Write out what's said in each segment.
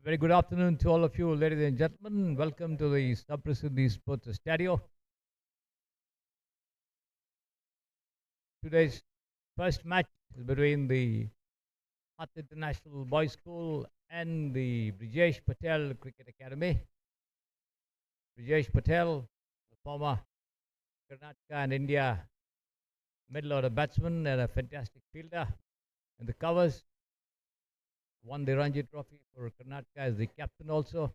Very good afternoon to all of you, ladies and gentlemen. Welcome to the Sub-Presidency Sports Studio. Today's first match is between the Hutt International Boys School and the Brijesh Patel Cricket Academy. Brijesh Patel, the former Karnataka and India middle order batsman and a fantastic fielder in the covers. Won the Ranji Trophy for Karnataka as the captain also.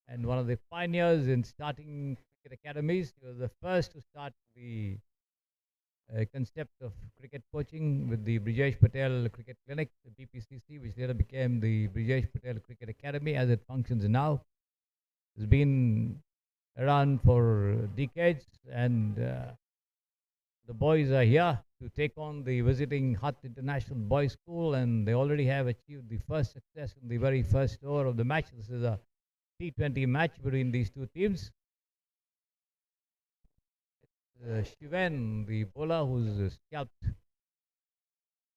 And one of the pioneers in starting cricket academies. He was the first to start the concept of cricket coaching with the Brijesh Patel Cricket Clinic, the Bpca, which later became the Brijesh Patel Cricket Academy as it functions now. It's been around for decades, and the boys are here to take on the visiting Hutt International Boys School, and they already have achieved the first success in the very first over of the match. This is a T20 match between these two teams. Shivan, the bowler, who's scalped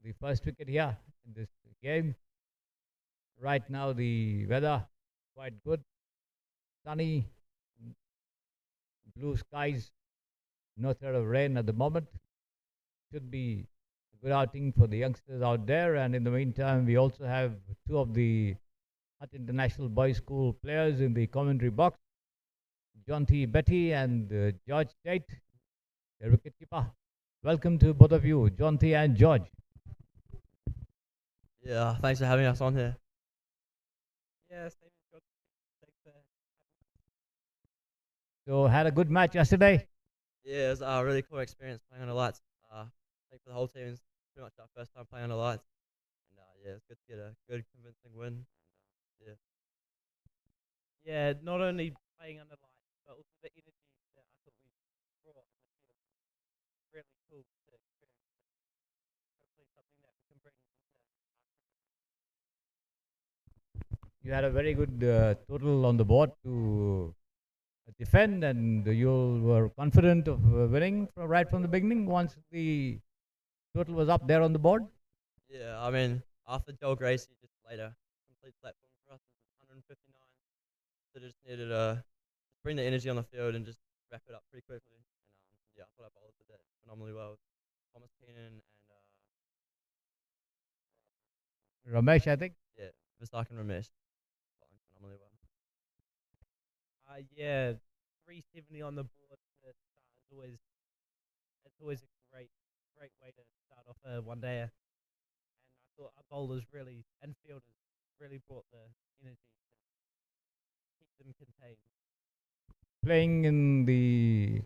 the first wicket here in this game. Right now, the weather quite good, sunny, blue skies, no threat of rain at the moment. Should be a good outing for the youngsters out there. And in the meantime, we also have two of the Hutt International Boys School players in the commentary box, Jonty Betty and George Tate, their wicketkeeper. Welcome to both of you, Jonty and George. Yeah, thanks for having us on here. Yeah, same as God. Thanks for So had a good match yesterday. Yeah, it was a really cool experience playing on the lights. I think for the whole team, it's pretty much our first time playing on the lights. And yeah, it's good to get a good, convincing win. And, Yeah, not only playing under lights, but also the energy that I thought we brought on the field. Really cool to experience. Hopefully something that we can bring into our You had a very good total on the board to defend, and you were confident of winning right from the beginning once the total was up there on the board. yeah, I mean, after Joel Gracie just laid a complete platform for us, it was 159. So just needed to bring the energy on the field and just wrap it up pretty quickly. And yeah, I thought our bowlers did that phenomenally well. Thomas Keenan and Ramesh, I think. yeah, Vistak and Ramesh bowling phenomenally well. Yeah, 370 on the board to start is always a great way to start off a one day. And I thought our bowlers really and fielders really brought the energy to keep them contained. Playing in the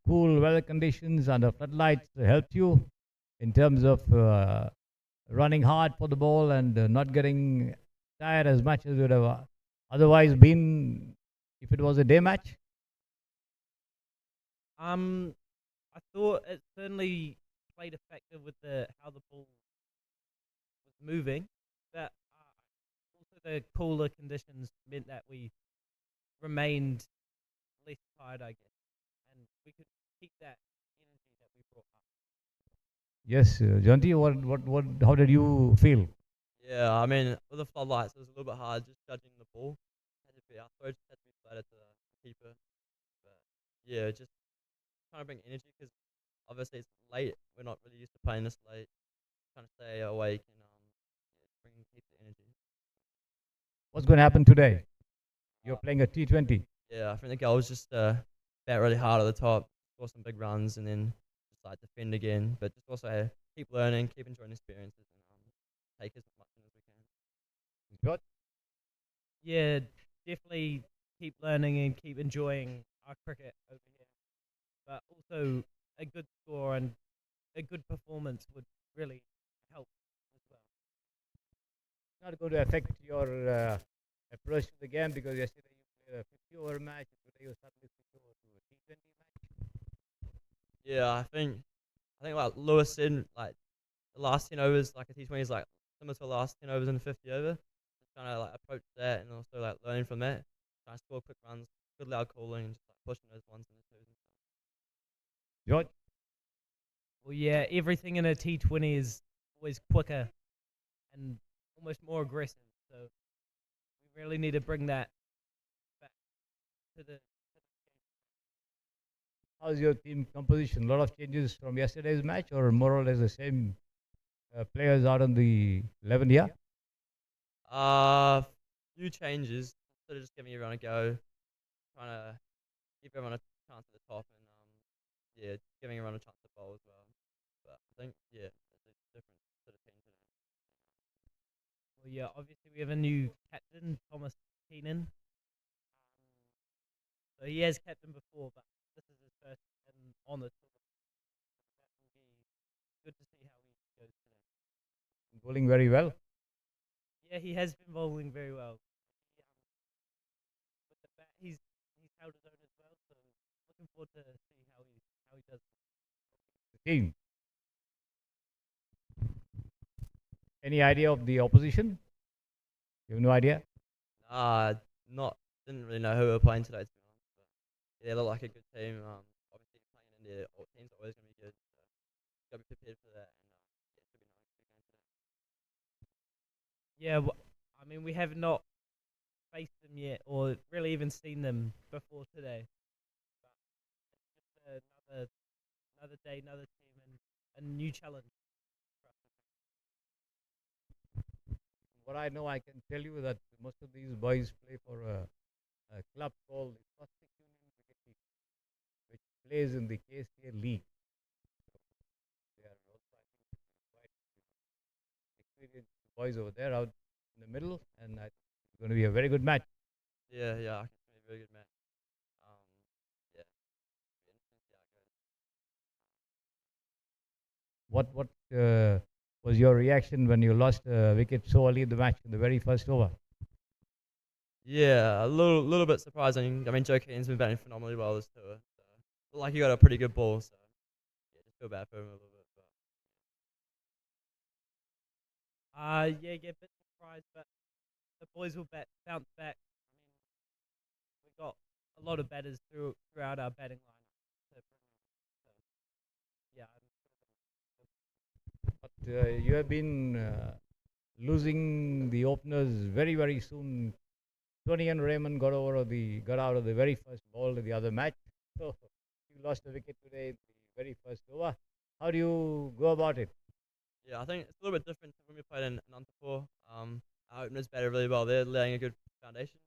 cool weather conditions under floodlights helped you in terms of running hard for the ball and not getting tired as much as would have otherwise been if it was a day match. I thought it certainly played effective with how the ball was moving, but also the cooler conditions meant that we remained less tired, I guess, and we could keep that energy that we brought up. Yes, Janti, how did you feel? Yeah, I mean, with the floodlights, it was a little bit hard just judging the ball. Our throws had to be flatter to the keeper. But yeah, just trying to bring energy because obviously it's late. We're not really used to playing this late. Trying to stay awake and bring keep the energy. What's going to happen today? You're playing a T20. Yeah, I think the goal was just bat really hard at the top, score some big runs, and then just like defend again. But just also keep learning, keep enjoying the experiences, and take as much in as we can. Good. Yeah, definitely keep learning and keep enjoying our cricket over here. But also a good score and a good performance would really help as well. It's not going to affect your approach to the game because yesterday you played a 50-over match, and today you suddenly switch over to a T20 match. Yeah, I think like Lewis said, like the last 10 overs, like a T20 is like similar to the last 10 overs in the 50 over. Just trying to like approach that and also like learning from that. Trying to score quick runs, good loud calling, and just like pushing those ones and the twos and stuff. George? Well, yeah, everything in a T20 is always quicker and almost more aggressive. So we really need to bring that back to the. How's your team composition? A lot of changes from yesterday's match, or more or less the same players out on the 11 here? Few changes. Sort of just giving everyone a go, trying to give everyone a chance at the top, and yeah, giving everyone a chance to bowl as well. But I think yeah, it's a different sort of team today. Well, yeah, obviously we have a new captain, Thomas Keenan. So he has captain before, but this is his first and on the tour. That will be good to see how he goes today. Bowling very well. Yeah, he has been bowling very well. With the bat, he's held his own as well. So looking forward to see how he does. The team. Any idea of the opposition? You have no idea? Not didn't really know who we were playing today, to be honest. But yeah, they look like a good team. Obviously playing in India, teams are always going to be good. So got to be prepared for that, and yeah, it should be nice good game today. Yeah, I mean we have not faced them yet, or really even seen them before today. But it's just another day, another team, and a new challenge. What I know, I can tell you that most of these boys play for a club called the Caustic Union Cricket Team, which plays in the KCA League. They are also, I think, quite experienced boys over there out in the middle, and I think it's going to be a very good match. Yeah, I think it's going to be a very good match. Yeah, it'll be interesting to see how it goes. What was your reaction when you lost a wicket so early in the match in the very first over? Yeah, a little bit surprising. I mean, Joe Keane's been batting phenomenally well this tour. So looked like he got a pretty good ball. So yeah, just feel bad for him a little bit. But Yeah, get a bit surprised, but the boys will bounce back. I mean, we got a lot of batters throughout our batting lineup. So yeah, But you have been losing the openers very, very soon. Tony and Raymond got out of the very first ball in the other match. So you lost a wicket today in the very first over. How do you go about it? yeah, I think it's a little bit different to when we played in Anantapur. Our openers batted really well. They're laying a good foundation.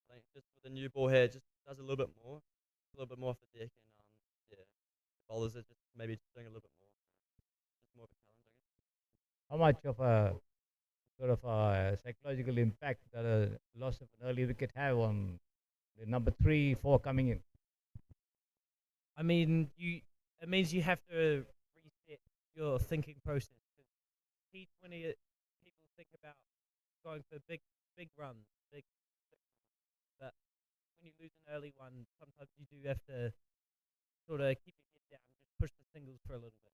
I think just with the new ball here, it just does a little bit more off the deck, and yeah, the bowlers are just maybe just doing a little bit more. Just more of a challenge, I guess. How much of a sort of a psychological impact that a loss of an early wicket have on the number 3, 4 coming in? I mean, it means you have to reset your thinking process. T20, people think about going for big runs, big sixes, but when you lose an early one, sometimes you do have to sort of keep your head down and just push the singles for a little bit.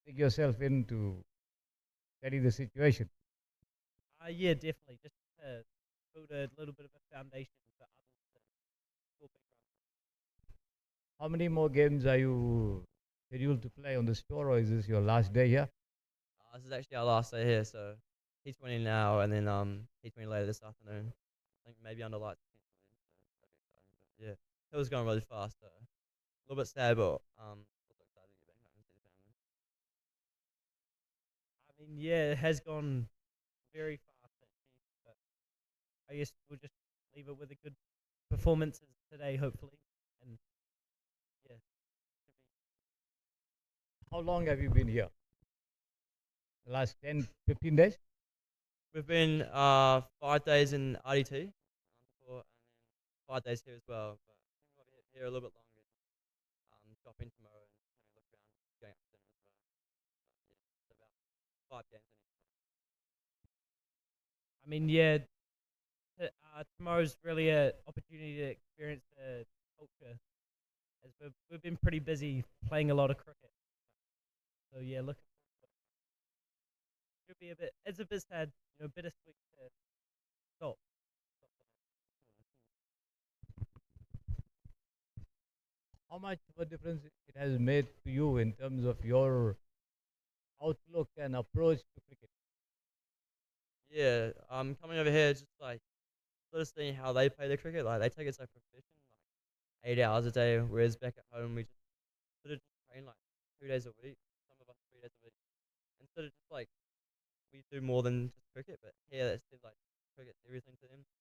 Dig yourself in to study the situation. Yeah, definitely. Just to build a little bit of a foundation for others to score big runs. How many more games are you scheduled to play on this tour, or is this your last day here? This is actually our last day here, so T20 now, and then T20 later this afternoon. I think maybe under lights potentially. So that'd be exciting. But yeah, it was going really fast. So a little bit sad, but also excited to get back home and see the family. I mean, yeah, it has gone very fast actually, but I guess we'll just leave it with a good performances today, hopefully, and yeah, should be. How long have you been here? The last 10, 15 days? We've been 5 days in RDT, and then 5 days here as well. But I think we'll be here a little bit longer. Shopping tomorrow and having a look around, going out to dinner as well. But yeah, it's about 5 games in each. I mean, yeah, tomorrow's really an opportunity to experience the culture, as we've been pretty busy playing a lot of cricket. So yeah, look, should be it's a bit sad, bittersweet to stop. How much of a difference it has made to you in terms of your outlook and approach to cricket? Yeah, coming over here, just like sort of seeing how they play the cricket. Like they take it so profession, like 8 hours a day, whereas back at home we just sort of just train like 2 days a week. Some of us 3 days a week, and sort of just like we do more than just cricket. But here it's still like cricket's everything to them, and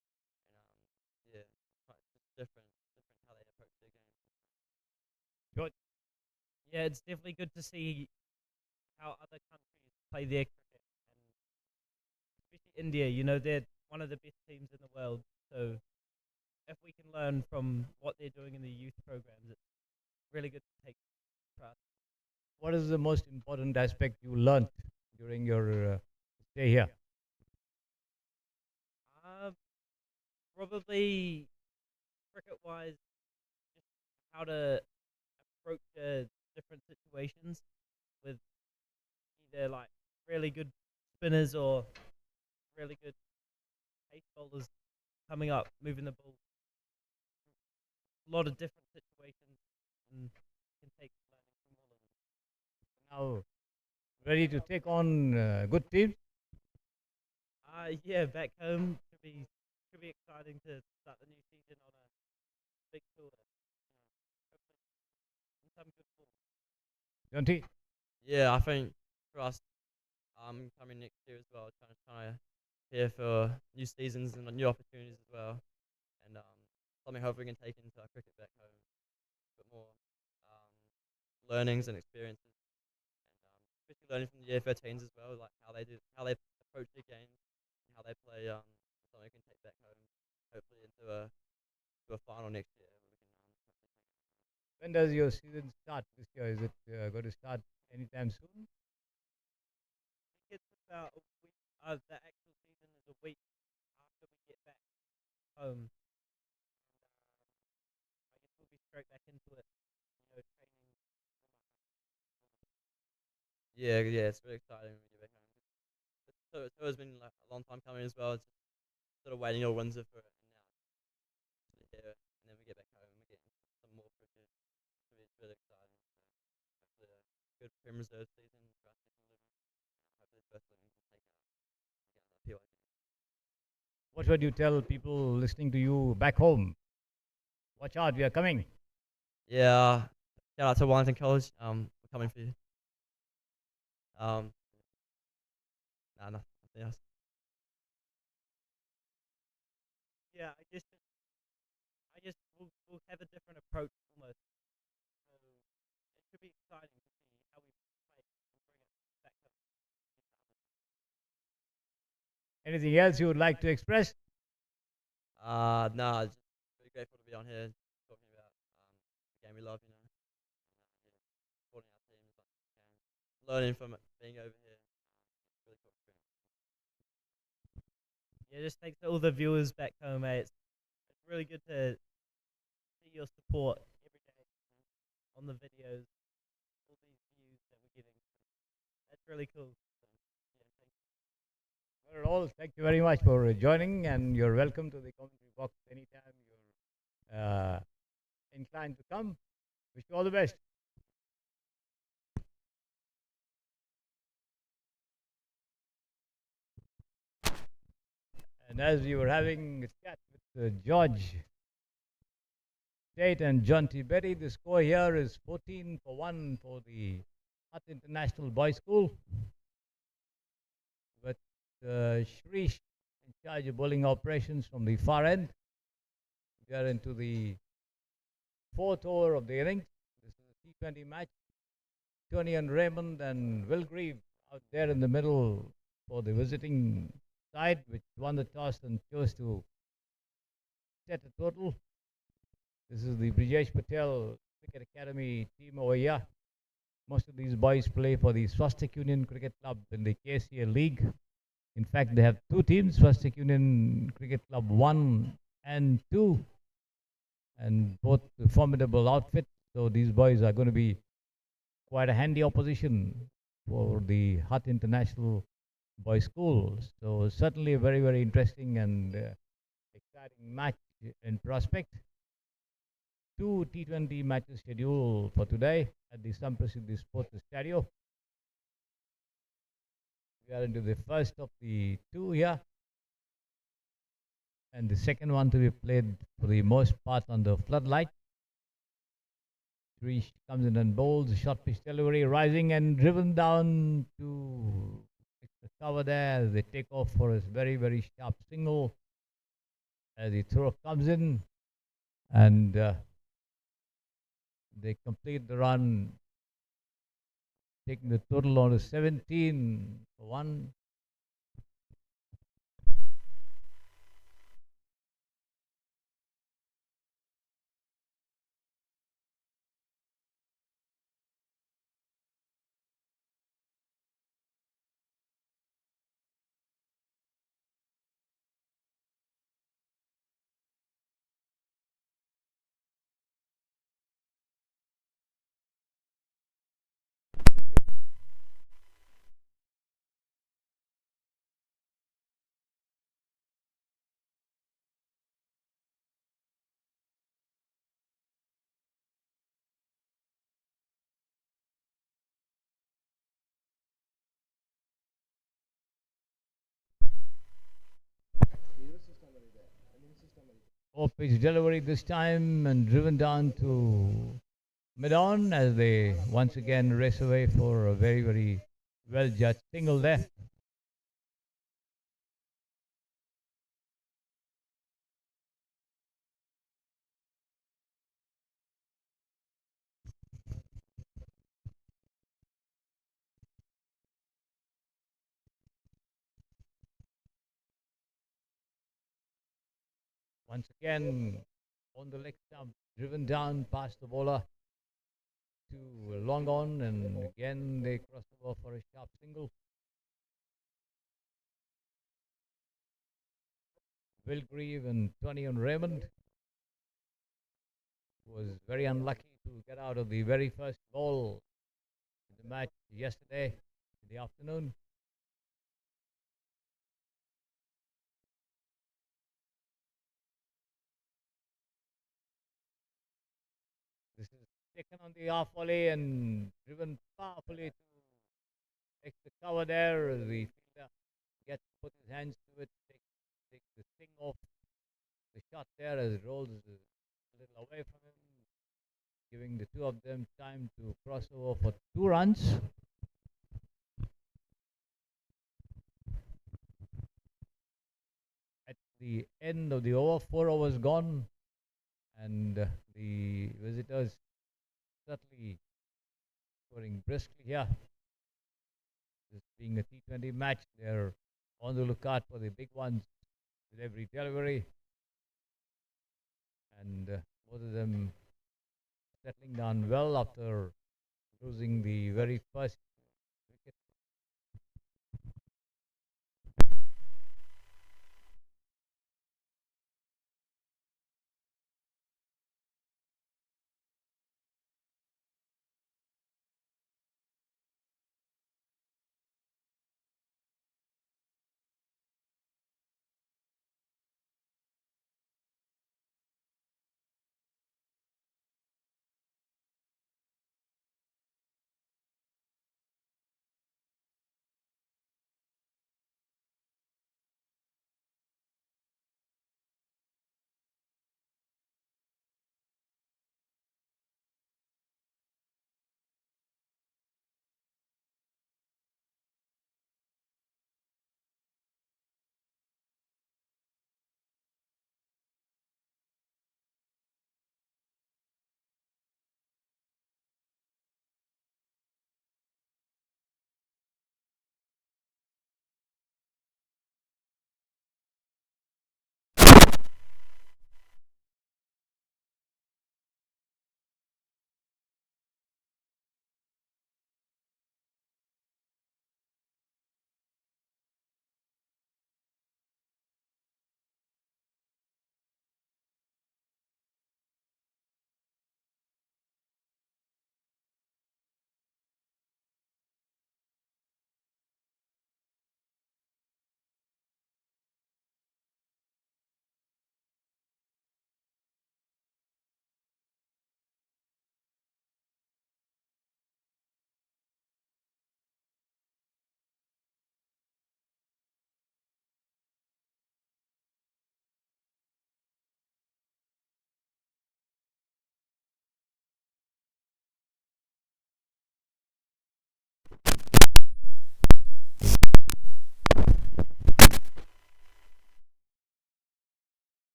yeah, quite just different how they approach their game. Good. Yeah, it's definitely good to see how other countries play their cricket, and especially India. You know, they're one of the best teams in the world. So if we can learn from what they're doing in the youth programs, it's really good to take trust. What is the most important aspect you learnt during your stay here? Uh, Probably cricket-wise, just how to approach different situations with either like really good spinners or really good pace bowlers coming up, moving the ball. A lot of different situations, and can take learning from all of them. Now, ready to take on good teams? Yeah, back home should be exciting to start the new season on a big tour. Hopefully, in some good form. Jonty? Yeah, I think for us, coming next year as well, trying to prepare for new seasons and new opportunities as well, and something hopefully we can take into our cricket back home, a bit more um, learnings and experiences, and especially learning from the year 13s as well, like how they approach their games, and how they play. Something we can take back home, hopefully to a final next year. Where we can hopefully take it. When does your season start this year? Is it going to start anytime soon? I think it's about a week. The actual season is a week after we get back home. I guess we'll be straight back into it. You know, training. Yeah, it's really exciting when we get back home. So it's been like a long time coming as well. It's just sort of waiting all Windsor for it, and now it's here, and then we get back home and we get some more cricket. It's really exciting. So hopefully a good Prem Reserve season for our second living. Hopefully the first living can take out the PYG. What would you tell people listening to you back home? Watch out, we are coming. Yeah, shout out to Wellington College. We're coming for you. Um, nothing else. Yeah, I guess we'll have a different approach almost. So it should be exciting to see how we play and bring it back home. Anything else you would like to express? No, just really grateful to be on here talking about the game we love, you know. And, yeah, supporting our team as much as we can. Learning from it, being over here. It's really cool experience. Yeah, just thanks to all the viewers back home, mate. It's really good to see your support every day on the videos, all these views that we're getting. That's really cool. So, yeah, thank you. Not at all. Thank you very much for joining, and you're welcome to the commentary box anytime you're inclined to come. Wish you all the best. And as we were having a chat with George Tate and John T. Betty, the score here is 14-1 for the Hutt International Boys School. With Shrish in charge of bowling operations from the far end. We are into the fourth over of the innings. This is a T20 match. Tony and Raymond and Will Grieve out there in the middle for the visiting side, which won the toss and chose to set a total. This is the Brijesh Patel Cricket Academy team over here. Most of these boys play for the Swastik Union Cricket Club in the KCA League. In fact, they have two teams, Swastik Union Cricket Club 1 and 2, and both formidable outfits. So these boys are going to be quite a handy opposition for the Hutt International Boys School. So certainly a very, very interesting and exciting match in prospect. Two T20 matches scheduled for today at the Samprasidhi Sports Stadio. We are into the first of the two here, and the second one to be played for the most part on the floodlight. Trish comes in and bowls, short pitch delivery, rising and driven down to the cover there as they take off for a very, very sharp single as the throw comes in, and they complete the run, taking the total on to 17 for one. Four pitch delivery this time and driven down to mid on as they once again race away for a very, very well judged single there. Once again on the leg stump, driven down past the bowler to long on, and again they cross over for a sharp single. Will Grieve and Tony on Raymond was very unlucky to get out of the very first ball in the match yesterday in the afternoon. This is taken on the half volley and driven powerfully to extra cover there. The fielder gets to put his hands to it, take the sting off the shot there as it rolls a little away from him, giving the two of them time to cross over for 2 runs. At the end of the over, 4 overs gone, and the visitors certainly scoring briskly here. This being a T20 match, they're on the lookout for the big ones with every delivery, and both of them settling down well after losing the very first wicket.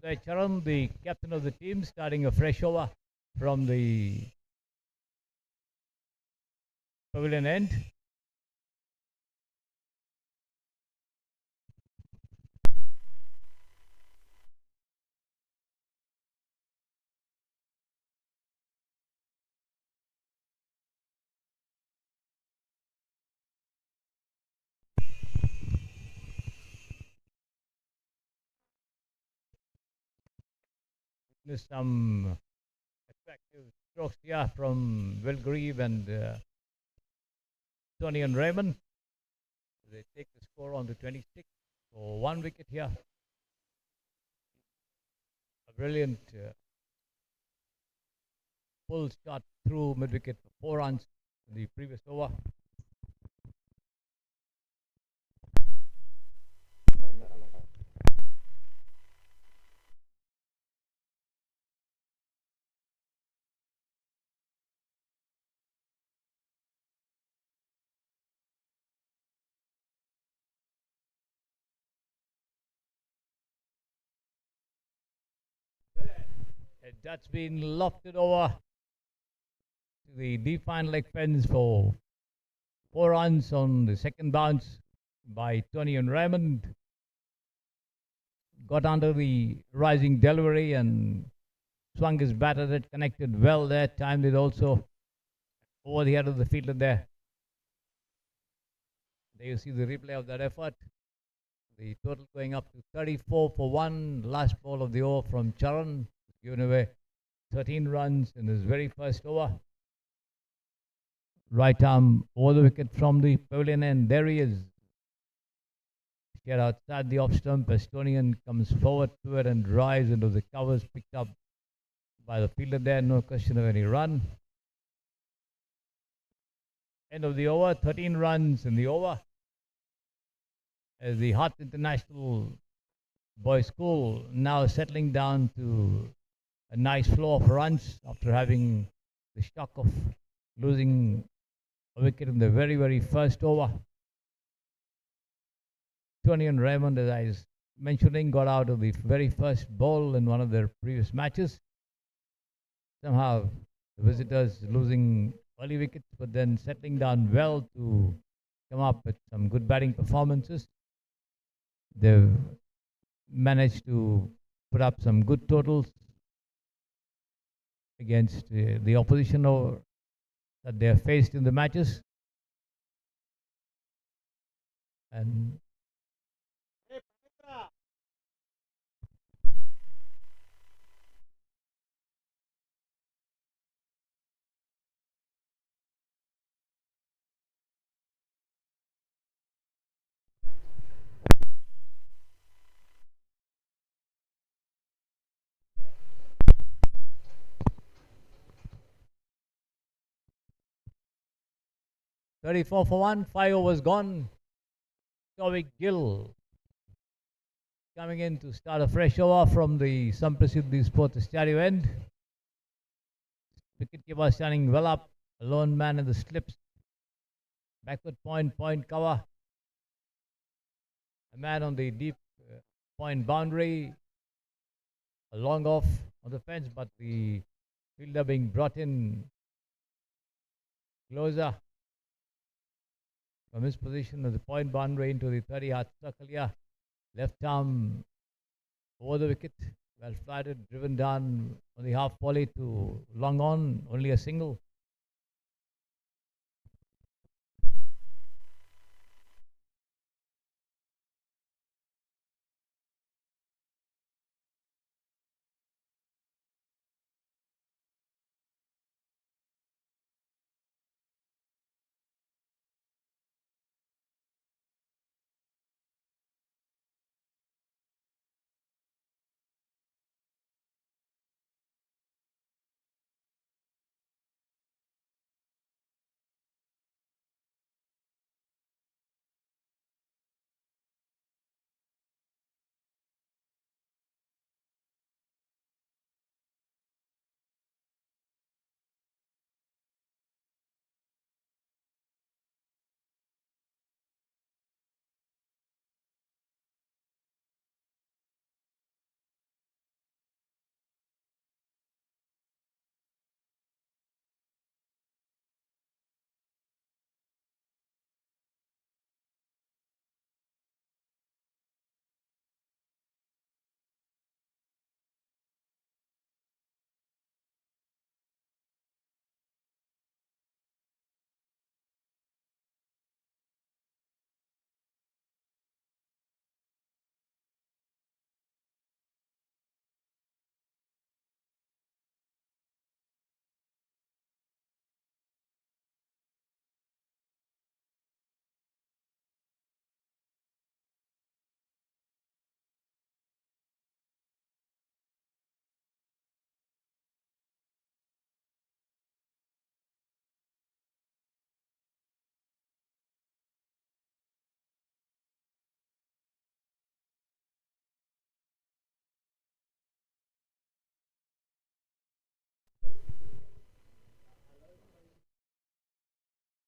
Uday Charan, the captain of the team, starting a fresh over from the pavilion end. There's some effective strokes here from Will Grieve and Tony and Raymond. They take the score on the 26th for 1 wicket here. A brilliant full shot through mid wicket for 4 runs in the previous over. That's been lofted over to the defined leg fence for 4 runs on the second bounce by Tony and Raymond. Got under the rising delivery and swung his bat at it, connected well there, timed it also over the head of the fielder there. There you see the replay of that effort. The total going up to 34 for 1. Last ball of the over from Charan, given away 13 runs in his very first over. Right arm over the wicket from the pavilion end. There he is. Here outside the off stump, Estonian comes forward to it and drives into the covers, picked up by the fielder there. No question of any run. End of the over, 13 runs in the over. As the Hutt International Boys School now settling down to a nice flow of runs after having the shock of losing a wicket in the very, very first over. Tony and Raymond, as I was mentioning, got out of the very first ball in one of their previous matches. Somehow the visitors losing early wickets, but then settling down well to come up with some good batting performances. They've managed to put up some good totals against the opposition that they have faced in the matches. And 34 for 1, 5 overs gone. Tovik Gill coming in to start a fresh over from the Samprasidhi Sports Stadium end. Wicketkeeper standing well up, a lone man in the slips. Backward point cover. A man on the deep point boundary. A long off on the fence, but the fielder being brought in closer from his position of the point boundary into the 30-yard circle here. Left arm over the wicket, well flatted, driven down on the half volley to long on, only a single.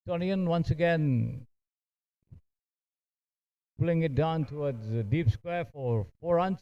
Tonian once again pulling it down towards the deep square for 4 runs.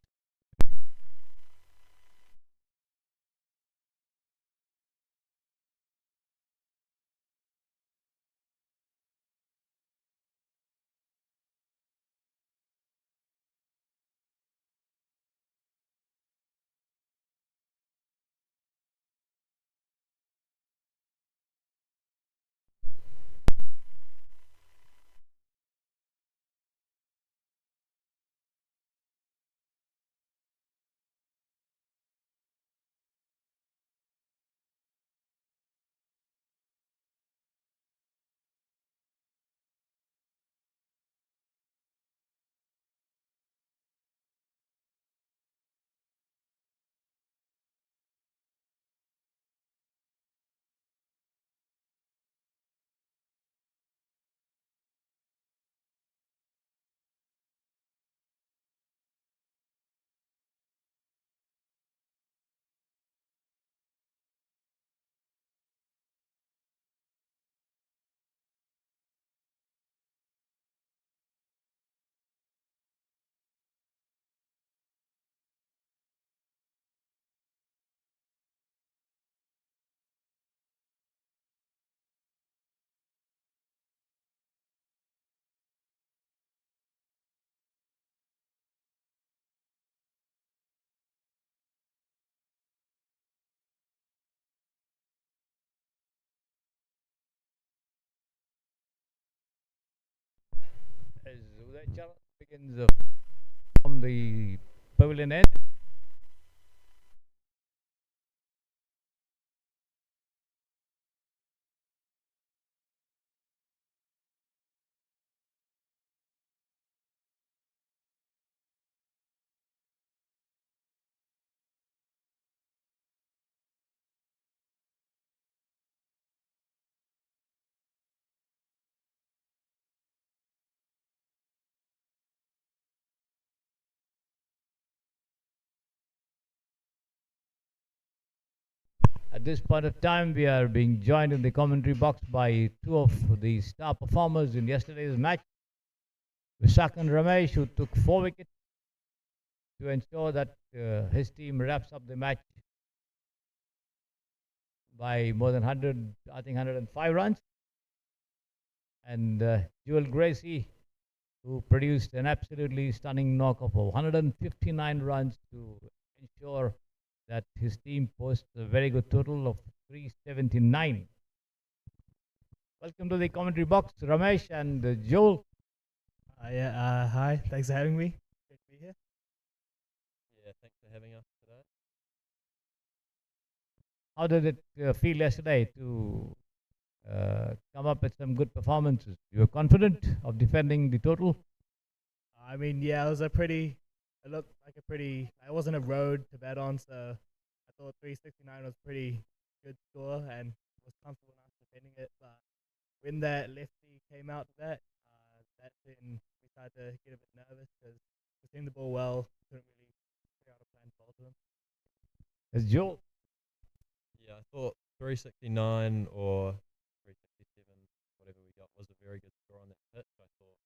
As Uday Charan begins from the pavilion end. At this point of time, we are being joined in the commentary box by two of the star performers in yesterday's match. Vishak and Ramesh, who took 4 wickets to ensure that his team wraps up the match by more than 100, I think 105 runs. And Jewel Gracie, who produced an absolutely stunning knock of 159 runs to ensure that his team posts a very good total of 379. Welcome to the commentary box, Ramesh and Joel. Hi, thanks for having me. Great to be here. Yeah, thanks for having us today. How did it feel yesterday to come up with some good performances? You were confident of defending the total? I mean, yeah, it looked like it wasn't a road to bet on, so I thought 369 was pretty good score and was comfortable enough defending it. But when that lefty came out to bat, that's when we started to get a bit nervous because we seemed the ball well, couldn't really figure out a plan to bowl to him. As Joel, Yeah, I thought 369 or 367, whatever we got, was a very good score on that pitch. I thought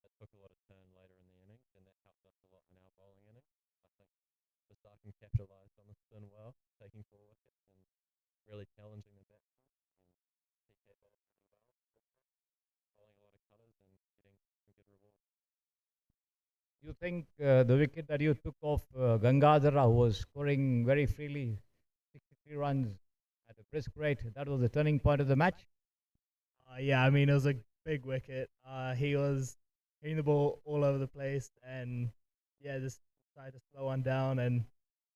it took a lot of turn later in the innings, and that helped us a lot in our bowling innings. I think Visakan capitalised on the spin well, taking 4 wickets and really challenging the batsman. And PK bowled pretty well, bowling a lot of cutters and getting some good rewards. you think the wicket that you took off Gangadhara, who was scoring very freely, 63 runs at a brisk rate, that was the turning point of the match? Yeah, I mean, it was a big wicket. He was hitting the ball all over the place, and yeah, just decided to slow one down and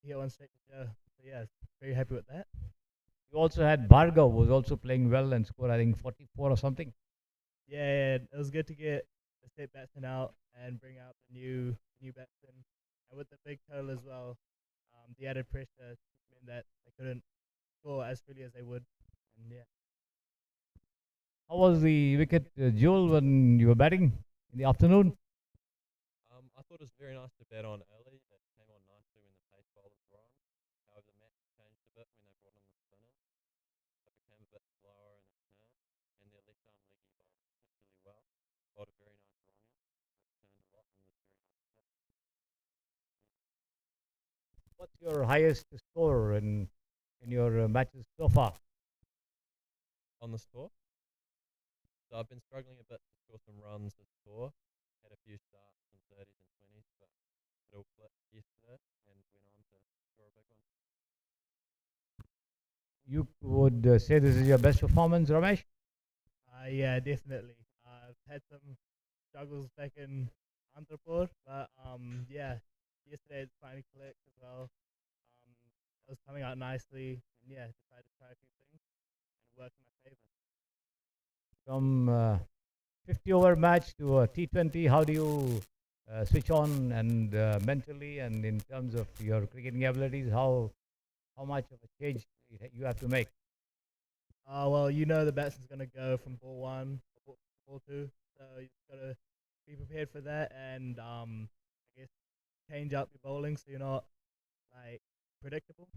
he hit one straight to Joe. So yeah, very happy with that. You also had Bhargav, who was also playing well and scored, I think, 44 or something. Yeah, it was good to get the state batsman out and bring out the new batsman, and with the big total as well, the added pressure meant that they couldn't score as freely as they would, and yeah. How was the wicket, Joel, when you were batting in the afternoon? I thought it was very nice to bat on early. It came on nicely when the pace bowlers were on. However, the match changed a bit when they brought on the spinners. It became a bit slower in its turn, and their left arm leggy bowled a very nice long out, turned a lot and was very nice to hit. What's your highest score in your matches so far? On the score, so I've been struggling a bit to score some runs to score. Had a few starts, some 30s and 20s, but it all flipped yesterday and went on to score a big one. You would say this is your best performance, Ramesh? Yeah, definitely. I've had some struggles back in Andrapur, but yeah, yesterday it finally clicked as well. It was coming out nicely, and yeah, decided to try a few things and it worked in my favor. From 50 over match to a T20, how do you switch on and mentally and in terms of your cricketing abilities, how much of a change you have to make? Well, you know the batsman's gonna go from ball one to ball two, so you just gotta be prepared for that, and I guess change up your bowling so you're not like predictable.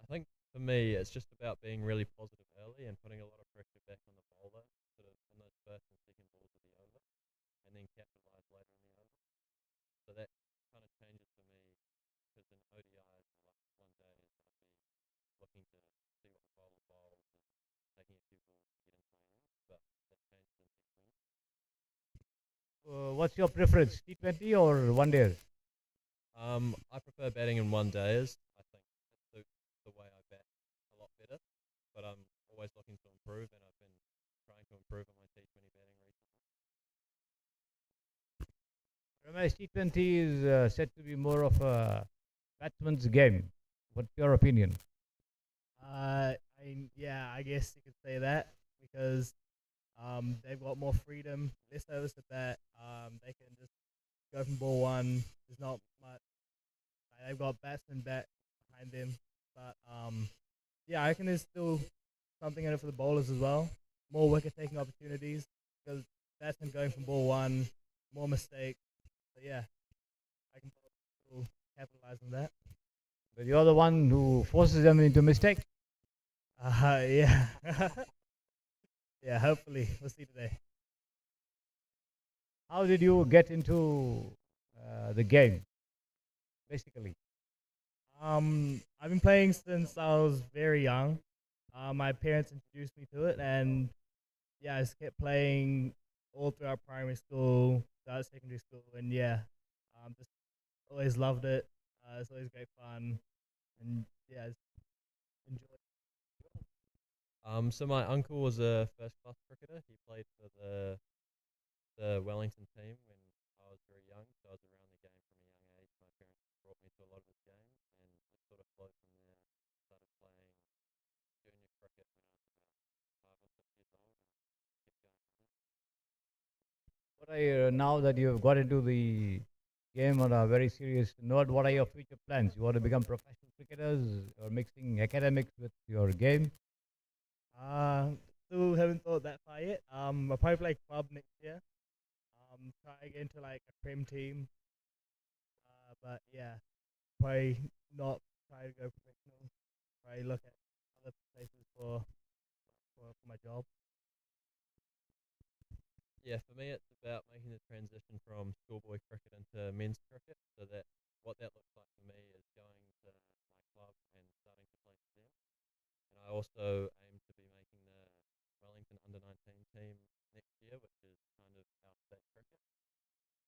I think for me, it's just about being really positive early and putting a lot of pressure back on the bowler, sort of in those first and second balls of the over, and then capitalise later in the over. So that kind of changes for me because in ODIs, like one day, I'd be looking to see what the bowler bowls and taking a few balls to get into my innings, but that changed in T20. What's your preference, T20 or one day? I prefer batting in one days. I think it suits the way I bat a lot better, but I'm always looking to improve, and I've been trying to improve on my T20 batting recently. Ramesh, T20 is said to be more of a batsman's game. What's your opinion? Yeah, I guess you could say that because they've got more freedom, less overs to bat. They can just go from ball one. There's not much. Like, they've got batsmen back behind them, but yeah, I reckon there's still something in it for the bowlers as well. More wicket taking opportunities because batsmen going from ball one, more mistakes. So yeah, I can still capitalize on that. But you're the one who forces them into mistake. Yeah. Yeah, hopefully. We'll see today. How did you get into the game, basically? I've been playing since I was very young. My parents introduced me to it, and yeah, I just kept playing all throughout primary school, throughout secondary school, and yeah, just always loved it. It's always great fun, and yeah, just enjoy it. So my uncle was a first-class cricketer. He played for the Wellington team when I was very young, so I was around the game from a young age. My parents brought me to a lot of his games, and it sort of flowed from there. Started playing junior cricket when I was about 5 or 6 years old, and kept going from there. What are now that you've got into the game on a very serious note, what are your future plans? You want to become professional cricketers or mixing academics with your game? Still haven't thought that far yet. I'll probably play club next year. Try to get into like a prem team. But yeah, probably not try to go professional. Probably look at other places for my job. Yeah, for me, it's about making the transition from schoolboy cricket into men's cricket. So that what that looks like for me is going to my club and starting to play for them. And I also aim to be making the Wellington under-19 team next year, which is kind of our state cricket.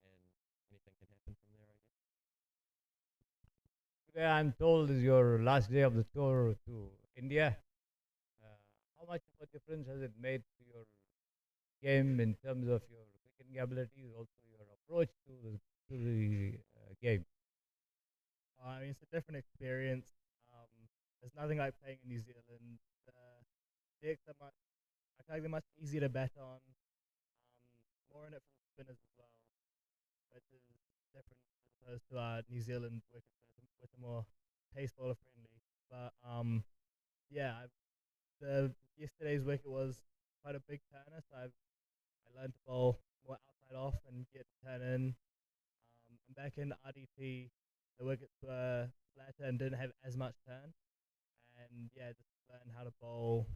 And anything can happen from there, I guess. Today, I'm told, is your last day of the tour to India. How much of a difference has it made to your game in terms of your cricketing abilities, also your approach to the game? I mean, it's a different experience. There's nothing like playing in New Zealand. The decks are much, I feel like they're much easier to bat on. More in it for the spinners as well, which is different as opposed to New Zealand wickets with a more pace bowler friendly. But yeah, the yesterday's wicket was quite a big turner, so I learned to bowl more outside off and get to turn in. And back in RDP, the wickets were flatter and didn't have as much turn. And yeah, just learn how to bowl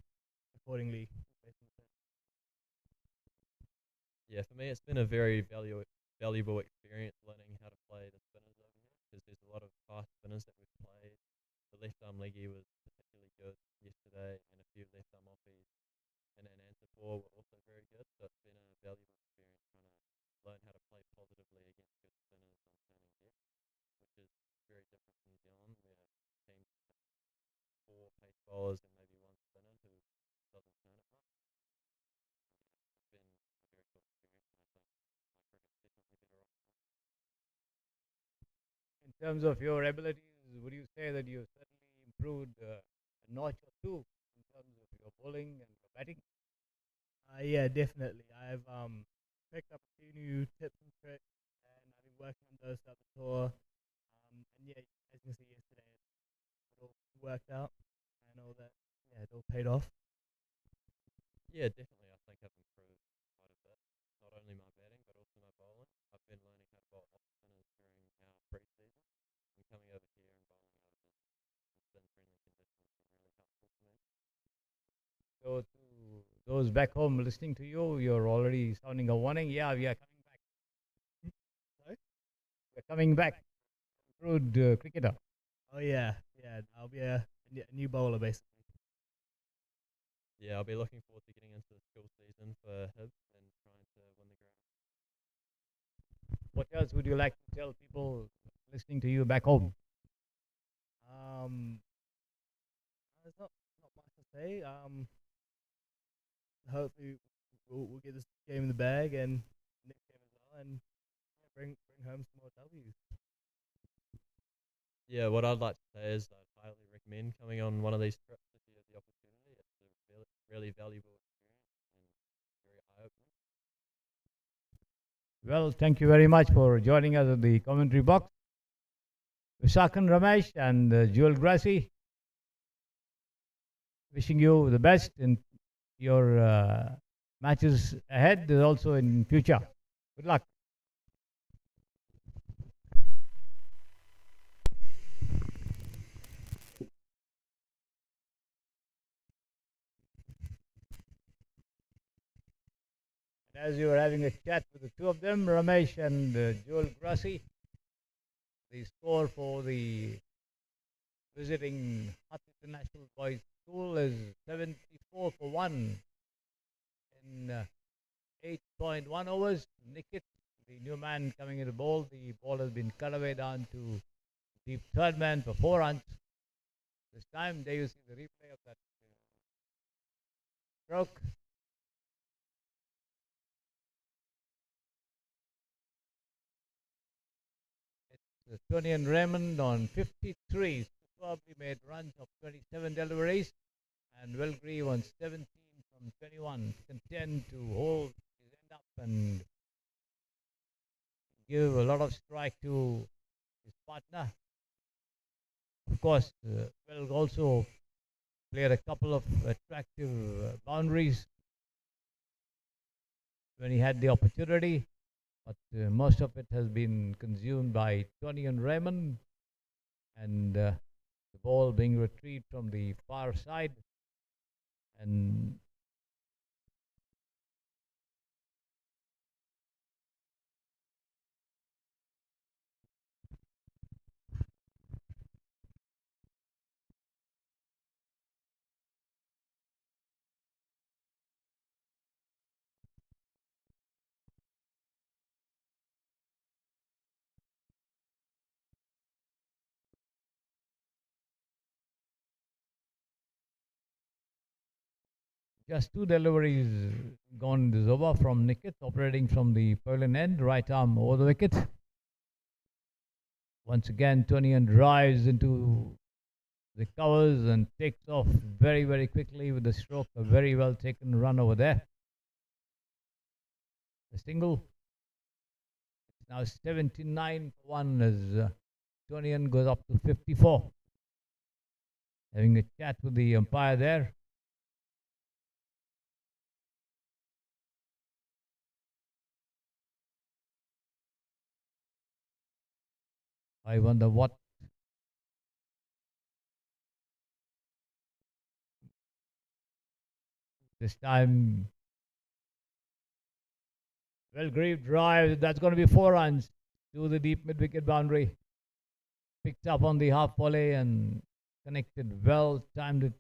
accordingly. Yeah, for me, it's been a very valuable experience learning how to play the spinners over here because there's a lot of fast spinners that we've played. The left arm leggy was particularly good yesterday, and a few left arm offies and an answer four were also very good. So it's been a valuable experience trying to learn how to play positively against good spinners on turning deck, which is very different from New Zealand, where teams have four pace bowlers and maybe one spinner who doesn't turn it much. It's been a very cool experience, and I think my cricket's definitely better off. In terms of your abilities, would you say that you've certainly improved a notch or two in terms of your bowling and your batting? Yeah, definitely. I've picked up a few new tips and tricks, and I've been working on those throughout the tour. And yeah, as you can see yesterday, it all worked out, and all that. Yeah, it all paid off. Yeah, definitely. I think I've improved quite a bit. Not only my batting, but also my bowling. I've been learning how to bowl off spinners during our pre-season. And coming over here and bowling out of the spin-friendly conditions has been really helpful for me. So, to those back home listening to you, you're already sounding a warning. Yeah, we are coming back. Sorry? We're coming back. Improved cricketer. Oh yeah, yeah. I'll be a new bowler basically. Yeah, I'll be looking forward to getting into the school season for Hibs and trying to win the ground. What else would you like to tell people listening to you back home? There's not much to say. Hopefully we'll get this game in the bag and next game as well, and yeah, bring home some more W's. Yeah, what I'd like to say is I'd highly recommend coming on one of these trips if you have the opportunity. It's a really valuable experience and very eye-opening. Well, thank you very much for joining us at the commentary box. Visakan Ramesh and Jewel Grassy, wishing you the best in your matches ahead and also in future. Good luck. And as you were having a chat with the two of them, Ramesh and Joel Grassi, the score for the visiting Hutt International Boys School is 74 for 1 in 8.1 overs. Nickett, the new man coming into bowl, the ball has been cut away down to deep third man for 4 runs. This time, there you see the replay of that stroke. Tony and Raymond on 53 superbly made runs of 27 deliveries, and Will Grieve on 17 from 21 content to hold his end up and give a lot of strike to his partner. Of course, Will also played a couple of attractive boundaries when he had the opportunity, but most of it has been consumed by Tony and Raymond, and the ball being retrieved from the far side, and just 2 deliveries gone this over from Nickett, operating from the purlin end, right arm over the wicket. Once again, Tony and drives into the covers and takes off very, very quickly with the stroke. A very well taken run over there. The single. It's now 79 for 1 as Tony goes up to 54. Having a chat with the umpire there. I wonder what this time Well-grieved drive. That's going to be 4 runs to the deep mid-wicket boundary. Picked up on the half volley and connected well, timed it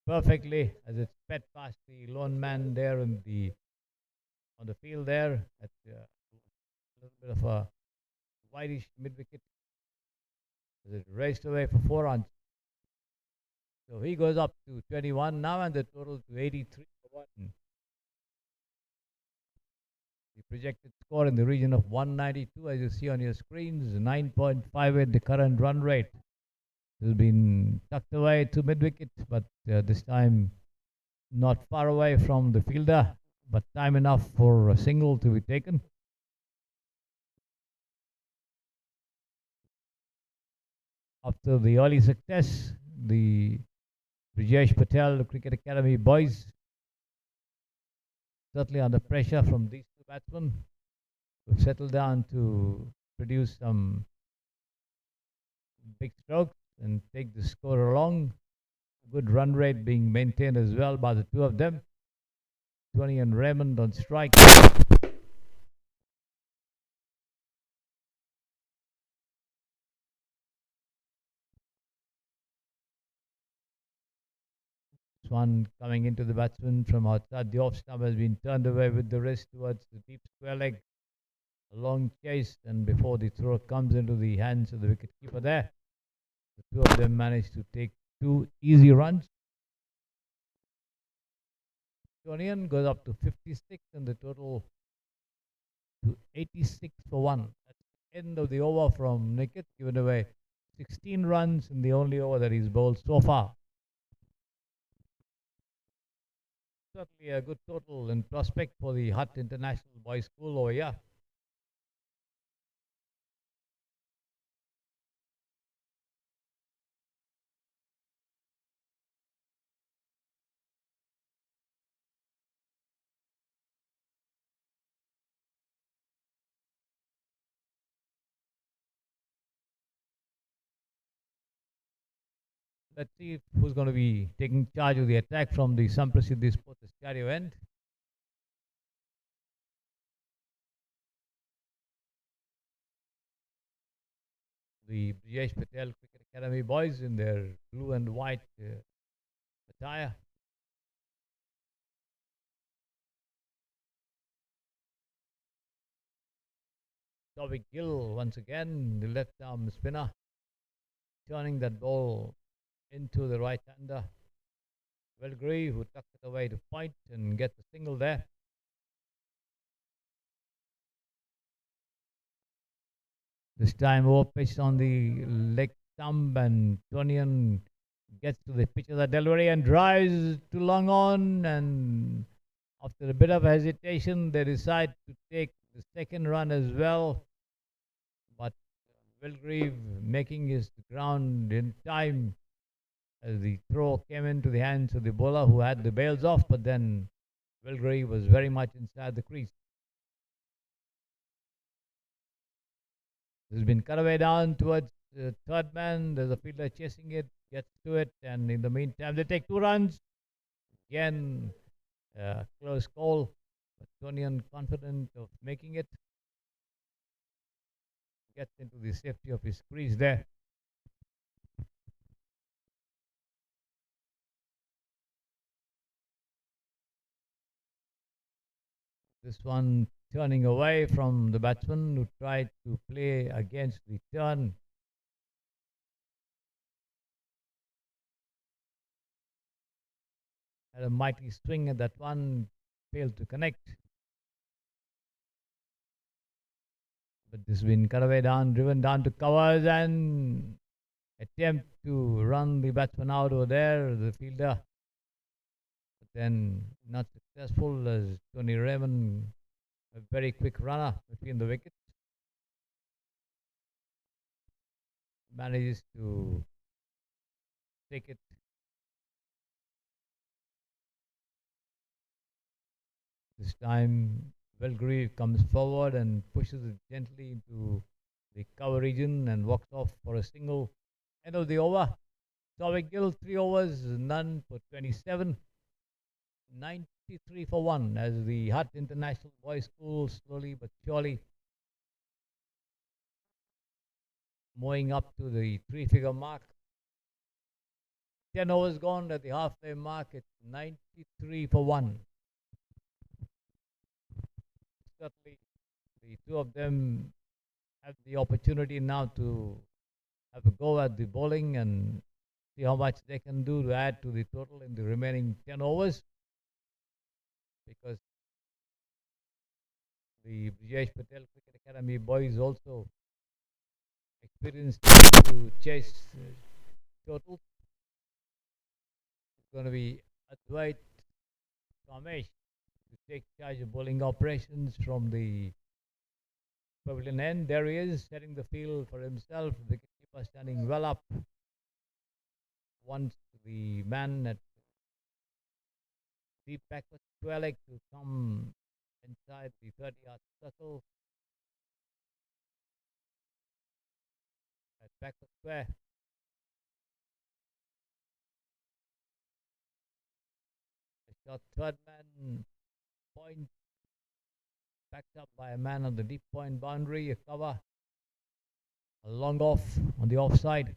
perfectly as it sped past the lone man there on the field there at a little bit of a whitish mid-wicket as it raced away for 4 runs. So he goes up to 21 now and the total to 83 for 1. The projected score in the region of 192 as you see on your screens, 9.58 the current run rate. It has been tucked away to mid-wicket, but this time not far away from the fielder, but time enough for a single to be taken. After the early success, the Brijesh Patel Cricket Academy boys, certainly under pressure from these two batsmen, who settled down to produce some big strokes and take the score along. Good run rate being maintained as well by the two of them. Tony and Raymond on strike. This one coming into the batsman from outside the off stump has been turned away with the wrist towards the deep square leg. A long chase, and before the throw comes into the hands of the wicketkeeper there, the two of them managed to take 2 easy runs. Tonian goes up to 56 and the total to 86 for 1. That's the end of the over from Niket, given away 16 runs in the only over that he's bowled so far. Certainly a good total in prospect for the Hutt International Boys School over here. Let's see who's going to be taking charge of the attack from the Samprasidhi Sports Stereo end. The Brijesh Patel Cricket Academy boys in their blue and white attire. Taufik Gill once again, the left arm spinner, turning that ball into the right-hander. Welgree, who tucked it away to point and get the single there. This time over pitched on the leg stump, and Tonian gets to the pitch of the delivery and drives too long on, and after a bit of hesitation they decide to take the second run as well, but Wilgrave making his ground in time as the throw came into the hands of the bowler who had the bails off, but then Wilgrave was very much inside the crease. This has been cut away down towards the third man. There's a fielder chasing it, gets to it, and in the meantime they take 2 runs. Again, close call, but Tonian confident of making it. Gets into the safety of his crease there. This one turning away from the batsman who tried to play against the turn. Had a mighty swing at that one, failed to connect. But this has been cut away down, driven down to covers, and attempt to run the batsman out over there, the fielder. But then not successful as Tony Raymond, a very quick runner between the wickets, manages to take it. This time Belgrave comes forward and pushes it gently into the cover region and walks off for a single. End of the over. Taufik Gill, 3 overs, none for 27. 90 93 for 1 as the Hutt International Boys School slowly but surely moving up to the three-figure mark. 10 overs gone at the halfway mark. It's 93 for 1. Certainly, the two of them have the opportunity now to have a go at the bowling and see how much they can do to add to the total in the remaining 10 overs. Because the Brijesh Patel Cricket Academy boys also experienced to chase total. It's going to be Advait Kamesh to take charge of bowling operations from the pavilion end. There he is, setting the field for himself. The wicketkeeper standing well up. Wants the man at deep backward square leg to come inside the 30-yard circle. At backward square. The shot third man point. Backed up by a man on the deep point boundary, a cover, a long off on the offside.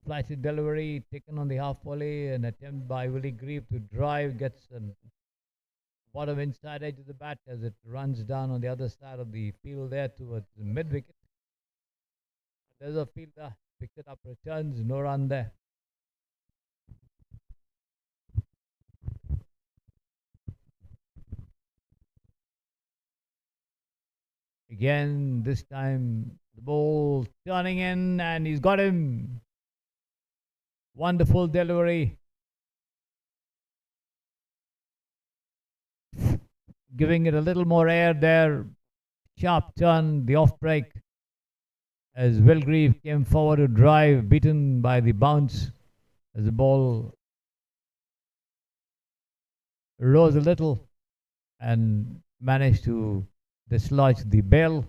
Flashy delivery taken on the half volley, an attempt by Willie Grieve to drive, gets the bottom inside edge of the bat as it runs down on the other side of the field there towards the mid wicket. There's a fielder, picks it up, returns, no run there. Again, this time the ball turning in and he's got him. Wonderful delivery. Giving it a little more air there. Sharp turn, the off break. As Will Grieve came forward to drive, beaten by the bounce as the ball rose a little and managed to dislodge the bail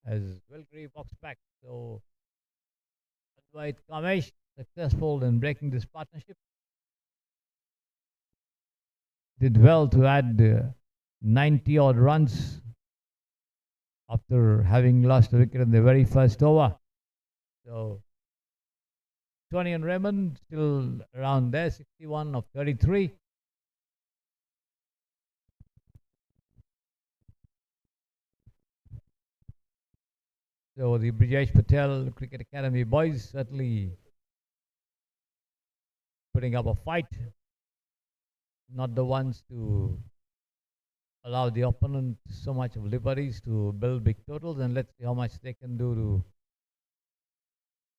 as Will Grieve walks back. So Advait Kamesh successful in breaking this partnership. Did well to add 90 odd runs after having lost a wicket in the very first over. So Tony and Raymond still around there, 61 of 33. So the Brijesh Patel Cricket Academy boys certainly putting up a fight. Not the ones to allow the opponent so much of liberties to build big totals, and let's see how much they can do to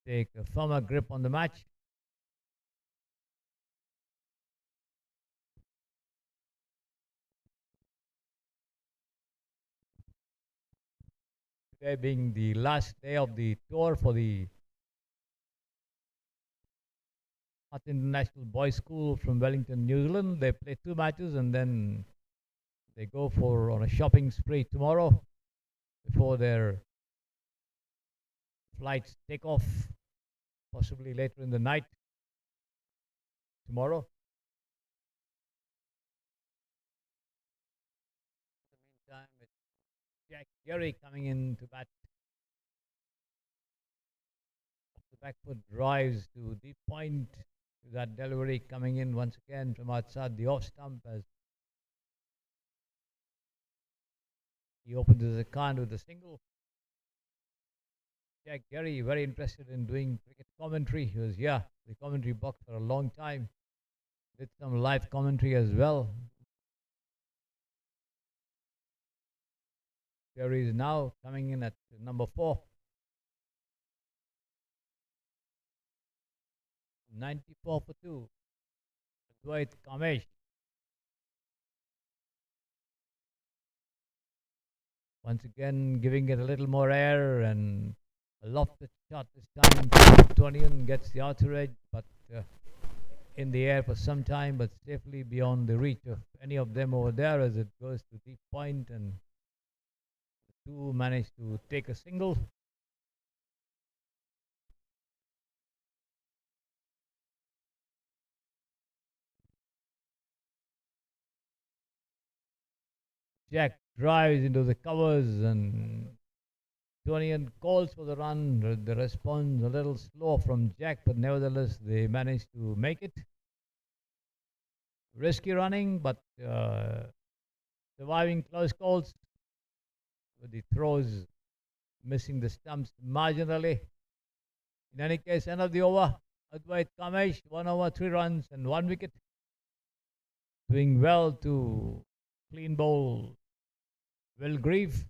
take a firmer grip on the match. Today being the last day of the tour for the Hutt International Boys School from Wellington, New Zealand. They play 2 matches and then they go for on a shopping spree tomorrow before their flights take off, possibly later in the night tomorrow. In the meantime, it's Jack Jerry coming in to bat. The back foot drives to deep point. That delivery coming in once again from outside the off stump as he opens his account with a single. Jack Gary, very interested in doing cricket commentary. He was here, the commentary box for a long time. Did some live commentary as well. Gary is now coming in at number 4. 94 for 2. Advait Kamesh. Once again, giving it a little more air and a lofted shot this time. Tonian gets the outer edge, but in the air for some time, but safely beyond the reach of any of them over there as it goes to deep point, and the two manage to take a single. Jack drives into the covers and Tonian calls for the run. The response a little slow from Jack, but nevertheless they managed to make it. Risky running, but surviving close calls with the throws missing the stumps marginally. In any case, end of the over. Advait Kamesh, 1 over 3 runs and 1 wicket. Doing well to clean bowl Will Grieve.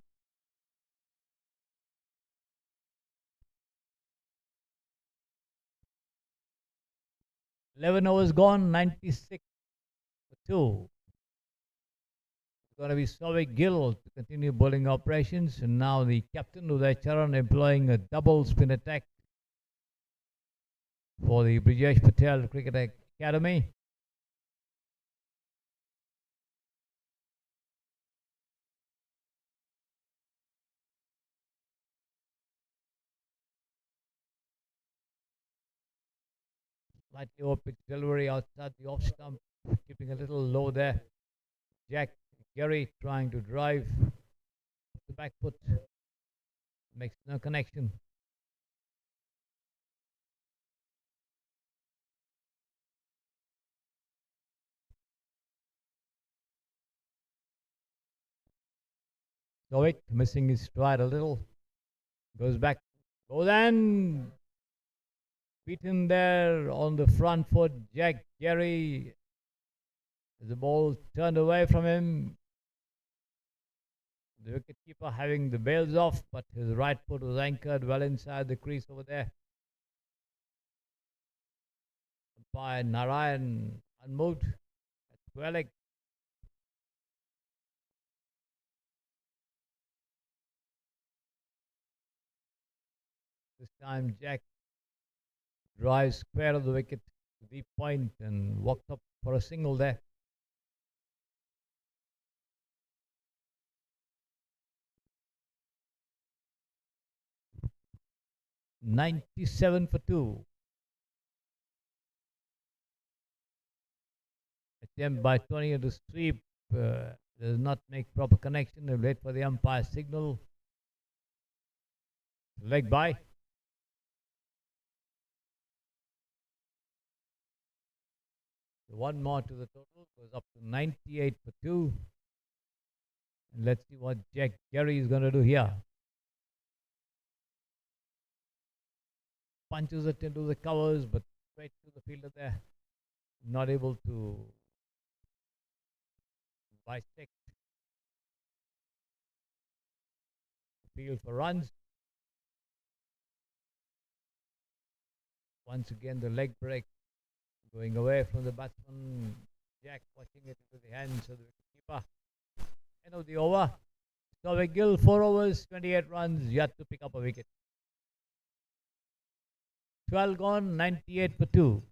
"11 overs gone, 96 for 2. It's going to be Souvik Gill to continue bowling operations. And now the captain Uday Charan employing a double spin attack for the Brijesh Patel Cricket Academy. Slightly over pitch delivery outside the off stump, keeping a little low there. Jack Gary trying to drive the back foot, makes no connection. Souvik missing his stride a little, goes back, goes and beaten there on the front foot. Jack Gary, the ball turned away from him. The wicketkeeper having the bails off, but his right foot was anchored well inside the crease over there. By Narayan, unmoved at 12. This time Jack drives square of the wicket to deep point and walked up for a single there. "97 for 2. Attempt by Tony to sweep does not make proper connection. They wait for the umpire signal. Leg by. So one more to the total, goes up to 98 for 2. And let's see what Jack Gary is going to do here. Punches it into the covers, but straight to the fielder there. Not able to bisect the field for runs. Once again, the leg break going away from the batsman. Jack watching it into the hands of the wicketkeeper. End of the over. Souvik Gill, 4 overs, 28 runs, yet to pick up a wicket. 12 gone, 98 for 2.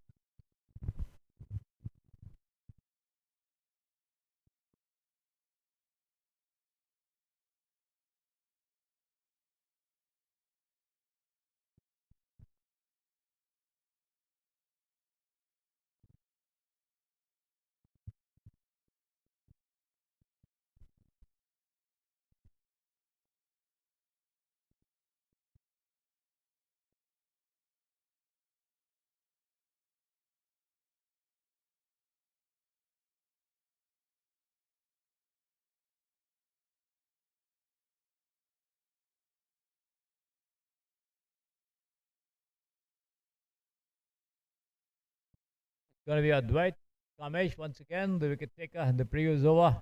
Going to be Advait Kamesh once again, the wicket taker in the previous over.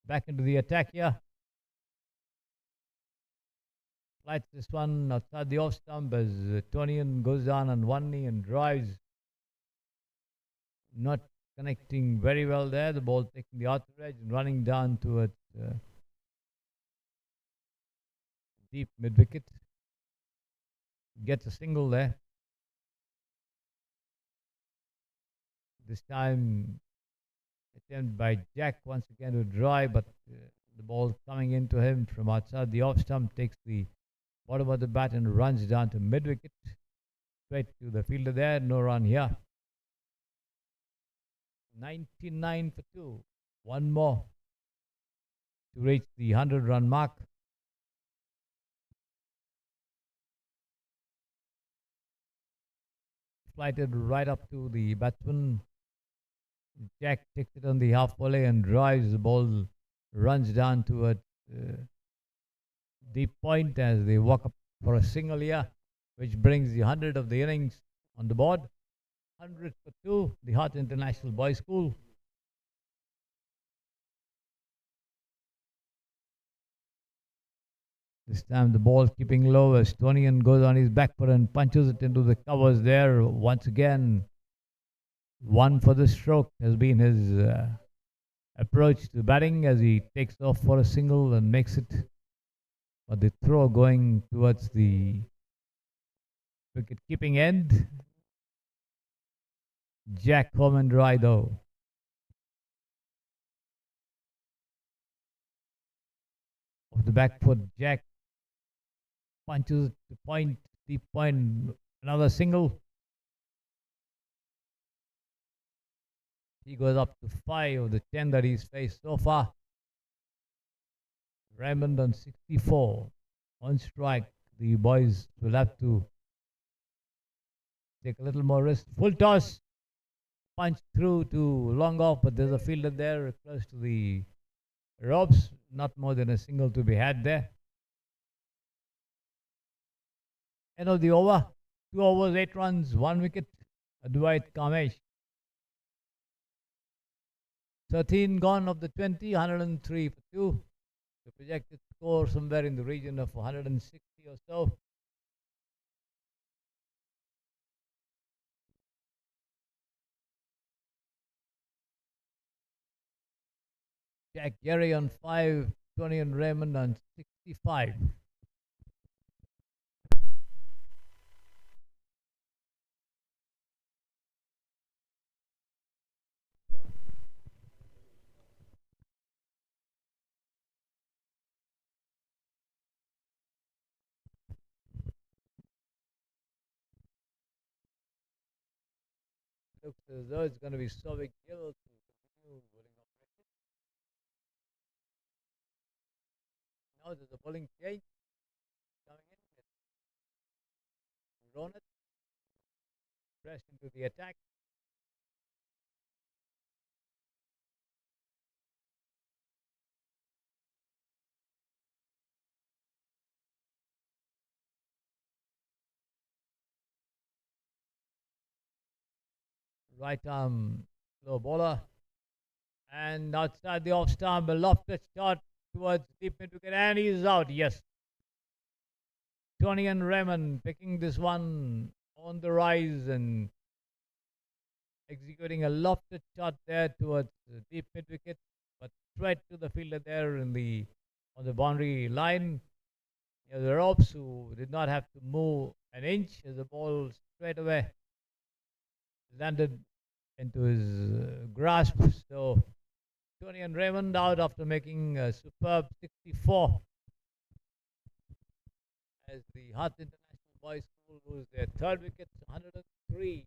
Back into the attack here. Flights this one outside the off stump as Tonian goes down on one knee and drives. Not connecting very well there. The ball taking the outer edge and running down towards deep mid wicket. Gets a single there. This time attempt by Jack once again to drive, but the ball coming into him from outside the off stump takes the bottom of the bat and runs down to mid wicket. Straight to the fielder there, no run here. 99 for 2. One more to reach the 100-run mark. Flighted right up to the batsman. Jack takes it on the half volley and drives the ball, runs down towards deep point as they walk up for a single here, which brings the 100 of the innings on the board. 100 for 2, the Hutt International Boys School. This time the ball keeping low as Tonian goes on his back foot and punches it into the covers there. Once again, one for the stroke has been his approach to batting as he takes off for a single and makes it. But the throw going towards the wicket keeping end. Jack home and dry though. Off the back foot, Jack punches to point, deep point, another single. He goes up to 5 of the 10 that he's faced so far. Raymond on 64. On strike, the boys will have to take a little more risk. Full toss. Punch through to long off, but there's a fielder there close to the ropes. Not more than a single to be had there. End of the over. 2 overs, 8 runs, 1 wicket. Dwight Kamesh. 13 gone of the 20, 103 for 2. The projected score somewhere in the region of 160 or so. Jack Jerry on 5, Tony and Raymond on 65. Looks as though it's going to be Sovic Gill to continue bowling operation. Now there's a bowling change coming in. Ronit pressed into the attack. Right arm slow bowler. And outside the off stump, a lofted shot towards deep mid wicket, and he's out. Yes. Tony and Raymond picking this one on the rise and executing a lofted shot there towards the deep mid wicket, but straight to the fielder there on the boundary line. The ropes, who did not have to move an inch as the ball straight away landed into his grasp. So Tony and Raymond out after making a superb 64 as the Hutt International Boys School lose their third wicket, 103.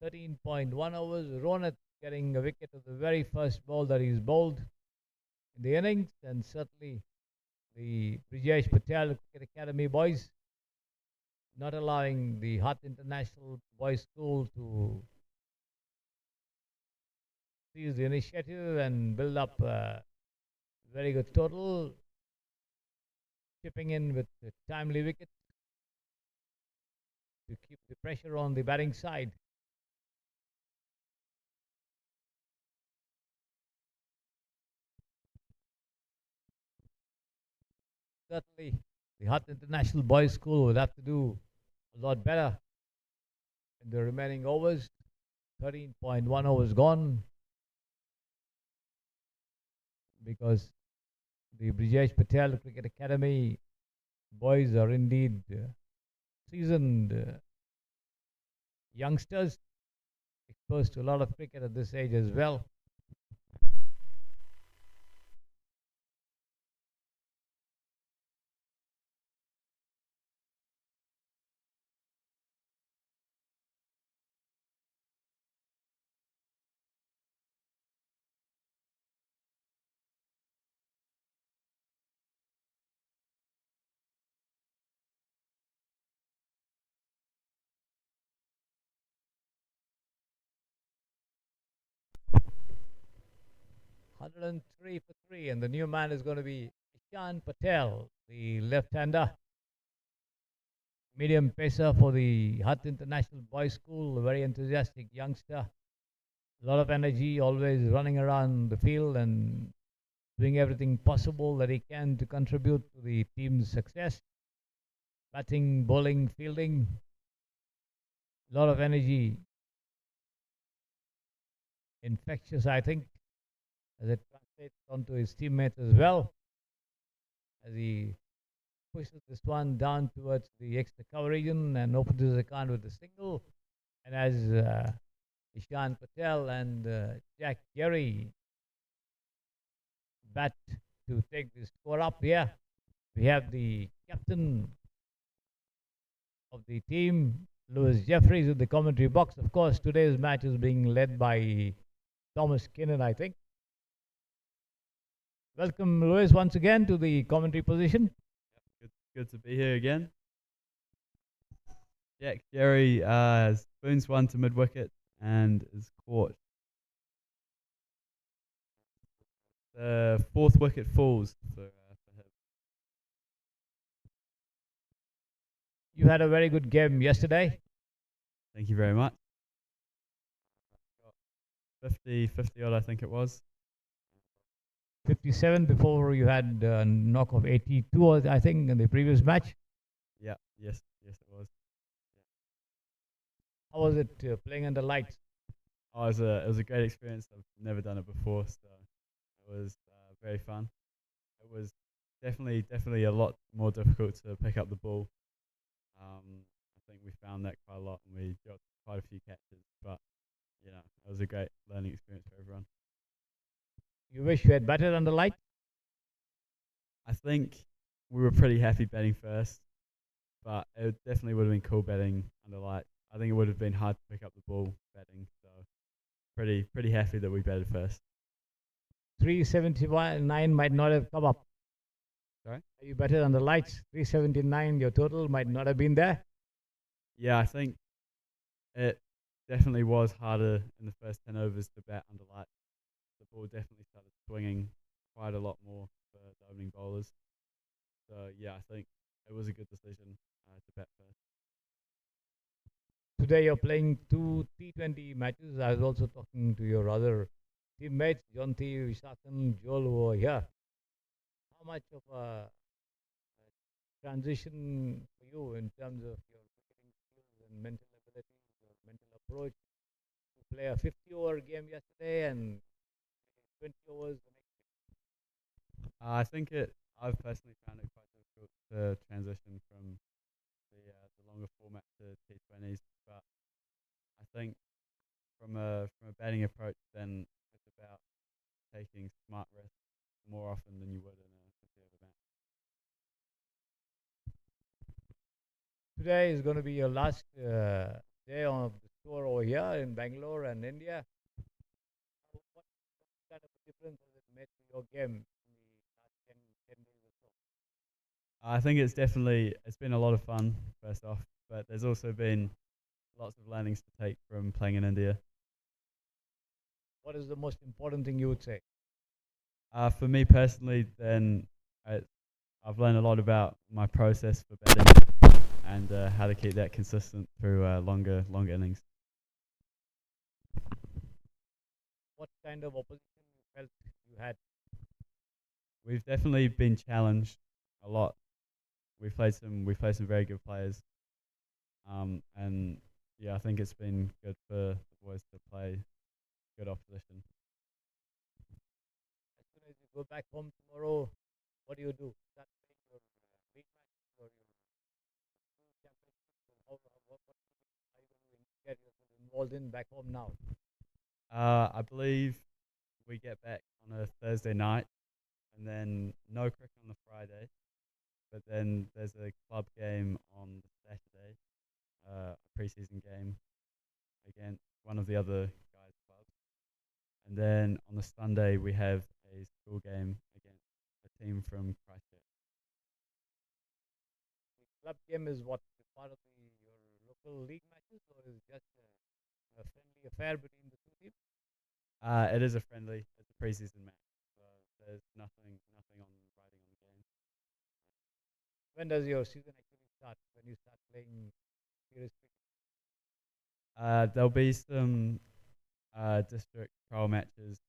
13.1 overs. Ronit getting a wicket of the very first ball that he's bowled in the innings, and certainly the Brijesh Patel Cricket Academy boys not allowing the Hutt International Boys School to seize the initiative and build up a very good total, chipping in with a timely wicket to keep the pressure on the batting side. Certainly, the Hutt International Boys School would have to do a lot better in the remaining overs. 13.1 overs gone because the Brijesh Patel Cricket Academy boys are indeed seasoned youngsters exposed to a lot of cricket at this age as well. 103 for 3, and the new man is going to be Ishan Patel, the left-hander. Medium pacer for the Hutt International Boys School, a very enthusiastic youngster. A lot of energy, always running around the field and doing everything possible that he can to contribute to the team's success. Batting, bowling, fielding, a lot of energy. Infectious, I think, as it translates onto his teammates as well, as he pushes this one down towards the extra cover region and opens his account with a single. And as Ishan Patel and Jack Gerry bat to take the score up here, we have the captain of the team, Lewis Jeffries, in the commentary box. Of course, today's match is being led by Thomas Kinnan, I think. Welcome, Lewis, once again to the commentary position. Good to be here again. Jack Gerry spoons one to mid-wicket and is caught. The fourth wicket falls for him. You had a very good game yesterday. Thank you very much. 50 odd, I think it was. 57 before you had a knock of 82, I think, in the previous match. Yeah, yes, it was. How was it playing under lights? Oh, it was a great experience. I've never done it before, so it was very fun. It was definitely a lot more difficult to pick up the ball. I think we found that quite a lot, and we got quite a few catches. But it was a great learning experience for everyone. You wish you had batted under light? I think we were pretty happy batting first, but it definitely would have been cool batting under light. I think it would have been hard to pick up the ball batting, so pretty happy that we batted first. 379 might not have come up. Sorry? You batted under lights. 379, your total might not have been there. Yeah, I think it definitely was harder in the first 10 overs to bat under light. The ball definitely started swinging quite a lot more for the opening bowlers. So yeah, I think it was a good decision to bat first. Today you're playing 2 T20 matches. I was also talking to your other teammates, Jonty, Vishakan, Joel, who are here. How much of a transition for you in terms of your cricketing skills and mental abilities, your mental approach, to play a 50-over game yesterday and 20 overs the next game? I think I've personally found it quite difficult to transition from the longer format to T20s, but I think from a batting approach, then it's about taking smart risks more often than you would in a 50-over match. Today is going to be your last day of the tour over here in Bangalore and India. What kind of a difference has it made to your game in the last 10 days or so? I think it's been a lot of fun, first off, but there's also been lots of learnings to take from playing in India. What is the most important thing you would say? For me personally, then I've learned a lot about my process for batting and how to keep that consistent through longer innings. What kind of opposition you felt you had? We've definitely been challenged a lot. We've played some very good players, and yeah, I think it's been good for the boys to play good opposition. As soon as you go back home tomorrow, what do you do? Start playing your league matches or your school championships? Or what are you going to get yourself involved in back home now? I believe we get back on a Thursday night, and then no cricket on the Friday, but then there's a club game on the Saturday, a pre-season game against one of the other guys' clubs, and then on the Sunday we have a school game against a team from Christchurch. The club game is what, part of your local league matches, or is it just a friendly affair between the two teams? It is a friendly. It's a pre-season match, there's nothing on riding on the game. When does your season actually start? When you start playing serious cricket? There'll be some district trial matches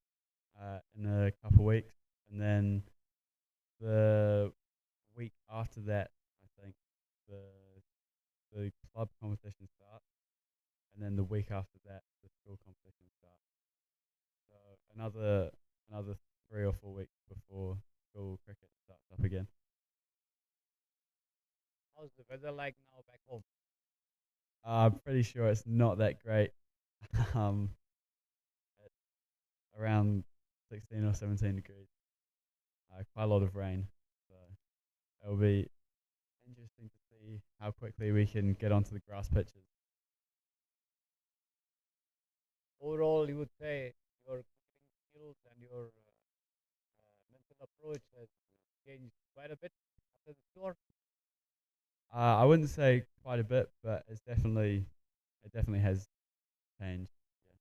in a couple weeks, and then the week after that, I think the club competition starts, and then the week after that, the school competition starts. So another 3 or 4 weeks before school cricket starts up again. How's the weather like now back home? I'm pretty sure it's not that great. um, it's around 16 or 17 degrees. Quite a lot of rain, so it'll be interesting to see how quickly we can get onto the grass pitches. Overall, you would say your cricketing skills and your mental approach has changed quite a bit after the tour. I wouldn't say quite a bit, but it definitely has changed. Yeah.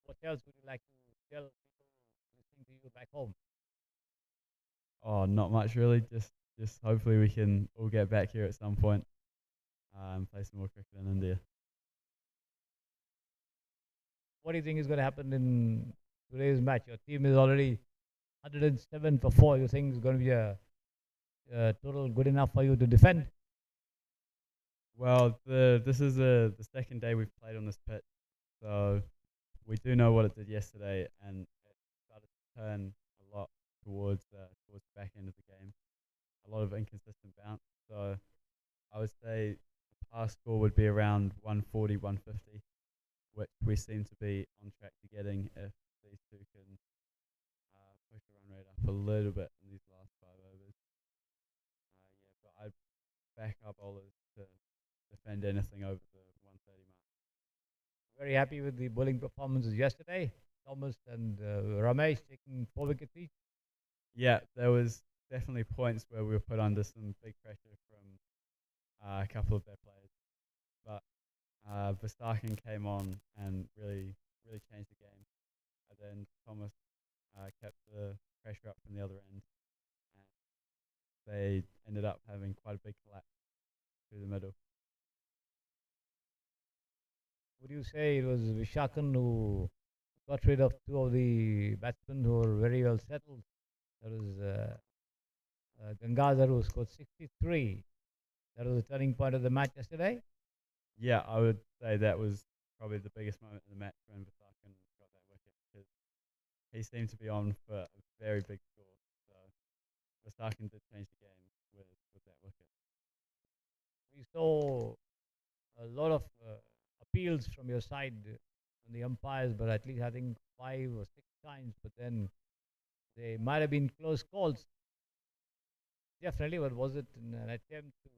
What else would you like to tell people listening to you back home? Oh, not much really. Just hopefully we can all get back here at some point and play some more cricket in India. What do you think is going to happen in today's match? Your team is already 107 for 4. You think it's going to be a total good enough for you to defend? Well, this is the second day we've played on this pitch, so we do know what it did yesterday, and it started to turn a lot towards the back end of the game. A lot of inconsistent bounce. So I would say the pass score would be around 140, 150, which we seem to be on track to getting if these two can push the run rate up a little bit in these last 5 overs. But I'd back our bowlers to defend anything over the 130 mark. Very happy with the bowling performances yesterday. Thomas and Ramesh taking 4 wickets each. Yeah, there was definitely points where we were put under some big pressure from a couple of their players, but Bpca came on and really changed the game. And then Thomas kept the pressure up from the other end, and they ended up having quite a big collapse through the middle. Would you say it was Vishakan who got rid of 2 of the batsmen who were very well settled? There was Gangadhar who scored 63. That was the turning point of the match yesterday. Yeah, I would say that was probably the biggest moment in the match when Bpca got that wicket, because he seemed to be on for a very big score. So Bpca did change the game with that wicket. We saw a lot of appeals from your side on the umpires, but at least I think 5 or 6 times. But then they might have been close calls. Definitely, but was it an attempt to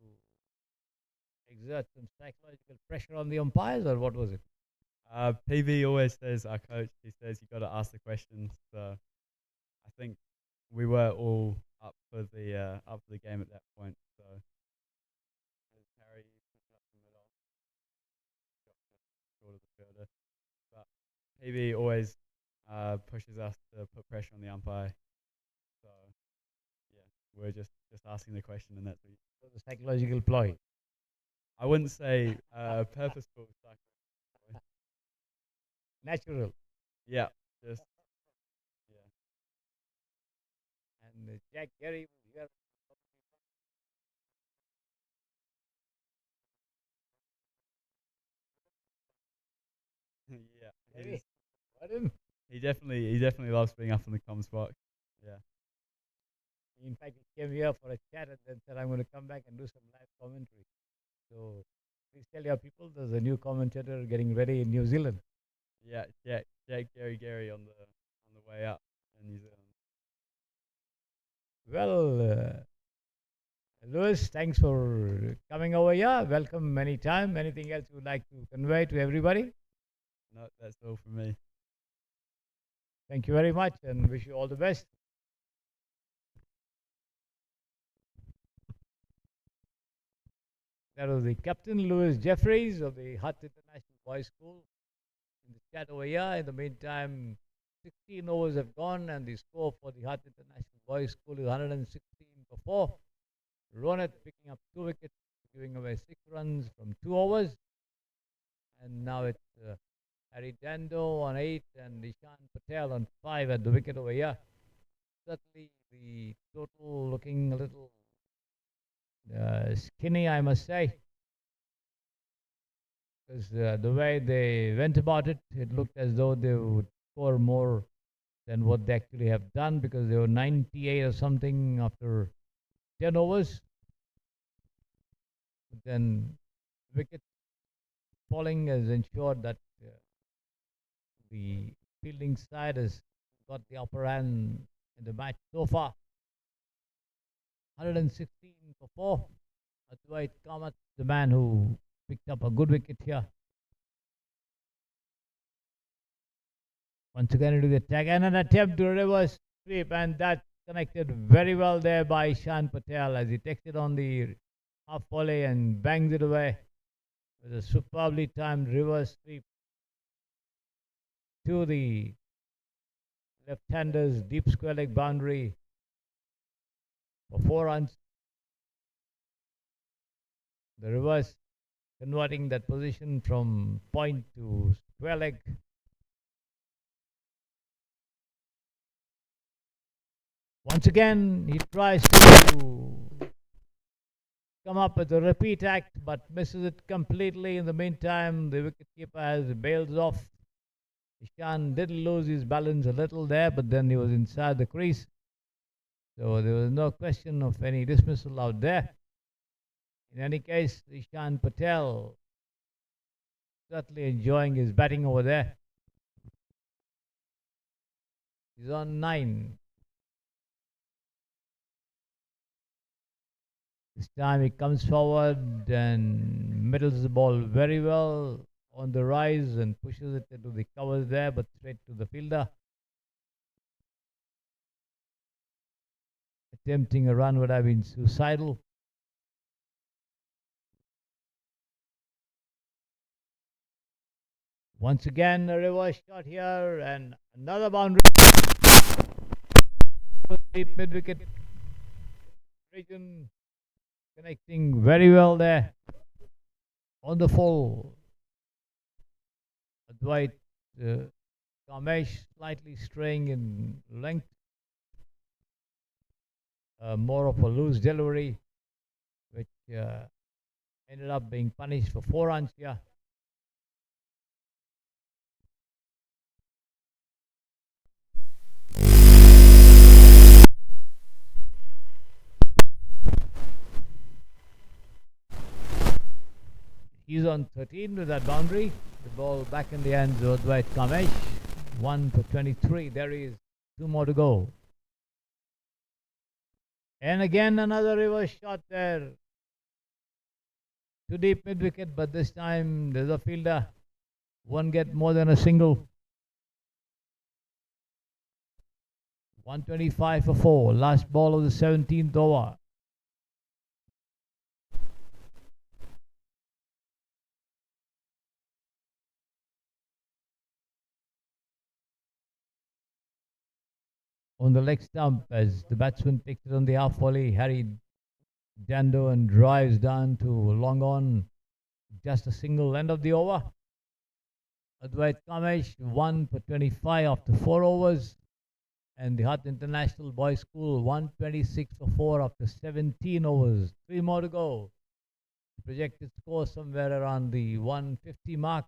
exert some psychological pressure on the umpires, or what was it? PV always says, our coach, he says you got to ask the questions. So I think we were all up for the game at that point. So Harry pushed up the middle, got just short of the fielder. But PV always pushes us to put pressure on the umpire. So yeah, we're just asking the question, and that's what It was a psychological ploy. I wouldn't say purposeful. Natural. Yeah, just yeah. And Jack Gary was here. Yeah, Gary, pardon? he definitely loves being up in the comms box. Yeah. In fact, he came here for a chat and then said, I'm going to come back and do some live commentary. So please tell your people there's a new commentator getting ready in New Zealand. Yeah, Jack Gary on the way up in New Zealand. Well, Lewis, thanks for coming over here. Welcome anytime. Anything else you would like to convey to everybody? No, that's all from me. Thank you very much and wish you all the best. That was the Captain Lewis Jeffries of the Hutt International Boys School in the chat over here. In the meantime, 16 overs have gone, and the score for the Hutt International Boys School is 116 for 4. Ronit picking up 2 wickets, giving away 6 runs from 2 overs. And now it's Harry Dando on 8 and Ishan Patel on 5 at the wicket over here. Certainly the total looking a little skinny, I must say. Because the way they went about it, it looked as though they would score more than what they actually have done, because they were 98 or something after 10 overs. But then wicket falling has ensured that the fielding side has got the upper hand in the match so far. 116 for 4. Advait Kamath, the man who picked up a good wicket here. Once again into the attack, and an attempt to reverse sweep, and that connected very well there by Ishan Patel as he takes it on the half volley and bangs it away with a superbly timed reverse sweep to the left-hander's deep square leg boundary for 4 runs. The reverse converting that position from point to square leg. Once again, he tries to come up with a repeat act, but misses it completely. In the meantime, the wicketkeeper has bails off. Ishan did lose his balance a little there, but then he was inside the crease. So there was no question of any dismissal out there. In any case, Ishan Patel certainly enjoying his batting over there. He's on 9. This time he comes forward and middles the ball very well on the rise and pushes it into the covers there, but straight to the fielder. Attempting a run would have been suicidal. Once again, a reverse shot here and another boundary. Deep mid-wicket region, connecting very well there on the full. Advait Kamesh slightly straying in length. More of a loose delivery, which ended up being punished for 4 runs here. He's on 13 with that boundary. The ball back in the hands of Advait Kamesh. 1 for 23. There is 2 more to go. And again another reverse shot there. Too deep mid wicket, but this time there's a fielder. Won't get more than a single. 125 for 4. Last ball of the 17th over. On the leg stump as the batsman takes it on the half volley, Harry Dando and drives down to long on. Just a single end of the over. Advait Kamesh 1 for 25 after 4 overs. And the Hutt International Boys School 126 for 4 after 17 overs. 3 more to go. Projected score somewhere around the 150 mark.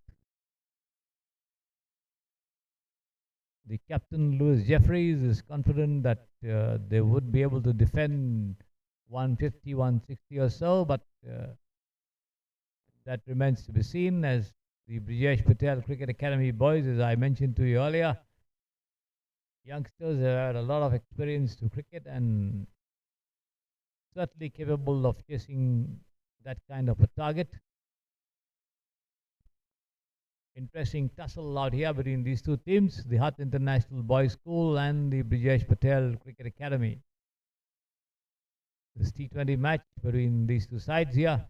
The captain, Lewis Jeffries, is confident that they would be able to defend 150, 160 or so, but that remains to be seen, as the Brijesh Patel Cricket Academy boys, as I mentioned to you earlier, youngsters have had a lot of experience to cricket and certainly capable of chasing that kind of a target. Interesting tussle out here between these two teams, the Hutt International Boys School and the Brijesh Patel Cricket Academy. This T20 match between these two sides here.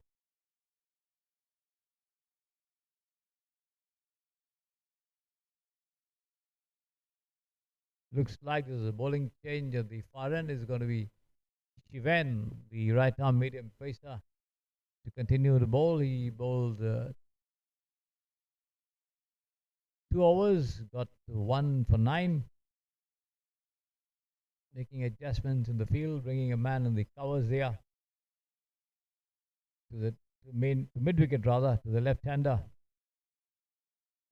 Looks like there's a bowling change at the far end. Is going to be Shivan, the right arm medium pacer, to continue the bowl. He bowled 2 overs, got 1 for 9, making adjustments in the field, bringing a man in the covers there to the mid wicket rather, to the left hander.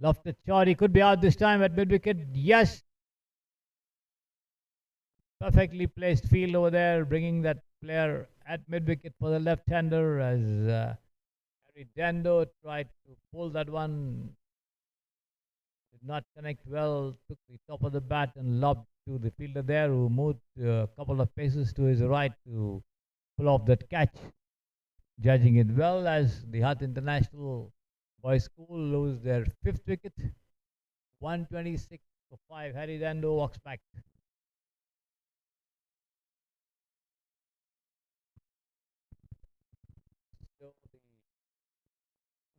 Lofted shot. He could be out this time at mid wicket. Yes. Perfectly placed field over there, bringing that player at mid wicket for the left hander as Harry Dando tried to pull that one. Did not connect well. Took the top of the bat and lobbed to the fielder there, who moved a couple of paces to his right to pull off that catch. Judging it well as the Hutt International Boys School lose their 5th wicket. 126 for 5. Harry Dando walks back. So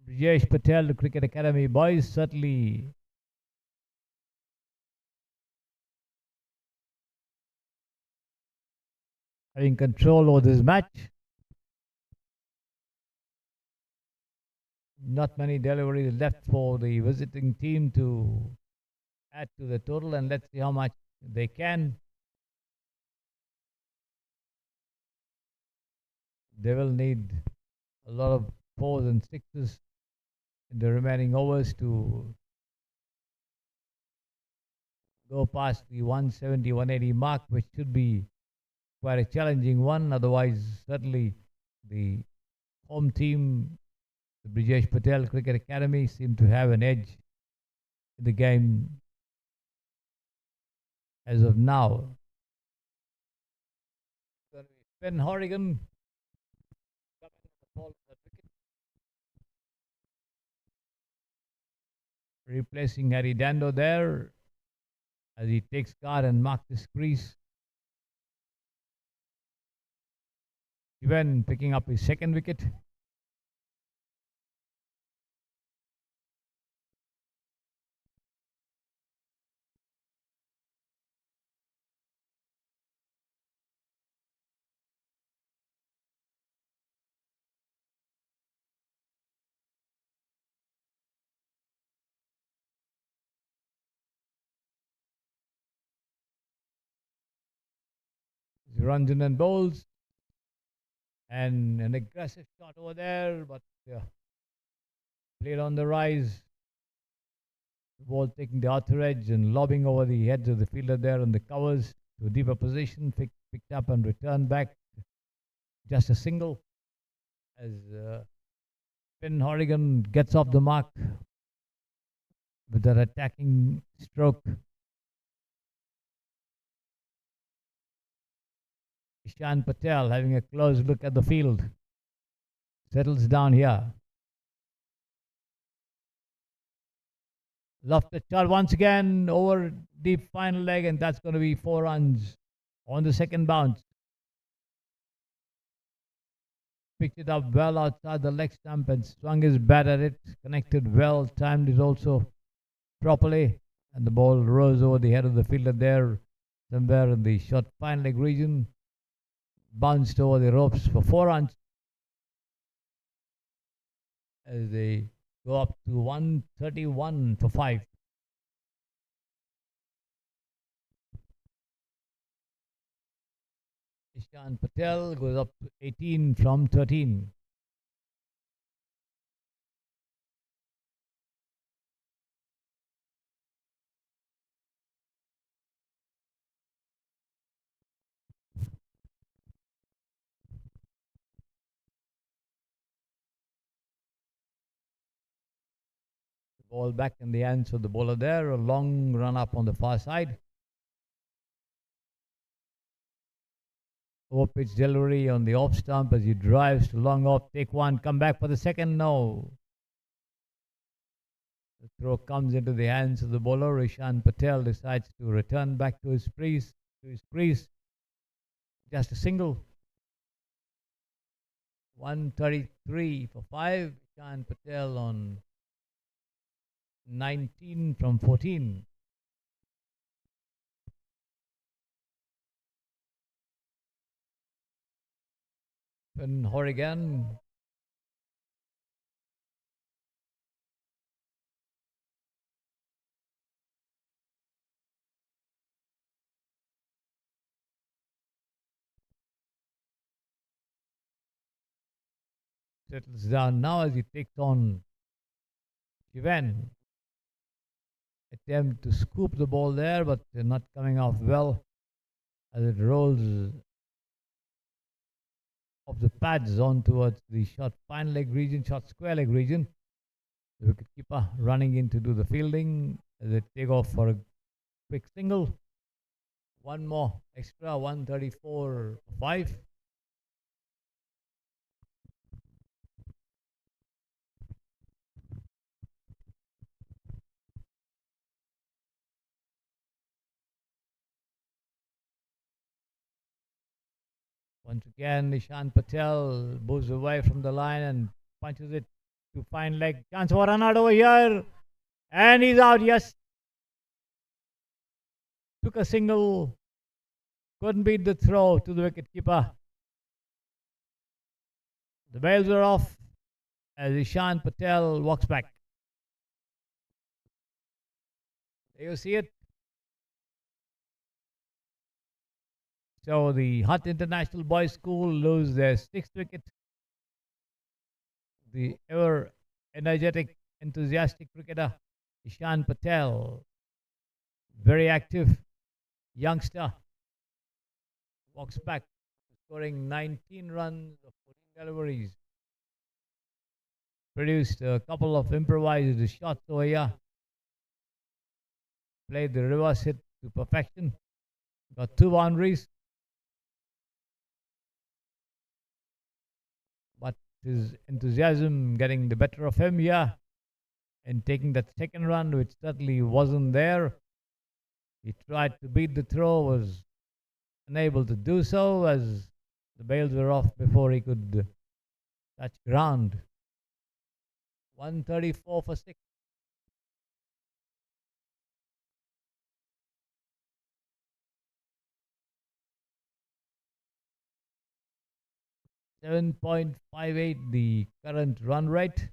the Brijesh Patel Cricket Academy boys certainly having control over this match. Not many deliveries left for the visiting team to add to the total, and let's see how much they can. They will need a lot of 4s and 6s in the remaining overs to go past the 170, 180 mark, which should be quite a challenging one. Otherwise, certainly the home team, the Brijesh Patel Cricket Academy, seem to have an edge in the game as of now. Ben Horrigan replacing Harry Dando there as he takes guard and marks his crease. Even picking up his 2nd wicket. He runs in and bowls. And an aggressive shot over there, but played on the rise. The ball taking the outer edge and lobbing over the heads of the fielder there on the covers to a deeper position, picked up and returned back. Just a single as Finn Horrigan gets off the mark with that attacking stroke. Ishan Patel having a close look at the field. Settles down here. Lofted shot once again over deep final leg, and that's going to be 4 runs on the 2nd bounce. Picked it up well outside the leg stump and swung his bat at it. Connected well, timed it also properly, and the ball rose over the head of the fielder there, somewhere in the short final leg region. Bounced over the ropes for 4 runs as they go up to 131 for 5. Ishan Patel goes up to 18 from 13. Ball back in the hands of the bowler there. A long run up on the far side. Over pitch delivery on the off stump as he drives to long off. Take one, come back for the 2nd. No. The throw comes into the hands of the bowler. Ishan Patel decides to return back to his crease. Just a single. 133 for 5. Ishan Patel on 19 from 14. Finn Horrigan. Settles down now as he takes on Shivan. Attempt to scoop the ball there, but not coming off well as it rolls off the pads on towards the short fine leg region, short square leg region. The wicketkeeper running in to do the fielding as they take off for a quick single. One more extra, 134 for 5. Once again, Nishan Patel moves away from the line and punches it to fine leg. Chance for run out over here. And he's out, yes. Took a single. Couldn't beat the throw to the wicketkeeper. The bails are off as Ishan Patel walks back. There you see it. So the Hutt International Boys School lose their 6th wicket. The ever energetic, enthusiastic cricketer Ishan Patel, very active youngster, walks back, scoring 19 runs of 14 deliveries. Produced a couple of improvised shots over here. Played the reverse hit to perfection. Got 2 boundaries. But his enthusiasm getting the better of him here and taking that second run, which certainly wasn't there. He tried to beat the throw, was unable to do so as the bails were off before he could touch ground. 134 for 6. .58 the current run rate.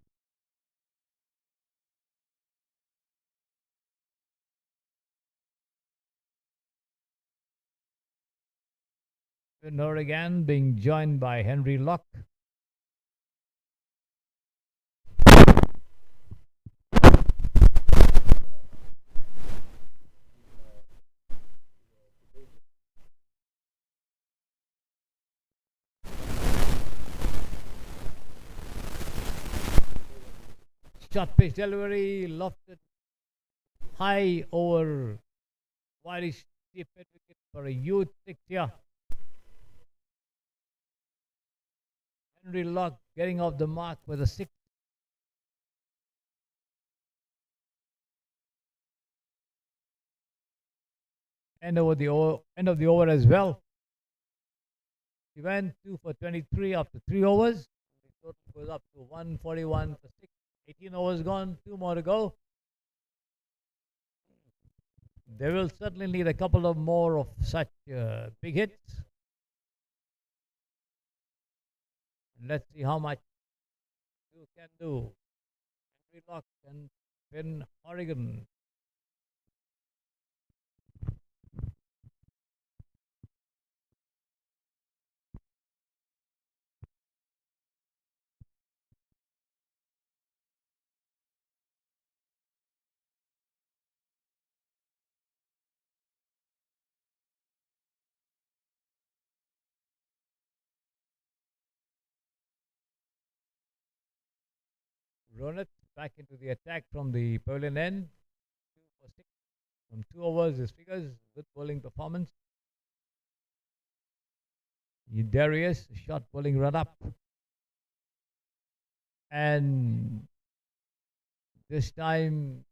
Finn Horrigan being joined by Henry Locke. Short pitch delivery, lofted high over wide deep mid wicket for a youth 6 here. Henry Locke getting off the mark with a 6. End of the over as well. He went 2 for 23 after 3 overs. The total goes up to 141 for 6. 18 overs gone, 2 more to go. They will certainly need a couple of more of such big hits. And let's see how much you can do. Henry Locke and Finn Horrigan. Ronit back into the attack from the pavilion end. 2 for 6 from 2 overs. His figures, good bowling performance. Darius, short bowling run up. And this time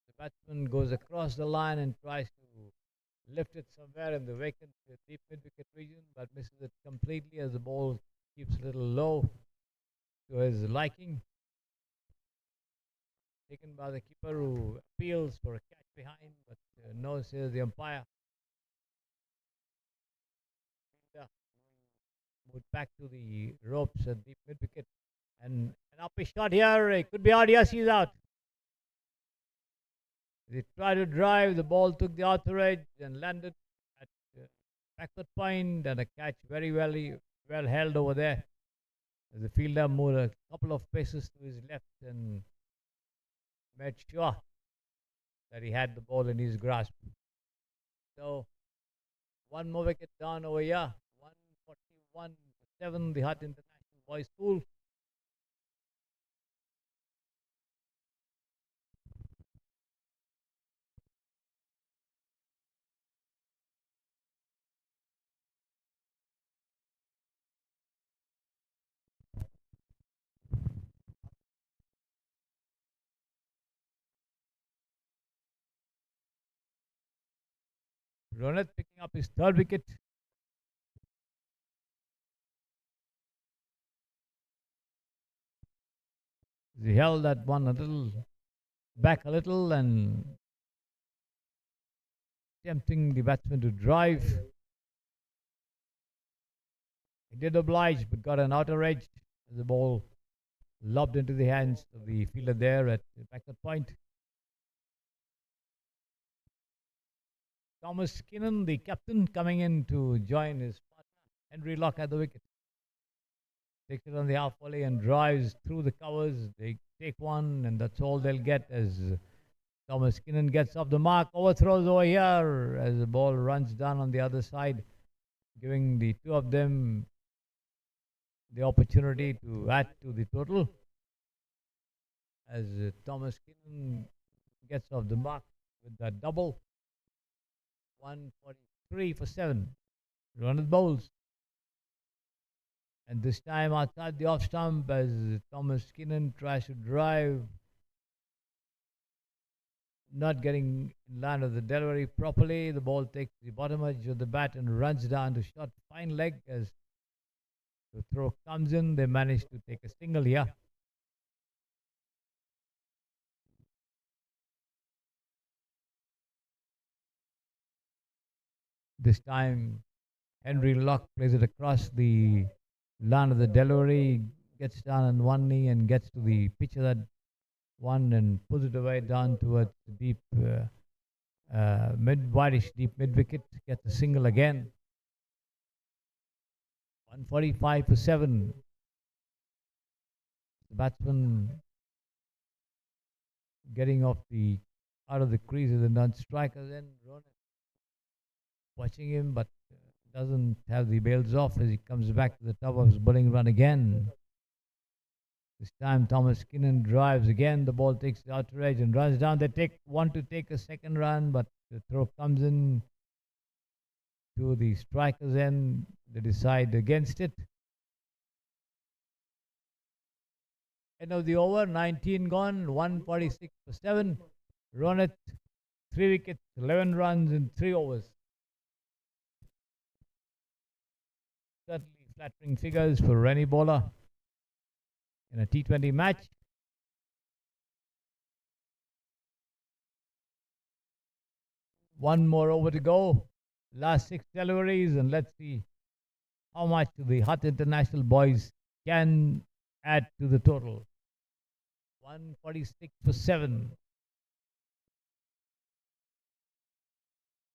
the batsman goes across the line and tries to lift it somewhere in the vacant deep mid wicket region, but misses it completely as the ball keeps a little low to his liking. Taken by the keeper who appeals for a catch behind, but no, says the umpire. moved back to the ropes at deep mid wicket. And an up shot here. It could be out. Yes, he's out. They tried to drive. The ball took the outer edge and landed at backward point, and a catch very well held over there. The fielder moved a couple of paces to his left and made sure that he had the ball in his grasp. So, one more wicket down over here. 141-7, the Hutt International Boys School. Ronit picking up his third wicket. He held that one a little back a little and tempting the batsman to drive. He did oblige but got an outer edge as the ball lobbed into the hands of the fielder there at the backward point. Thomas Kinnan, the captain, coming in to join his partner, Henry Locke, at the wicket. Takes it on the half volley and drives through the covers. They take one, and that's all they'll get as Thomas Kinnan gets off the mark. Overthrows over here as the ball runs down on the other side, giving the two of them the opportunity to add to the total. As Thomas Kinnan gets off the mark with that double. 143 for 7. Ronald bowls. And this time outside the off stump as Thomas Kinnan tries to drive. Not getting in line of the delivery properly. The ball takes the bottom edge of the bat and runs down to short fine leg as the throw comes in. They manage to take a single here. This time, Henry Locke plays it across the line of the delivery, gets down on one knee and gets to the pitch of that one and pulls it away down towards the deep, widish deep mid wicket. Gets a single again. 145 for 7. The batsman getting out of the crease of the non-striker. Then Ronan watching him, but doesn't have the bails off as he comes back to the top of his bowling run again. This time Thomas Kinnan drives again. The ball takes the outer edge and runs down. They want to take a second run, but the throw comes in to the striker's end. They decide against it. End of the over, 19 gone, 146 for 7. Ronit, 3 wickets, 11 runs in 3 overs. Certainly flattering figures for any bowler in a T20 match. One more over to go. Last 6 deliveries, and let's see how much the Hutt International boys can add to the total. 146 for 7.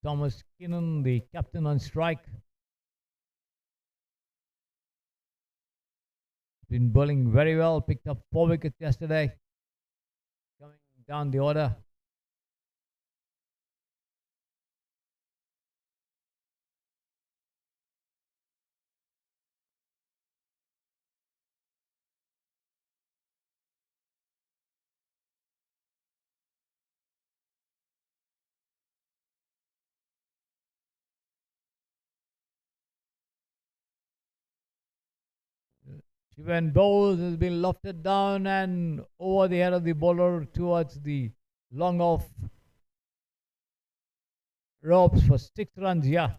Thomas Kinnan, the captain, on strike. Been bowling very well, picked up 4 wickets yesterday. Coming down the order. Shivan bowls, has been lofted down and over the head of the bowler towards the long off ropes for 6 runs here.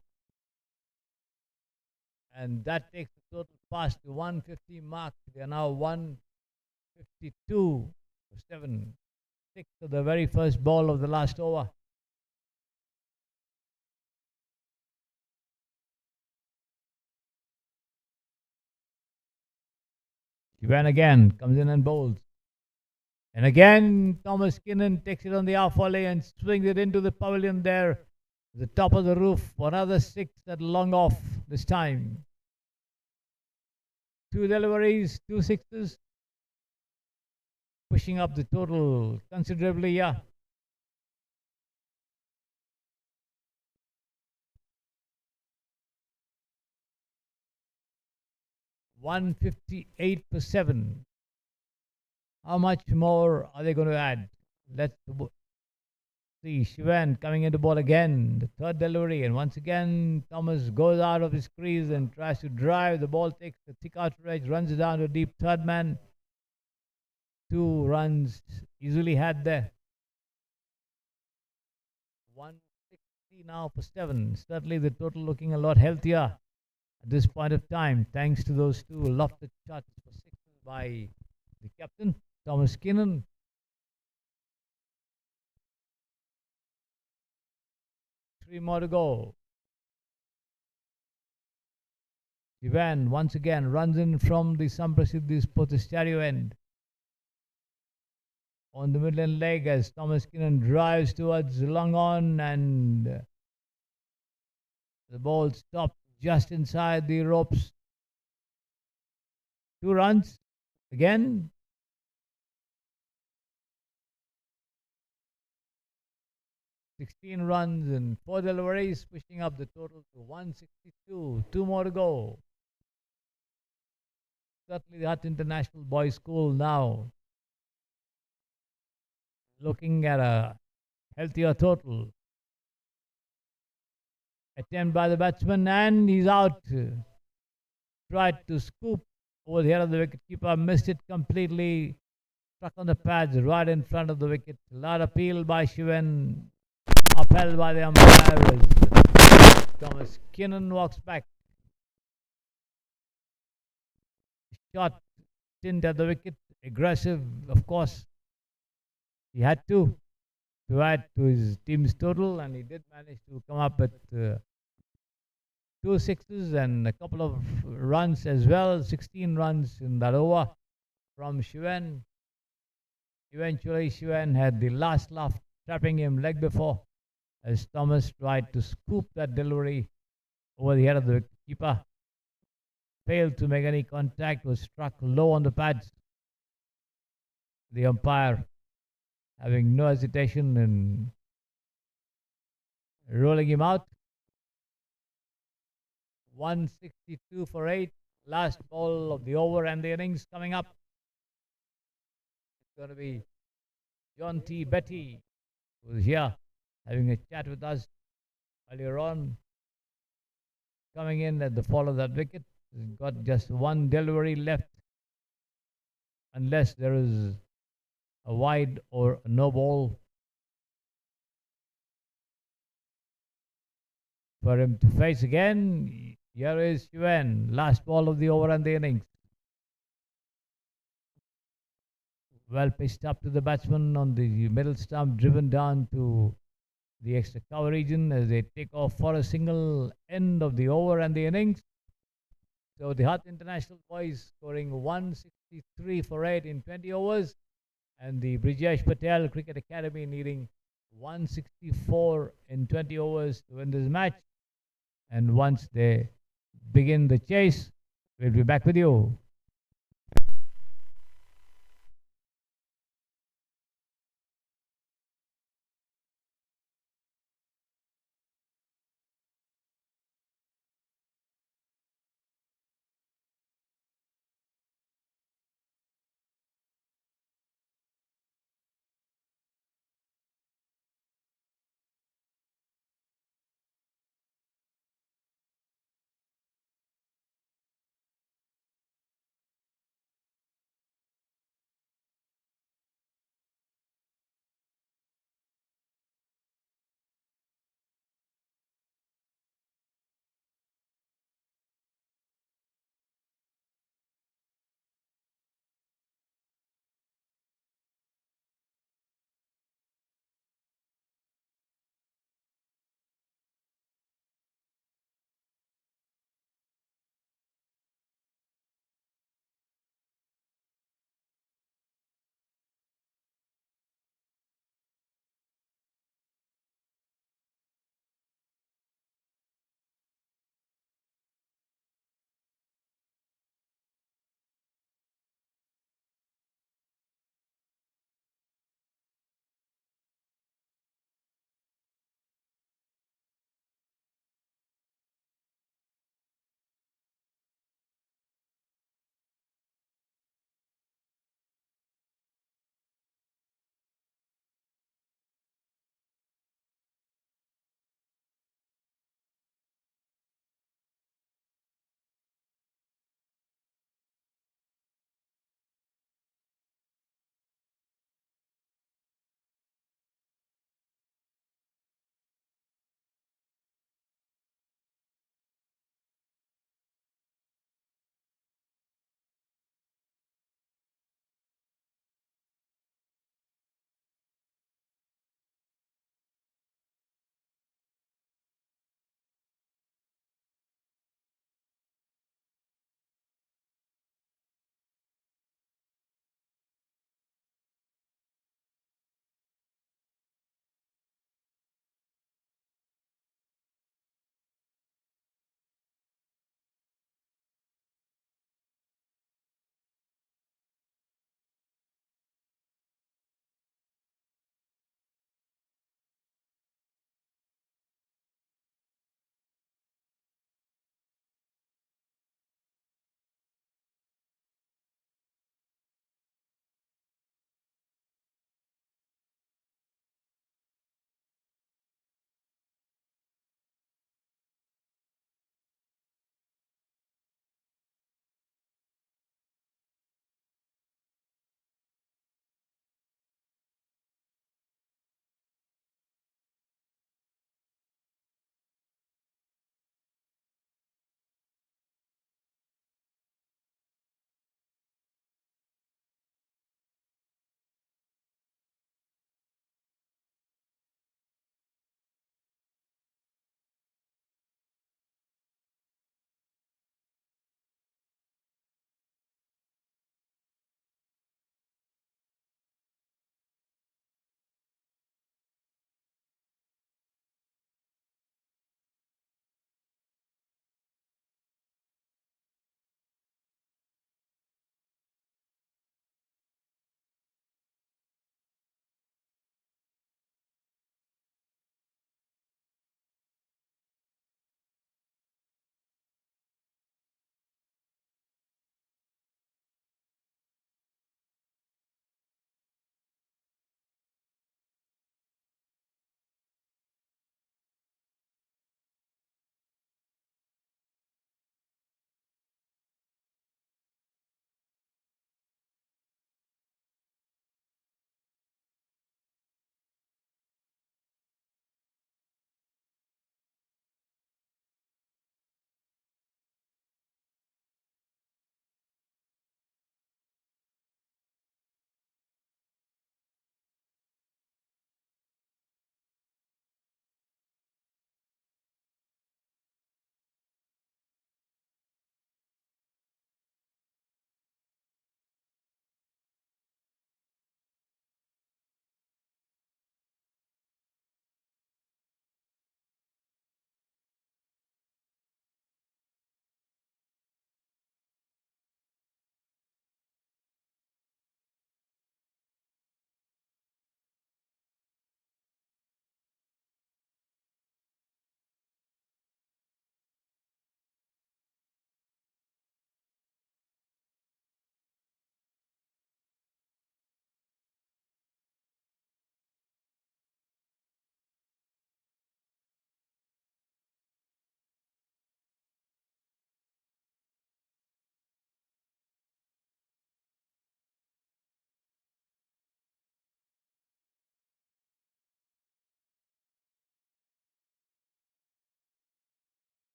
And that takes the total past the 150 mark. They are now 152 for 7. 6 of the very first ball of the last over. Shivan again comes in and bowls. And again, Thomas Kinnan takes it on the half volley and swings it into the pavilion there, the top of the roof. Another six at long off this time. Two deliveries, two sixes, pushing up the total considerably, yeah. $158 for 7. How much more are they going to add? Let's see. Shivan coming into ball again. The third delivery. And once again, Thomas goes out of his crease and tries to drive. The ball takes the thick outer edge, runs it down to a deep third man. 2 runs easily had there. 160 now for 7. Certainly the total looking a lot healthier at this point of time, thanks to those 2 lofted shots for 6 by the captain, Thomas Kinnan. Three more to go. Shivan once again runs in from the Samprasiddhi's Potestario end. On the midland leg as Thomas Kinnan drives towards long on, and the ball stopped just inside the ropes. 2 runs again. Runs and 4 deliveries, pushing up the total to 162. 2 more to go. Certainly the Hutt International Boys School now looking at a healthier total. Attempt by the batsman, and he's out. Tried to scoop over the head of the wicketkeeper, missed it completely. Struck on the pads right in front of the wicket. Loud appeal by Shivan, upheld by the umpire as Thomas Kinnan walks back. Shot tint at the wicket, aggressive, of course. He had to add to his team's total, and he did manage to come up with 2 sixes and a couple of runs as well. 16 runs in that over from Shivan. Eventually, Shivan had the last laugh, trapping him leg before, as Thomas tried to scoop that delivery over the head of the keeper. Failed to make any contact, was struck low on the pads. The umpire having no hesitation in rolling him out. 162 for 8. Last ball of the over and the innings coming up. It's going to be John T. Betty, who was here having a chat with us earlier on. Coming in at the fall of that wicket. He's got just 1 delivery left, unless there is a wide or a no ball for him to face again. Here is Shivan, last ball of the over and the innings. Well pitched up to the batsman on the middle stump, driven down to the extra cover region as they take off for a single. End of the over and the innings. So the Hutt International Boys scoring 163 for 8 in 20 overs, and the Brijesh Patel Cricket Academy needing 164 in 20 overs to win this match. And once they begin the chase, we'll be back with you.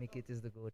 Wickets is the goat.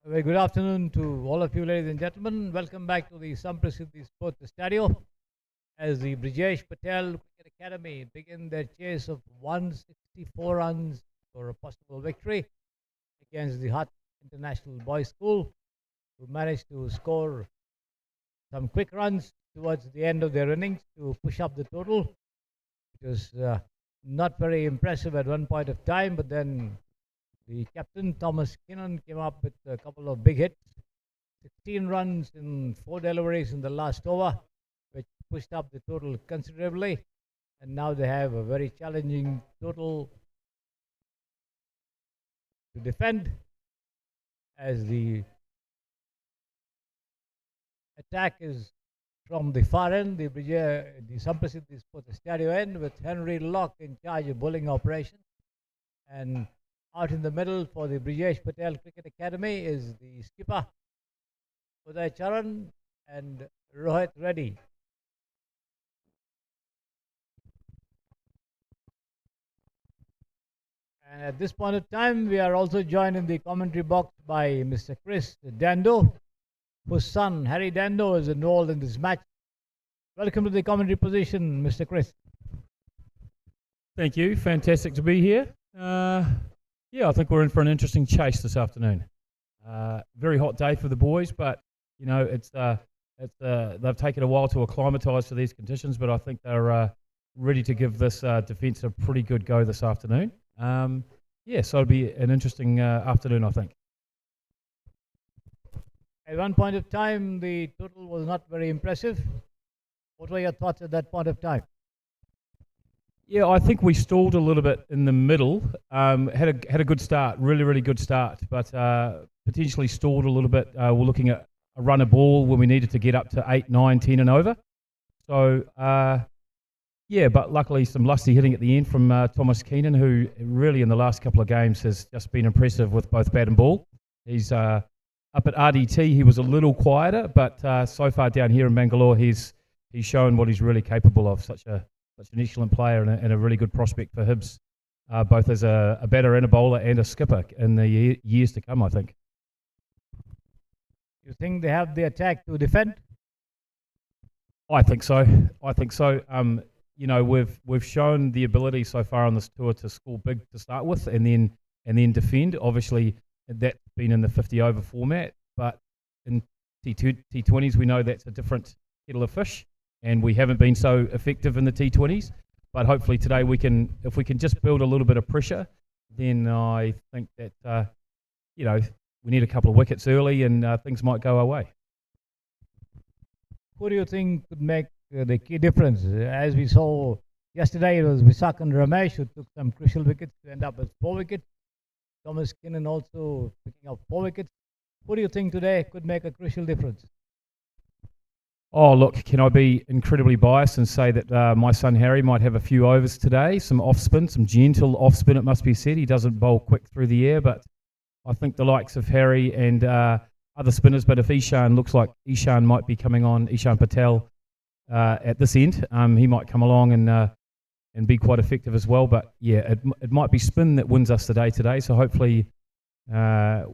A very good afternoon to all of you, ladies and gentlemen. Welcome back to the Samprasiddhi Sports Stadio as the Brijesh Patel Cricket Academy begin their chase of 164 runs for a possible victory against the Hutt International Boys School, who managed to score some quick runs towards the end of their innings to push up the total. It was not very impressive at one point of time, but then the captain, Thomas Kinnon, came up with a couple of big hits, 16 runs in 4 deliveries in the last over, which pushed up the total considerably. And now they have a very challenging total to defend as the attack is from the far end, the Samprasiddhi Sports Stadio end, with Henry Locke in charge of bowling operations. And out in the middle for the Brijesh Patel Cricket Academy is the skipper, Uday Charan and Rohit Reddy. And at this point of time, we are also joined in the commentary box by Mr. Chris Dando, whose son, Harry Dando, is involved in this match. Welcome to the commentary position, Mr. Chris. Thank you. Fantastic to be here. Yeah, I think we're in for an interesting chase this afternoon. Very hot day for the boys, but you know they've taken a while to acclimatise to these conditions, but I think they're ready to give this defence a pretty good go this afternoon. Yeah, so it'll be an interesting afternoon, I think. At one point of time, the total was not very impressive. What were your thoughts at that point of time? Yeah, I think we stalled a little bit in the middle. Had a good start, really good start, but potentially stalled a little bit. We're looking at a run of ball when we needed to get up to 8, 9, 10 and over. So yeah, but luckily some lusty hitting at the end from Thomas Keenan, who really in the last couple of games has just been impressive with both bat and ball. He's up at RDT, he was a little quieter, but so far down here in Bangalore, he's shown what he's really capable of. Such an excellent player and a really good prospect for Hibs, both as a batter and a bowler and a skipper in the years to come, I think. You think they have the attack to defend? I think so. You know, we've shown the ability so far on this tour to score big to start with, and then defend. Obviously, that's been in the 50 over format, but in T20s we know that's a different kettle of fish, and we haven't been so effective in the T20s. But hopefully today if we can just build a little bit of pressure, then I think that you know, we need a couple of wickets early, and things might go our way. Who do you think could make the key difference? As we saw yesterday, it was Visak and Ramesh who took some crucial wickets to end up with 4 wickets. Thomas Kinnon also picking up 4 wickets. Who do you think today could make a crucial difference? Oh, look, can I be incredibly biased and say that my son Harry might have a few overs today, some off-spin, some gentle off-spin, it must be said. He doesn't bowl quick through the air, but I think the likes of Harry and other spinners, but if Ishan looks like Ishan might be coming on, Ishan Patel, at this end, he might come along and be quite effective as well. But yeah, it might be spin that wins us today. So hopefully, our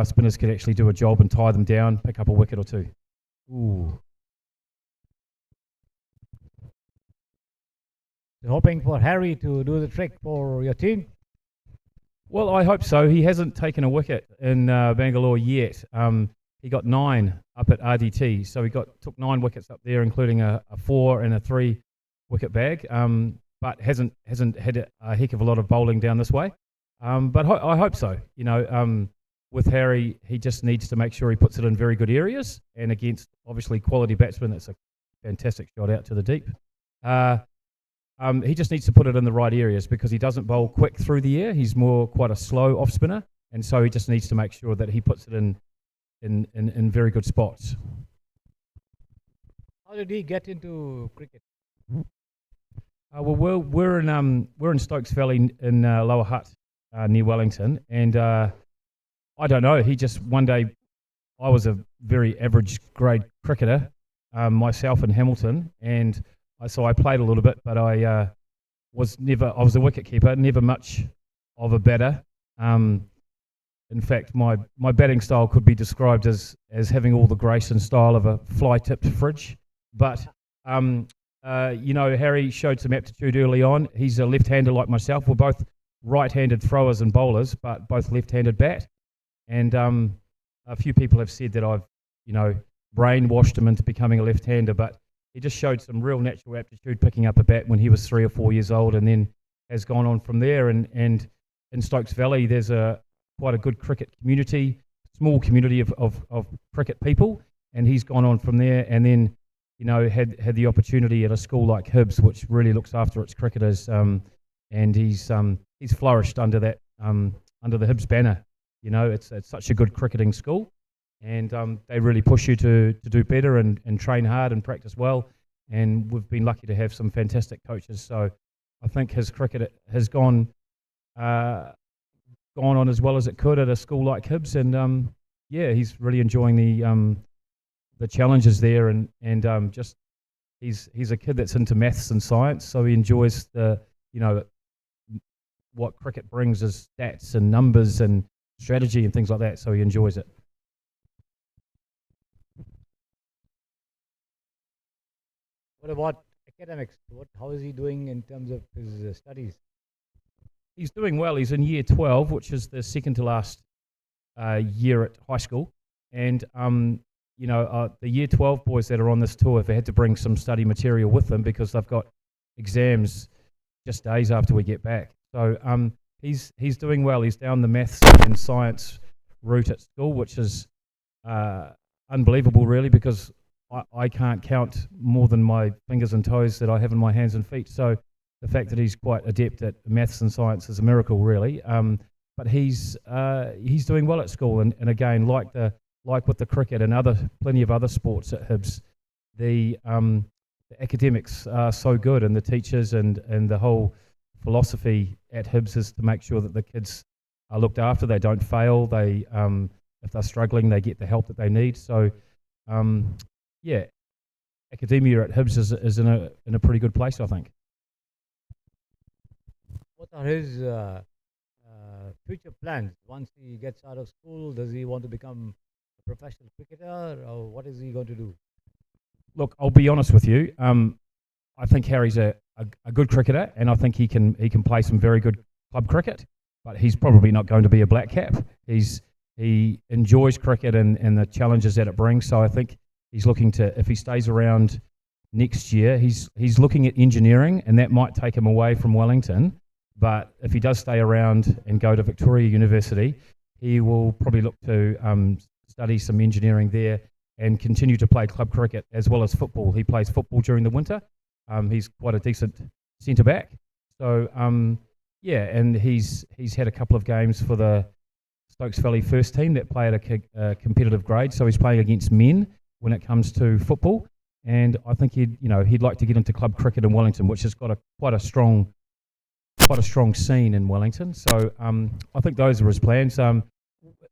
spinners could actually do a job and tie them down, pick up a wicket or two. Ooh. So hoping for Harry to do the trick for your team? Well, I hope so. He hasn't taken a wicket in Bangalore yet. He got 9 up at RDT, so he took 9 wickets up there, including a 4 and a 3 wicket bag. But hasn't had a heck of a lot of bowling down this way. But I hope so. You know, with Harry, he just needs to make sure he puts it in very good areas, and against obviously quality batsmen, it's a fantastic shot out to the deep. He just needs to put it in the right areas because he doesn't bowl quick through the air. He's more quite a slow off spinner, and so he just needs to make sure that he puts it in very good spots. How did he get into cricket? Well, we're in Stokes Valley in Lower Hutt near Wellington, and I don't know. He just one day, I was a very average grade cricketer myself in Hamilton, and so I played a little bit, but I was a wicket keeper, never much of a batter. in fact, my batting style could be described as having all the grace and style of a fly-tipped fridge. But Harry showed some aptitude early on. He's a left-hander like myself. We're both right-handed throwers and bowlers, but both left-handed bat. And a few people have said that I've, brainwashed him into becoming a left-hander, but he just showed some real natural aptitude picking up a bat when he was 3 or 4 years old, and then has gone on from there. And in Stokes Valley, there's quite a good cricket community, small community of cricket people, and he's gone on from there, and then had the opportunity at a school like Hibs, which really looks after its cricketers, and he's flourished under that under the Hibs banner. It's such a good cricketing school, and they really push you to do better and train hard and practice well. And we've been lucky to have some fantastic coaches. So I think his cricket has gone on as well as it could at a school like Hibs, and he's really enjoying the challenges there, and just he's a kid that's into maths and science, so he enjoys what cricket brings as stats and numbers and strategy and things like that, so he enjoys it. What about academics? How is he doing in terms of his studies? He's doing well. He's in year 12, which is the second to last year at high school, and the year 12 boys that are on this tour have had to bring some study material with them because they've got exams just days after we get back. So he's doing well. He's down the maths and science route at school, which is unbelievable, really, because I can't count more than my fingers and toes that I have in my hands and feet. So the fact that he's quite adept at maths and science is a miracle, really. But he's doing well at school, and again, like with the cricket and plenty of other sports at Hibs, the academics are so good, and the teachers and the whole philosophy at Hibs is to make sure that the kids are looked after. They don't fail. They if they're struggling, they get the help that they need. So academia at Hibs is in a pretty good place, I think. What are his future plans once he gets out of school? Does he want to become a professional cricketer, or what is he going to do? Look, I'll be honest with you. I think Harry's a good cricketer, and I think he can play some very good club cricket, but he's probably not going to be a black cap. He enjoys cricket and the challenges that it brings, so I think he's looking to, if he stays around next year, he's looking at engineering, and that might take him away from Wellington. But if he does stay around and go to Victoria University, he will probably look to study some engineering there and continue to play club cricket as well as football. He plays football during the winter. He's quite a decent centre back. So and he's had a couple of games for the Stokes Valley first team that play at a competitive grade. So he's playing against men when it comes to football. And I think he'd like to get into club cricket in Wellington, which has got quite a strong scene in Wellington. So I think those are his plans.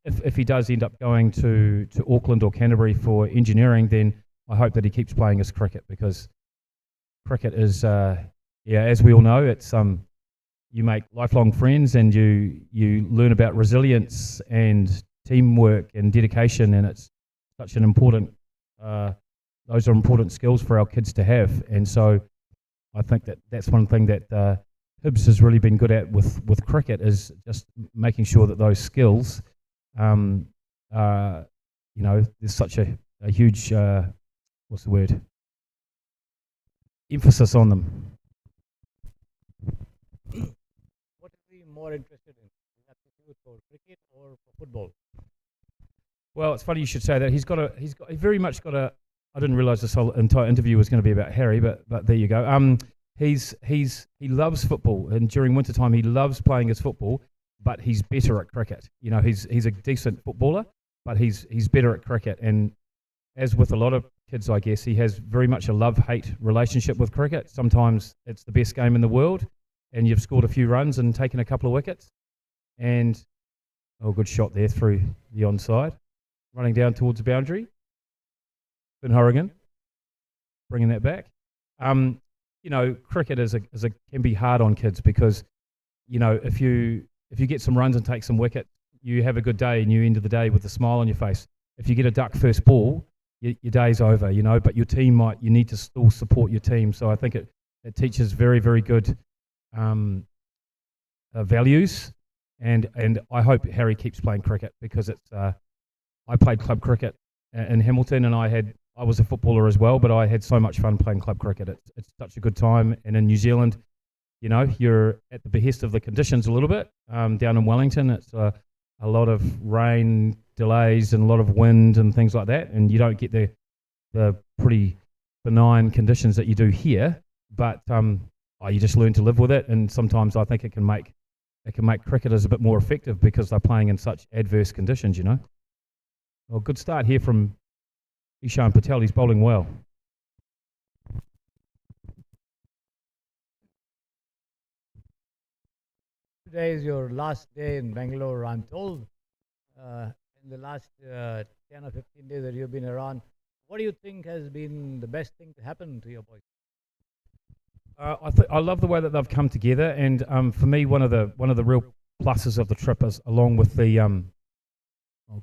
If he does end up going to Auckland or Canterbury for engineering, then I hope that he keeps playing his cricket, because cricket is, as we all know, it's you make lifelong friends, and you learn about resilience and teamwork and dedication, and it's such an important. Those are important skills for our kids to have, and so I think that's one thing that Hibs has really been good at with cricket, is just making sure that those skills, there's such a huge, emphasis on them. What is he more interested in? Is that for cricket or for football? Well, it's funny you should say that. He very much got a. I didn't realise this whole entire interview was going to be about Harry, but there you go. He loves football, and during wintertime he loves playing his football, but he's better at cricket. He's a decent footballer, but he's better at cricket. And as with a lot of kids, I guess, he has very much a love-hate relationship with cricket. Sometimes it's the best game in the world, and you've scored a few runs and taken a couple of wickets. And good shot there through the onside, running down towards the boundary. Finn Horrigan bringing that back. Cricket can be hard on kids, because if you get some runs and take some wickets, you have a good day and you end the day with a smile on your face. If you get a duck first ball, your day's over, you know. But your team you need to still support your team. So I think it teaches very, very good values, and I hope Harry keeps playing cricket, because it's. I played club cricket in Hamilton, and I was a footballer as well, but I had so much fun playing club cricket. It's such a good time, and in New Zealand, you know, you're at the behest of the conditions a little bit. Down in Wellington, it's a lot of rain delays and a lot of wind and things like that, and you don't get the pretty benign conditions that you do here. But you just learn to live with it, and sometimes I think it can make cricketers a bit more effective because they're playing in such adverse conditions, you know. Well, good start here from Ishan Patel. He's bowling well. Today is your last day in Bangalore, I'm told. In the last 10 or 15 days that you've been around, what do you think has been the best thing to happen to your boys? I love the way that they've come together, and for me, one of the real pluses of the trip is, along with the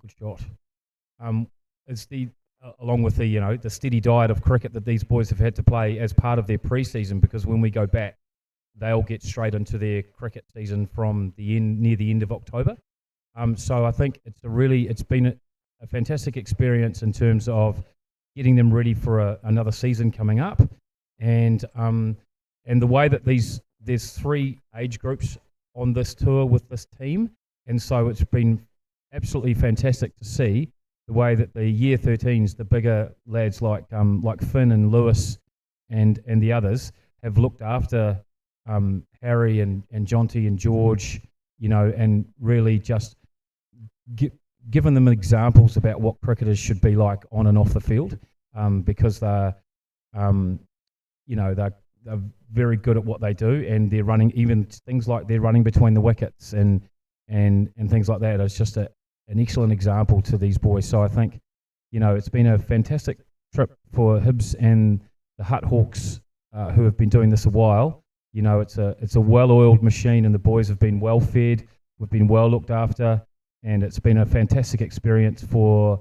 good shot, is along with the the steady diet of cricket that these boys have had to play as part of their pre-season, because when we go back, they'll get straight into their cricket season from near the end of October. So I think it's been a fantastic experience in terms of getting them ready for another season coming up, and the way that there's 3 age groups on this tour with this team, and so it's been absolutely fantastic to see the way that the year 13s, the bigger lads like Finn and Lewis and the others, have looked after Harry and Jonty and George, you know, and really just given them examples about what cricketers should be like on and off the field, because they're very good at what they do, and they're running, even things like they're running between the wickets and things like that. It's just an excellent example to these boys. So I think, you know, it's been a fantastic trip for Hibs and the Hutt Hawks, who have been doing this a while. You know, it's a well-oiled machine, and the boys have been well fed. We've been well looked after, and it's been a fantastic experience for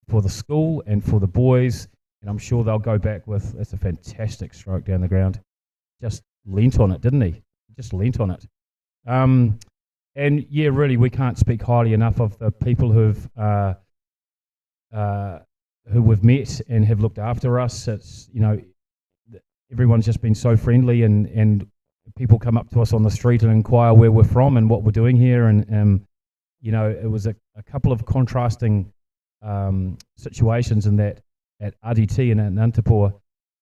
the school and for the boys. And I'm sure they'll go back with, it's a fantastic stroke down the ground. Just leant on it, didn't he? Just leant on it. And yeah, really, we can't speak highly enough of the people who we've met and have looked after us. It's, you know, everyone's just been so friendly, and people come up to us on the street and inquire where we're from and what we're doing here. And you know, it was a couple of contrasting situations in that at RDT and at Nantapur,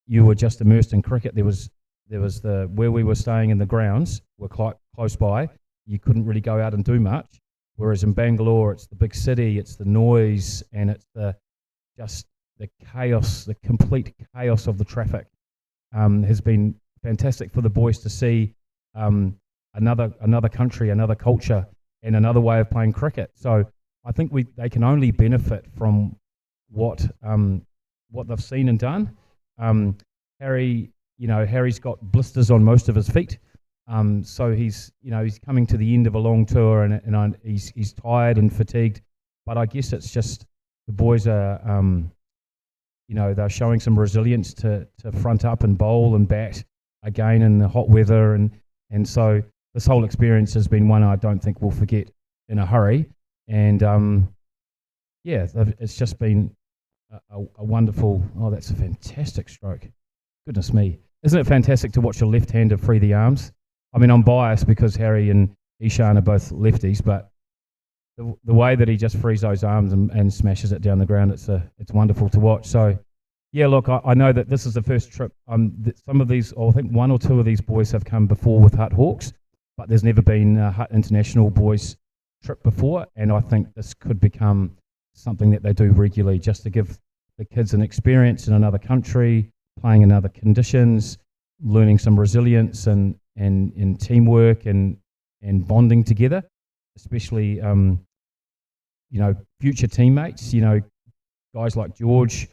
you were just immersed in cricket. There was where we were staying in the grounds were quite close by. You couldn't really go out and do much. Whereas in Bangalore, it's the big city, it's the noise, and it's the chaos, the complete chaos of the traffic. Has been fantastic for the boys to see another country, another culture, and another way of playing cricket. So I think they can only benefit from what they've seen and done. Harry's got blisters on most of his feet. So he's coming to the end of a long tour, and he's tired and fatigued. But I guess it's just the boys are, they're showing some resilience to front up and bowl and bat again in the hot weather, and so this whole experience has been one I don't think we'll forget in a hurry. And it's just been a wonderful. Oh, that's a fantastic stroke. Goodness me, isn't it fantastic to watch a left-hander free the arms? I mean, I'm biased because Harry and Ishan are both lefties, but the way that he just frees those arms and smashes it down the ground, it's wonderful to watch. So, yeah, look, I know that this is the first trip. Some of these, I think one or two of these boys have come before with Hutt Hawks, but there's never been a Hutt International boys trip before, and I think this could become something that they do regularly, just to give the kids an experience in another country, playing in other conditions, learning some resilience and teamwork and bonding together, especially future teammates. Guys like George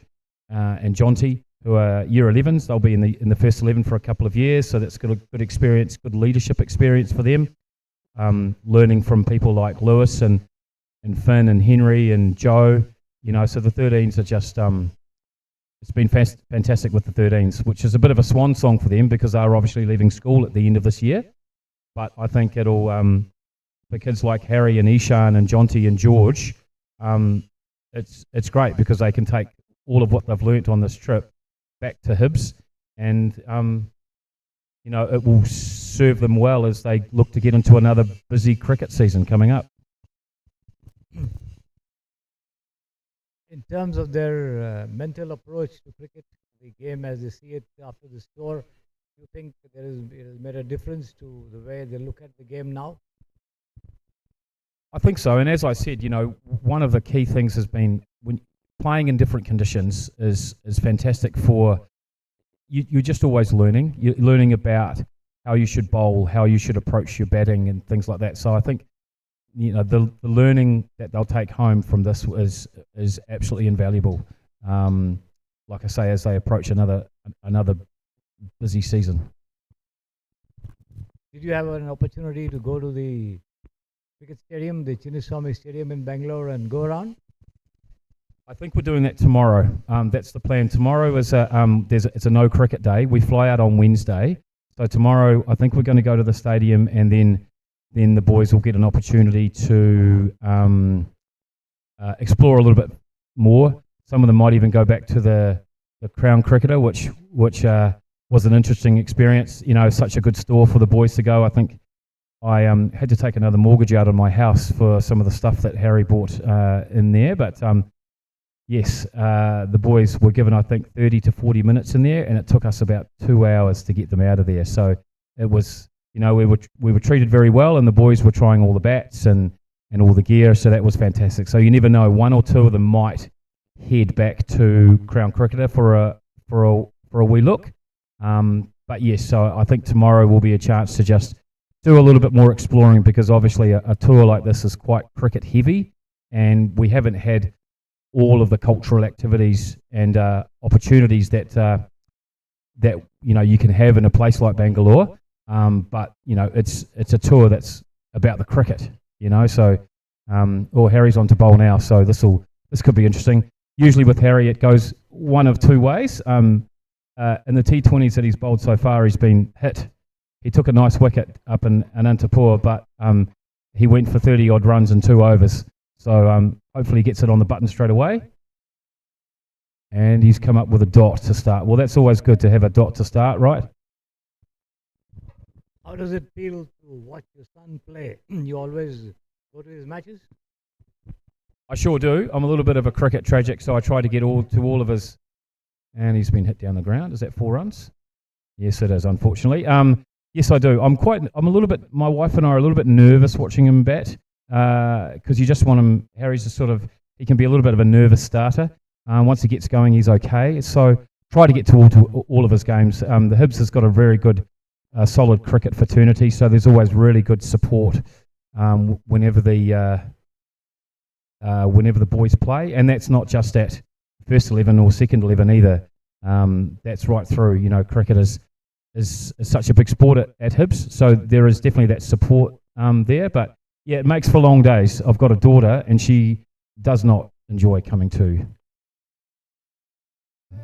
and Jonty, who are year 11s. They'll be in the first 11 for a couple of years, so that's good experience, good leadership experience for them. Learning from people like Lewis and Finn and Henry and Joe. So the 13s are just it's been fantastic with the 13s, which is a bit of a swan song for them because they're obviously leaving school at the end of this year. But I think it'll for kids like Harry and Ishan and Jonty and George, it's great because they can take all of what they've learnt on this trip back to Hibs, and it will serve them well as they look to get into another busy cricket season coming up. In terms of their mental approach to cricket, the game as they see it after the score, do you think it has made a difference to the way they look at the game now? I think so, and as I said, one of the key things has been when playing in different conditions is fantastic for you. You're just always learning. You're learning about how you should bowl, how you should approach your batting, and things like that. So I think the learning that they'll take home from this is absolutely invaluable. Like I say, as they approach another busy season. Did you have an opportunity to go to the cricket stadium, the Chinnaswamy Stadium in Bangalore, and go around? I think we're doing that tomorrow. That's the plan. Tomorrow is it's a no cricket day. We fly out on Wednesday, so tomorrow I think we're going to go to the stadium, and then the boys will get an opportunity to explore a little bit more. Some of them might even go back to the Crown Cricketer, which was an interesting experience. Such a good store for the boys to go. I think I had to take another mortgage out on my house for some of the stuff that Harry bought in there. But yes, the boys were given, I think, 30 to 40 minutes in there, and it took us about 2 hours to get them out of there. So it was, we were treated very well, and the boys were trying all the bats and all the gear, so that was fantastic. So you never know, one or two of them might head back to Crown Cricketer for a wee look. But yes, so I think tomorrow will be a chance to just do a little bit more exploring, because obviously a tour like this is quite cricket heavy, and we haven't had all of the cultural activities and opportunities that you can have in a place like Bangalore. But it's a tour that's about the cricket. So Harry's on to bowl now, so this could be interesting. Usually with Harry, it goes one of two ways. In the T20s that he's bowled so far, he's been hit. He took a nice wicket up in Anantapur, but he went for 30-odd runs in 2 overs. So hopefully he gets it on the button straight away. And he's come up with a dot to start. Well, that's always good to have a dot to start, right? How does it feel to watch your son play? You always go to his matches? I sure do. I'm a little bit of a cricket tragic, so I try to get to all of his. And he's been hit down the ground. Is that 4 runs? Yes, it is, unfortunately. Yes, I do. My wife and I are a little bit nervous watching him bat, because you just want him. Harry's he can be a little bit of a nervous starter. Once he gets going, he's okay. So try to get to all of his games. The Hibs has got a very good, solid cricket fraternity, so there's always really good support whenever the boys play, and that's not just at first 11 or second 11 either. That's right through. Cricket is such a big sport at Hibs, so there is definitely that support there. But yeah, it makes for long days. I've got a daughter, and she does not enjoy coming to.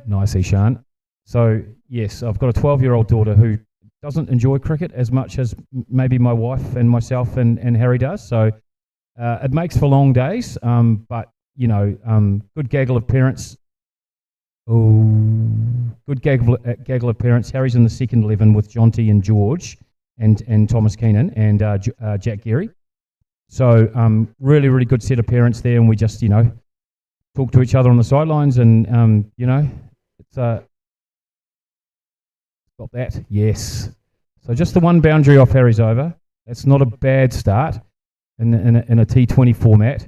Nice, Ishan. So yes, I've got a 12-year-old daughter who doesn't enjoy cricket as much as maybe my wife and myself and Harry does. So it makes for long days, but good gaggle of parents. Good gaggle of parents. Harry's in the second 11 with Jonty and George and Thomas Keenan and Jack Geary. So really, really good set of parents there, and we just talk to each other on the sidelines, and it's got that. Yes. So just the one boundary off Harry's over. That's not a bad start in a T20 format.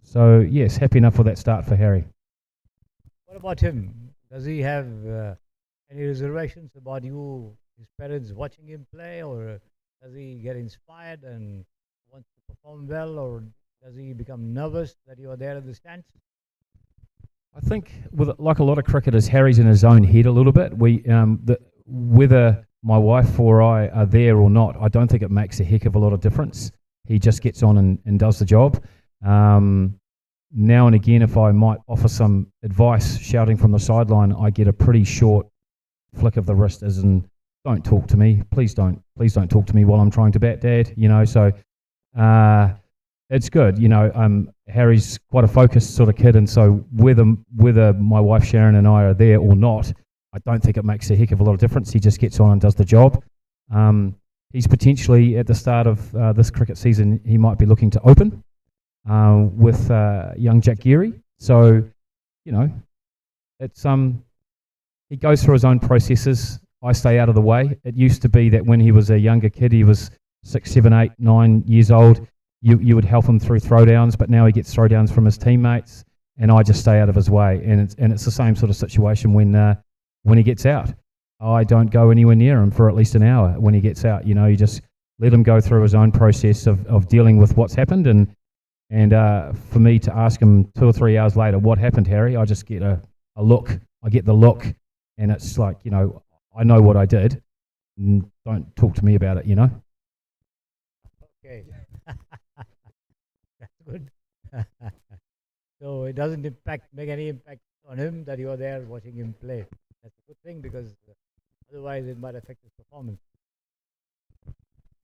So yes, happy enough with that start for Harry. What about him? Does he have any reservations about his parents watching him play, or does he get inspired and wants to perform well, or does he become nervous that you are there in the stands? I think, like a lot of cricketers, Harry's in his own head a little bit. Whether my wife or I are there or not, I don't think it makes a heck of a lot of difference. He just gets on and does the job. Now and again, if I might offer some advice shouting from the sideline, I get a pretty short flick of the wrist as in, don't talk to me. Please don't talk to me while I'm trying to bat, Dad. So it's good. Harry's quite a focused sort of kid, and so whether my wife Sharon and I are there or not, I don't think it makes a heck of a lot of difference. He just gets on and does the job. He's potentially at the start of this cricket season, he might be looking to open with young Jack Geary. So, it's he goes through his own processes. I stay out of the way. It used to be that when he was a younger kid, he was 6, 7, 8, 9 years old, you would help him through throwdowns, but now he gets throwdowns from his teammates, and I just stay out of his way. And it's the same sort of situation when he gets out. I don't go anywhere near him for at least an hour when he gets out. You just let him go through his own process of dealing with what's happened. And for me to ask him 2 or 3 hours later, what happened, Harry? I just get a look. I get the look, and it's like, I know what I did. Don't talk to me about it, Okay. That's good. So it doesn't make any impact on him that you are there watching him play. That's a good thing, because otherwise it might affect his performance.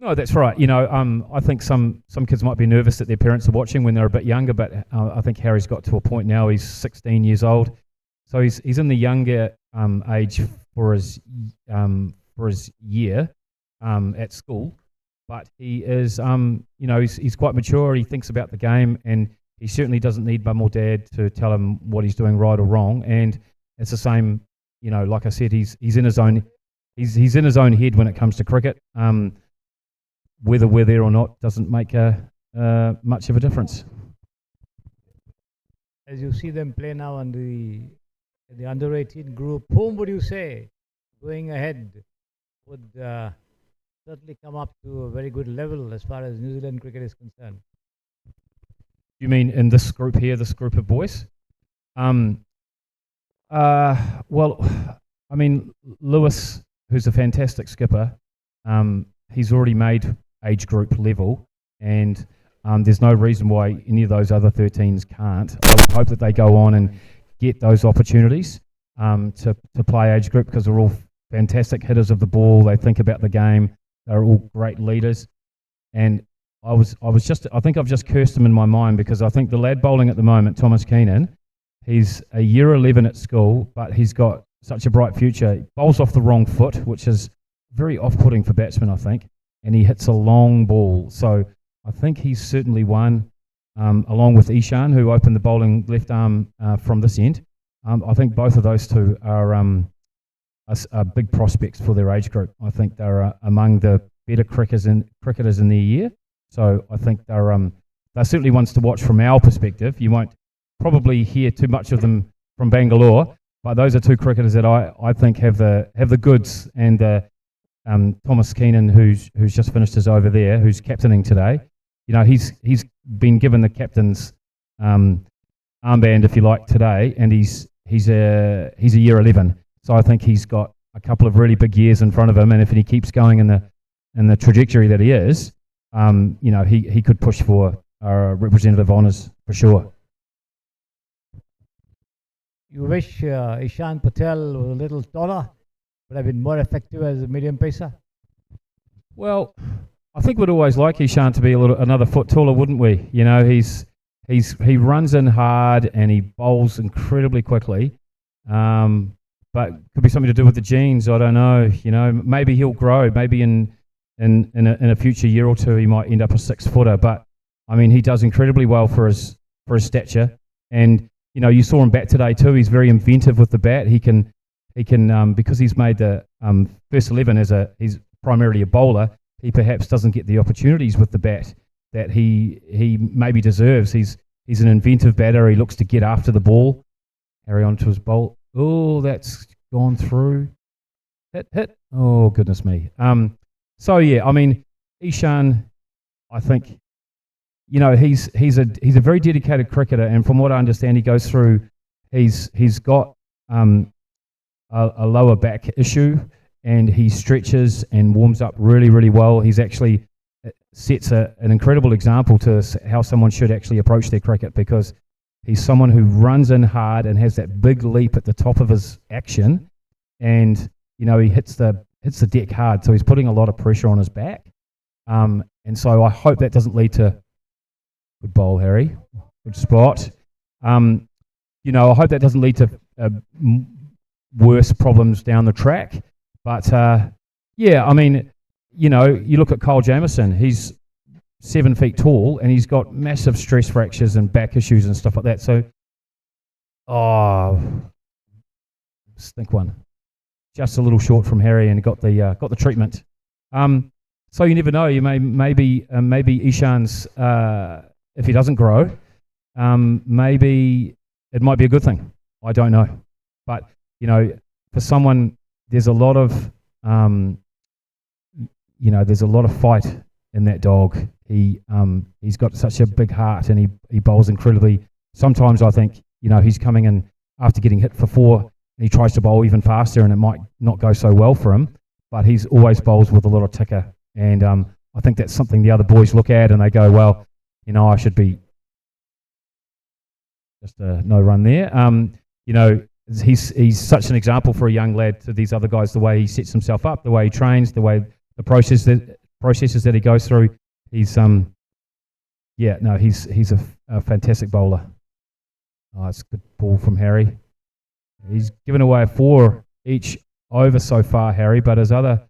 No, that's right. I think some kids might be nervous that their parents are watching when they're a bit younger, but I think Harry's got to a point now. He's 16 years old, so he's in the younger age for his year at school. But he is, he's quite mature. He thinks about the game, and he certainly doesn't need mum or dad to tell him what he's doing right or wrong. And it's the same, like I said, he's in his own head when it comes to cricket. Whether we're there or not doesn't make much of a difference. As you see them play now in the under-18 group, whom would you say going ahead would certainly come up to a very good level as far as New Zealand cricket is concerned? You mean in this group here, this group of boys? Well, I mean, Lewis, who's a fantastic skipper, he's already made age group level, and there's no reason why any of those other 13s can't. I would hope that they go on and get those opportunities to play age group, because they're all fantastic hitters of the ball. They think about the game. They're all great leaders. And I think I've just cursed him in my mind, because I think the lad bowling at the moment, Thomas Keenan, he's a year 11 at school, but he's got such a bright future. He bowls off the wrong foot, which is very off-putting for batsmen, I think, and he hits a long ball. So I think he's certainly one, along with Ishan, who opened the bowling left arm from this end. I think both of those two are big prospects for their age group. I think they're among the better cricketers in their year. So I think they're certainly ones to watch from our perspective. You won't probably hear too much of them from Bangalore, but those are two cricketers that I think have the goods. And Thomas Keenan, who's just finished his over there, who's captaining today, he's been given the captain's armband, if you like, today, and he's a year 11. So I think he's got a couple of really big years in front of him, and if he keeps going in the trajectory that he is, he could push for representative honours for sure. You wish Ishan Patel was a little taller, would have been more effective as a medium pacer? Well, I think we'd always like Ishan to be another foot taller, wouldn't we? He runs in hard and he bowls incredibly quickly. But could be something to do with the genes. I don't know. Maybe he'll grow. Maybe in a future year or two, he might end up a 6-footer. But I mean, he does incredibly well for his stature. And you saw him bat today too. He's very inventive with the bat. He can because he's made the first 11 he's primarily a bowler. He perhaps doesn't get the opportunities with the bat that he maybe deserves. He's an inventive batter. He looks to get after the ball. Harry onto his bowl. Oh, that's gone through. Hit. Oh, goodness me. So yeah, I mean, Ishan, I think, he's a very dedicated cricketer, and from what I understand, he goes through. He's got a lower back issue, and he stretches and warms up really, really well. He's actually sets an incredible example to how someone should actually approach their cricket, because he's someone who runs in hard and has that big leap at the top of his action, and he hits the deck hard, so he's putting a lot of pressure on his back. And so I hope that doesn't lead to good bowl, Harry, good spot. I hope that doesn't lead to worse problems down the track. But yeah, I mean, you look at Kyle Jamieson. He's 7 feet tall, and he's got massive stress fractures and back issues and stuff like that. So, stink one, just a little short from Harry, and got the treatment. So you never know. You maybe Ishan's, if he doesn't grow, maybe it might be a good thing. I don't know, but for someone, there's a lot of there's a lot of fight in that dog. He's got such a big heart, and he bowls incredibly. Sometimes I think he's coming in after getting hit for 4, and he tries to bowl even faster, and it might not go so well for him. But he's always bowls with a lot of ticker, and I think that's something the other boys look at and they go, well, I should be just a no run there. He's such an example for a young lad to these other guys. The way he sets himself up, the way he trains, the processes that he goes through. He's he's a fantastic bowler. Oh, it's a good ball from Harry. He's given away 4 each over so far, Harry, but his other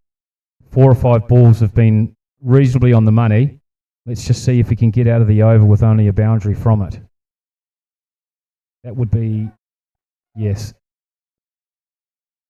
4 or 5 balls have been reasonably on the money. Let's just see if he can get out of the over with only a boundary from it. That would be, yes.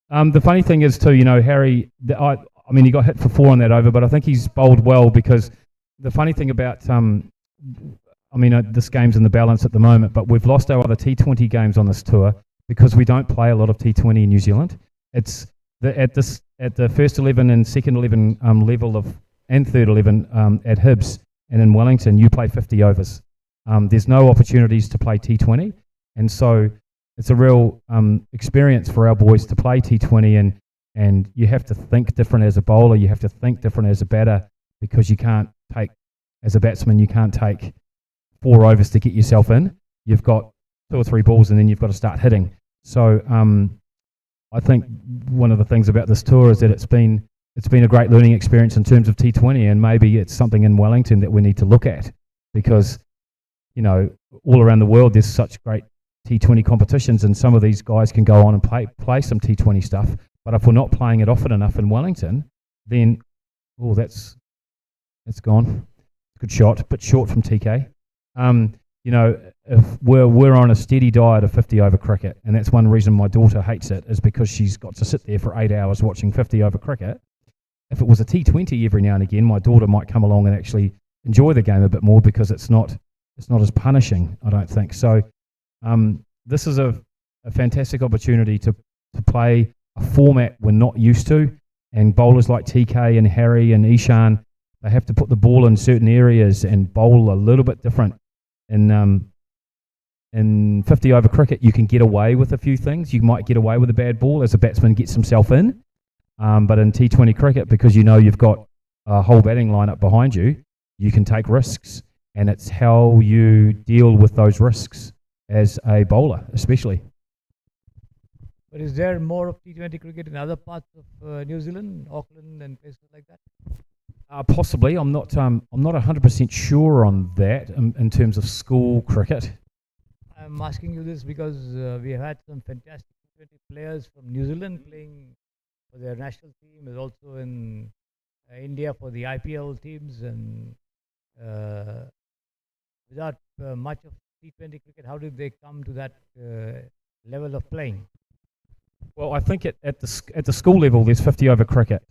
The funny thing is too, Harry, he got hit for 4 on that over, but I think he's bowled well, because the funny thing about, this game's in the balance at the moment, but we've lost our other T20 games on this tour because we don't play a lot of T20 in New Zealand. It's at the first 11 and second 11 level of, and third 11 at Hibs and in Wellington, you play 50 overs. There's no opportunities to play T20, and so it's a real experience for our boys to play T20, and you have to think different as a bowler, you have to think different as a batter, because you can't take, as a batsman, you can't take 4 overs to get yourself in. You've got 2 or 3 balls, and then you've got to start hitting. So I think one of the things about this tour is that it's been a great learning experience in terms of T20, and maybe it's something in Wellington that we need to look at, because all around the world there's such great T20 competitions, and some of these guys can go on and play some T20 stuff. But if we're not playing it often enough in Wellington, then that's gone. Good shot, bit short from TK. If we're on a steady diet of 50 over cricket, and that's one reason my daughter hates it, is because she's got to sit there for 8 hours watching 50 over cricket. If it was a T20 every now and again, my daughter might come along and actually enjoy the game a bit more, because it's not as punishing, I don't think. So this is a fantastic opportunity to play a format we're not used to, and bowlers like TK and Harry and Ishan, they have to put the ball in certain areas and bowl a little bit different. In 50 over cricket, you can get away with a few things. You might get away with a bad ball as a batsman gets himself in, but in T20 cricket, because you've got a whole batting lineup behind you, you can take risks, and it's how you deal with those risks as a bowler, especially. But is there more of T20 cricket in other parts of New Zealand, Auckland, and places like that? Possibly. I'm not 100% sure on that in terms of school cricket. I'm asking you this because we have had some fantastic T20 players from New Zealand playing for their national team, is also in India for the IPL teams, and without much of T20 cricket, how did they come to that level of playing? Well, I think at the school level, there's 50 over cricket.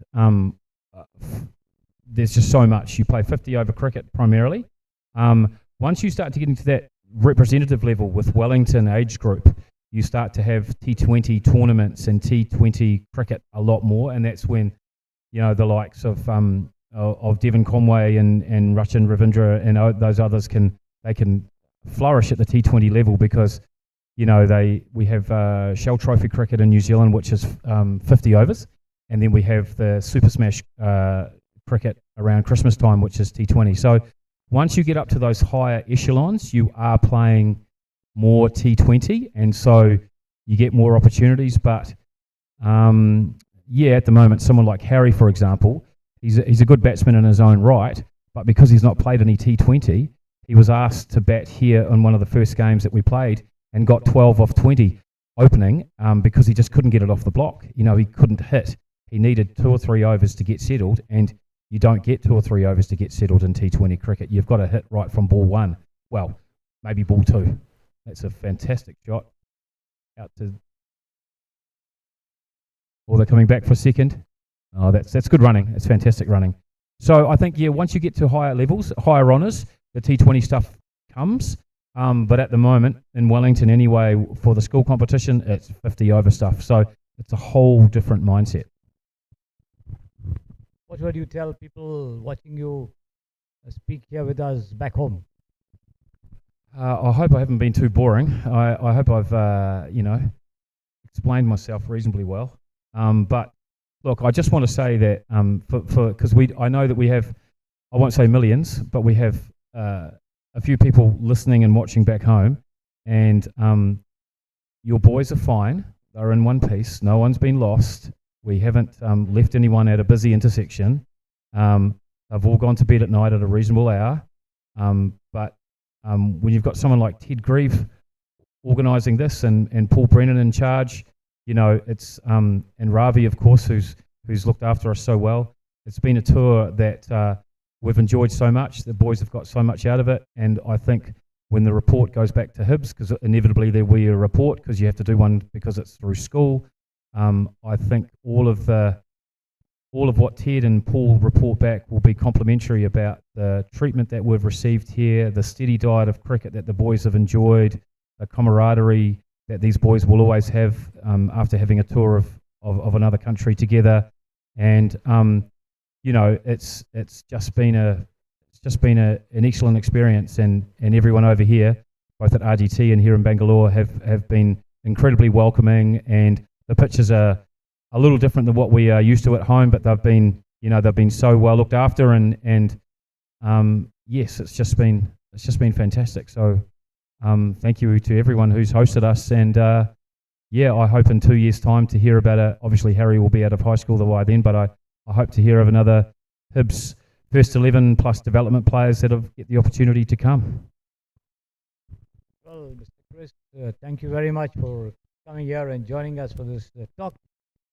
There's just so much. You play 50 over cricket primarily. Once you start to get into that representative level with Wellington age group, you start to have T20 tournaments and T20 cricket a lot more, and that's when the likes of Devon Conway and Rachin Ravindra and those others can flourish at the T20 level, because we have Shell Trophy cricket in New Zealand, which is 50 overs, and then we have the Super Smash cricket around Christmas time, which is T20. So once you get up to those higher echelons, you are playing more T20, and so you get more opportunities. But yeah, at the moment, someone like Harry, for example, he's a good batsman in his own right, but because he's not played any T20, he was asked to bat here on one of the first games that we played and got 12 off 20 opening because he just couldn't get it off the block. You know, he couldn't hit. He needed 2 or 3 overs to get settled, and you don't get 2 or 3 overs to get settled in T20 cricket. You've got to hit right from ball 1. Well, maybe ball 2. That's a fantastic shot out to... Or they're coming back for a second. Oh, that's good running. It's fantastic running. So I think, yeah, once you get to higher levels, higher honours, the T20 stuff comes. But at the moment, in Wellington anyway, for the school competition, it's 50 over stuff. So it's a whole different mindset. What would you tell people watching you speak here with us back home? I hope I haven't been too boring. I hope I've, explained myself reasonably well. But look, I just want to say that because I know that we have, I won't say millions, but we have a few people listening and watching back home, and your boys are fine. They're in one piece. No one's been lost. We haven't left anyone at a busy intersection. They've all gone to bed at night at a reasonable hour. But when you've got someone like Ted Grieve organising this and Paul Brennan in charge, it's and Ravi, of course, who's looked after us so well. It's been a tour that we've enjoyed so much. The boys have got so much out of it, and I think when the report goes back to Hibs, because inevitably there will be a report because you have to do one because it's through school. I think all of what Ted and Paul report back will be complimentary about the treatment that we've received here, the steady diet of cricket that the boys have enjoyed, the camaraderie that these boys will always have after having a tour of another country together, and it's just been an excellent experience, and everyone over here, both at RGT and here in Bangalore, have been incredibly welcoming, and the pitches are a little different than what we are used to at home, but they've been so well looked after, and yes, it's just been fantastic. So thank you to everyone who's hosted us, and I hope in 2 years' time to hear about it. Obviously, Harry will be out of high school by then, but I hope to hear of another Hibs first 11 plus development players that get the opportunity to come. Well, Mr. Chris, thank you very much for coming here and joining us for this talk.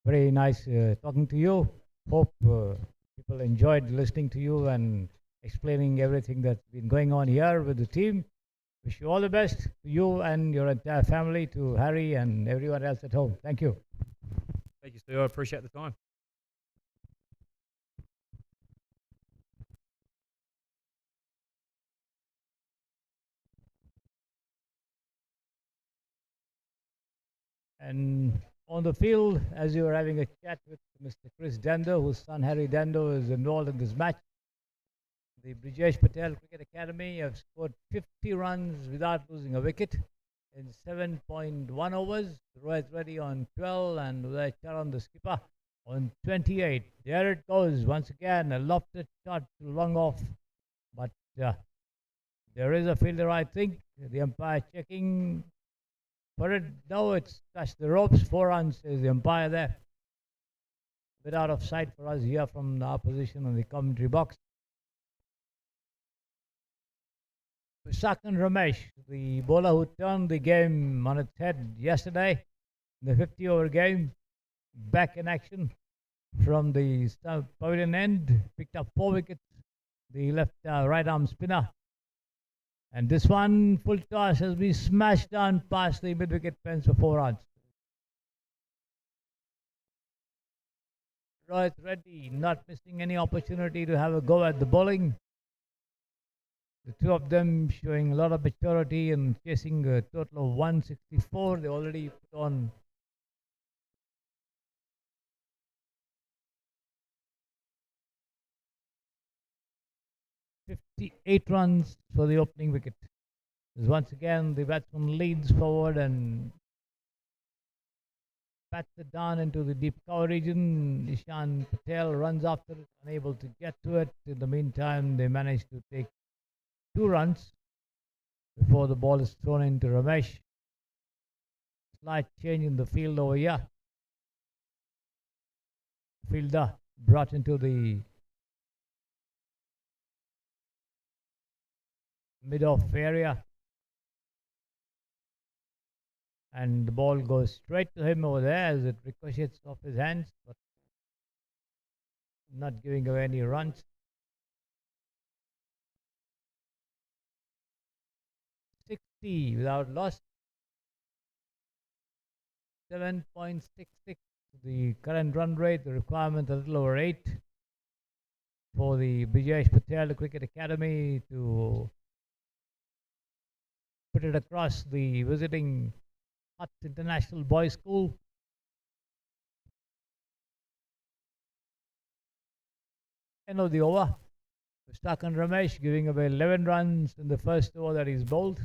Very nice talking to you. Hope people enjoyed listening to you and explaining everything that's been going on here with the team. Wish you all the best to you and your entire family, to Harry and everyone else at home. Thank you. Thank you, Stu. I appreciate the time. And on the field, as you were having a chat with Mr. Chris Dando, whose son Harry Dando is involved in this match, the Brijesh Patel Cricket Academy have scored 50 runs without losing a wicket in 7.1 overs. Rohit Reddy on 12 and Uday Charan, the skipper, on 28. There it goes once again, a lofted shot long off, but there is a fielder, I think. The umpire checking for it. No, it's touched the ropes. 4 runs is the umpire there. Bit out of sight for us here from the opposition on the commentary box. Sakan Ramesh, the bowler who turned the game on its head yesterday in the 50-over game, back in action from the pavilion end, picked up 4 wickets, the left right arm spinner. And this one, full toss, has been smashed down past the mid-wicket fence for 4 runs. Rohit Reddy not missing any opportunity to have a go at the bowling. The two of them showing a lot of maturity and chasing a total of 164. They already put on 58 runs for the opening wicket. As once again the batsman leads forward and bats it down into the deep cover region. Ishan Patel runs after it, unable to get to it. In the meantime, they manage to take 2 runs before the ball is thrown into Ramesh. Slight change in the field over here. Fielder brought into the mid-off area, and the ball goes straight to him over there as it ricochets off his hands, but not giving away any runs. 60 without loss. 7.66 the current run rate. The requirement a little over 8 for the Brijesh Patel Cricket Academy to put it across the visiting Hutt International Boys School. End of the over. Mustakan Ramesh giving away 11 runs in the first over that he's bowled.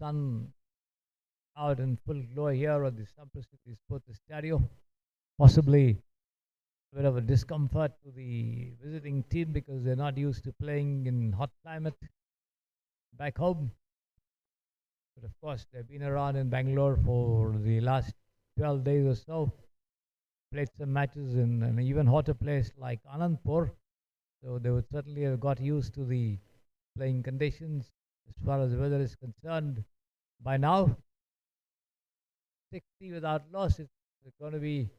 Sun out in full glow here at the Samprasiti Sports Stadium. Possibly a bit of a discomfort to the visiting team because they're not used to playing in hot climate back home. But of course, they've been around in Bangalore for the last 12 days or so. Played some matches in an even hotter place like Anandpur. So they would certainly have got used to the playing conditions as far as the weather is concerned. By now, 60 without loss. It's going to be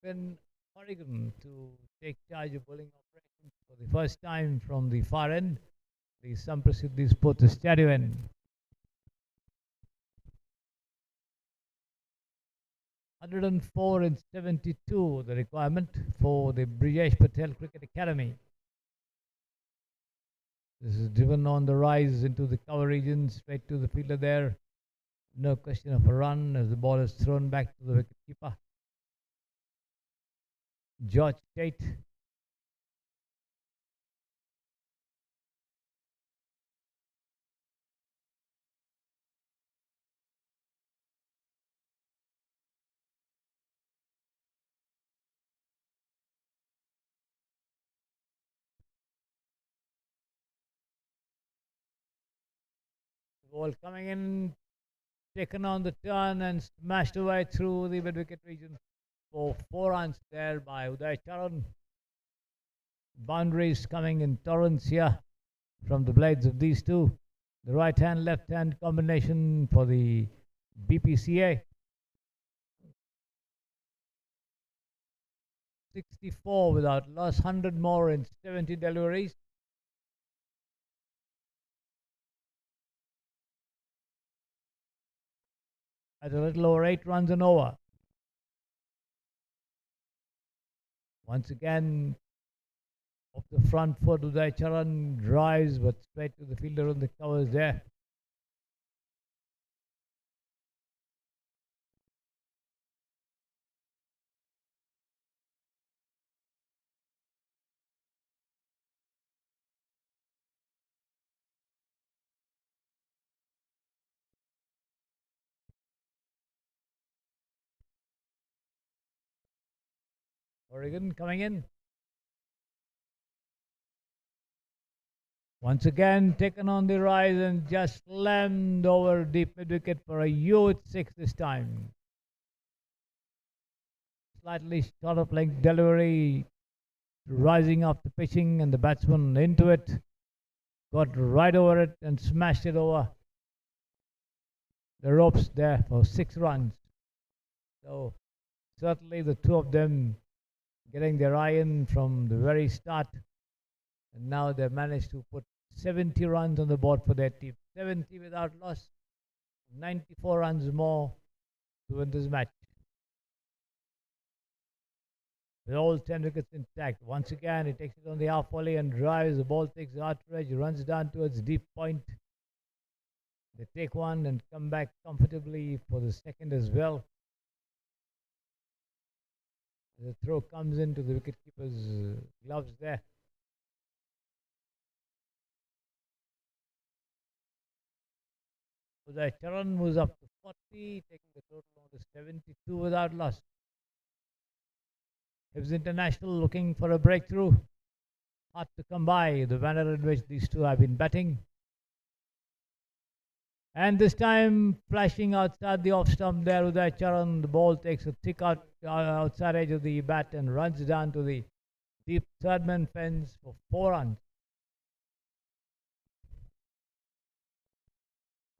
Ben Oregon to take charge of bowling operations for the first time from the far end, the Samprasiti Sports Stadium end. 104 and 72 the requirement for the Brijesh Patel Cricket Academy. This is driven on the rise into the cover region, straight to the fielder there. No question of a run as the ball is thrown back to the wicketkeeper, George Tate. Ball coming in, taken on the turn and smashed away through the mid-wicket region for 4 runs there by Uday Charan. Boundaries coming in torrents here from the blades of these two. The right-hand, left-hand combination for the Bpca. 64 without loss, 100 more in 70 deliveries. At a little over 8 runs an over. Once again, off the front foot, Uday Charan drives, but straight to the fielder on the covers there. Oregon coming in. Once again taken on the rise and just slammed over deep mid-wicket for a huge 6 this time. Slightly short of length delivery, rising off the pitching and the batsman into it. Got right over it and smashed it over the ropes there for 6 runs. So certainly the two of them getting their eye in from the very start, and now they've managed to put 70 runs on the board for their team. 70 without loss, 94 runs more to win this match. With all 10 wickets intact. Once again, he takes it on the half volley and drives. The ball takes the outer edge, runs down towards deep point. They take one and come back comfortably for the second as well. The throw comes into the wicketkeeper's gloves there. Uday Charan moves up to 40, taking the total on to 72 without loss. Hibs International looking for a breakthrough. Hard to come by the manner in which these two have been batting. And this time, flashing outside the off stump there, Uday Charan, the ball takes a thick outside edge of the bat and runs down to the deep third man fence for 4 runs.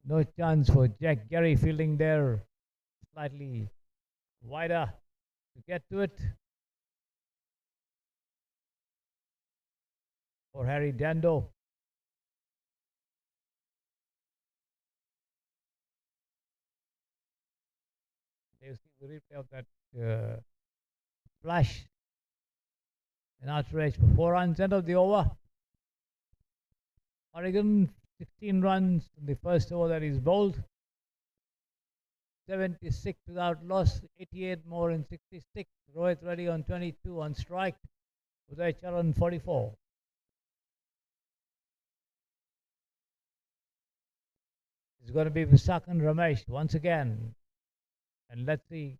No chance for Jack Gary fielding there, slightly wider to get to it. For Harry Dando. You see the replay of that flash. An outrage for 4 runs, end of the over. Oregon 16 runs in the first over that is bowled. 76 without loss, 88 more in 66. Rohit Reddy on 22 on strike. Uday Charan 44. It's going to be Visakan Ramesh once again. And let's see,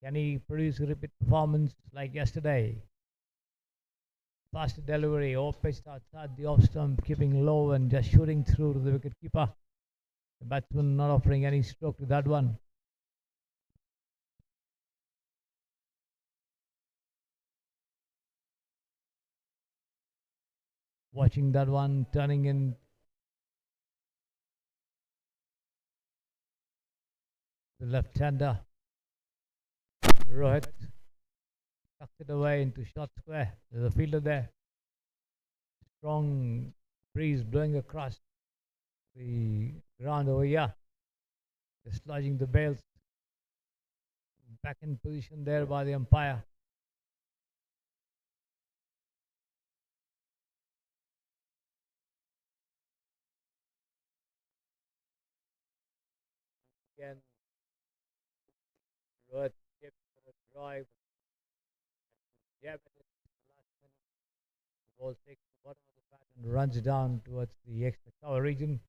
can he produce a repeat performance like yesterday? Faster delivery, or pitched outside the off stump, keeping low and just shooting through to the wicket keeper. The batsman not offering any stroke to that one. Watching that one, turning in. The left-hander, Rohit, tucked it away into short square. There's a fielder there. Strong breeze blowing across the ground over here. Dislodging the bails. Back in position there by the umpire. Again, Rohit kept for a drive. Jab at it last minute. The ball takes the bottom of the bat and runs down towards the extra cover region.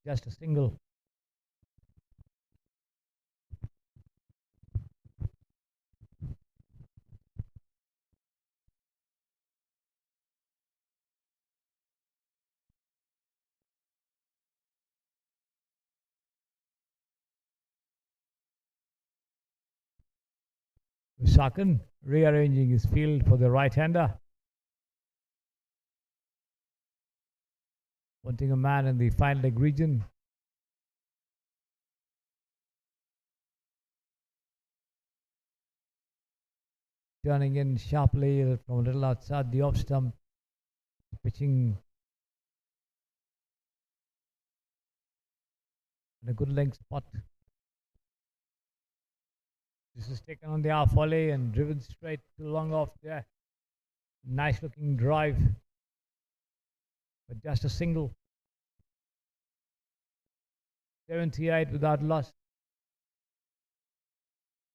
Just a single. Visakan rearranging his field for the right-hander. Wanting a man in the fine leg region. Turning in sharply from a little outside the off stump. Pitching in a good length spot. This is taken on the half volley and driven straight too long off there. Nice looking drive. But just a single. 78 without loss.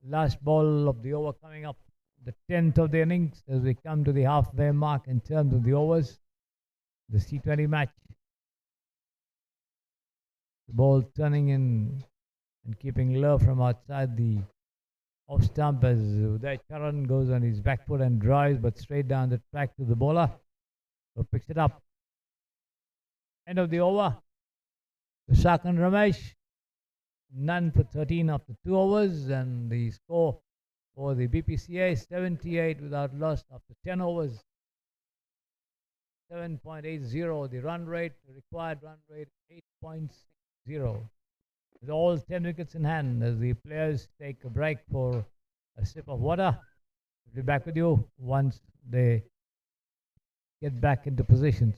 Last ball of the over coming up. The 10th of the innings as we come to the halfway mark in terms of the overs. The T20 match. The ball turning in and keeping low from outside the off stump as Uday Charan goes on his back foot and drives, but straight down the track to the bowler who picks it up. End of the over. Visakan Ramesh, none for 13 after 2 overs, and the score for the Bpca 78 without loss after 10 overs. 7.80 the run rate, the required run rate 8.60. With all 10 wickets in hand as the players take a break for a sip of water. We'll be back with you once they get back into positions.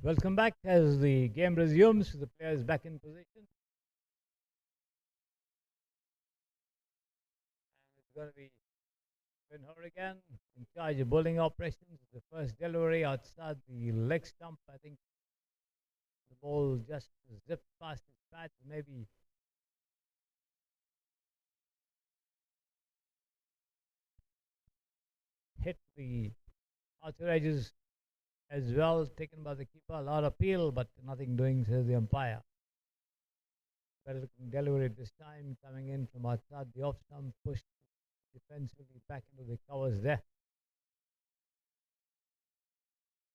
Welcome back as the game resumes. The players back in position. And it's going to be Ben Horrigan in charge of bowling operations. The first delivery outside the leg stump. I think the ball just zipped past his bat. Maybe hit the outer edges as well, taken by the keeper. A lot of appeal, but nothing doing, says the umpire. Better looking delivery this time, coming in from outside the off stump, pushed defensively back into the covers there.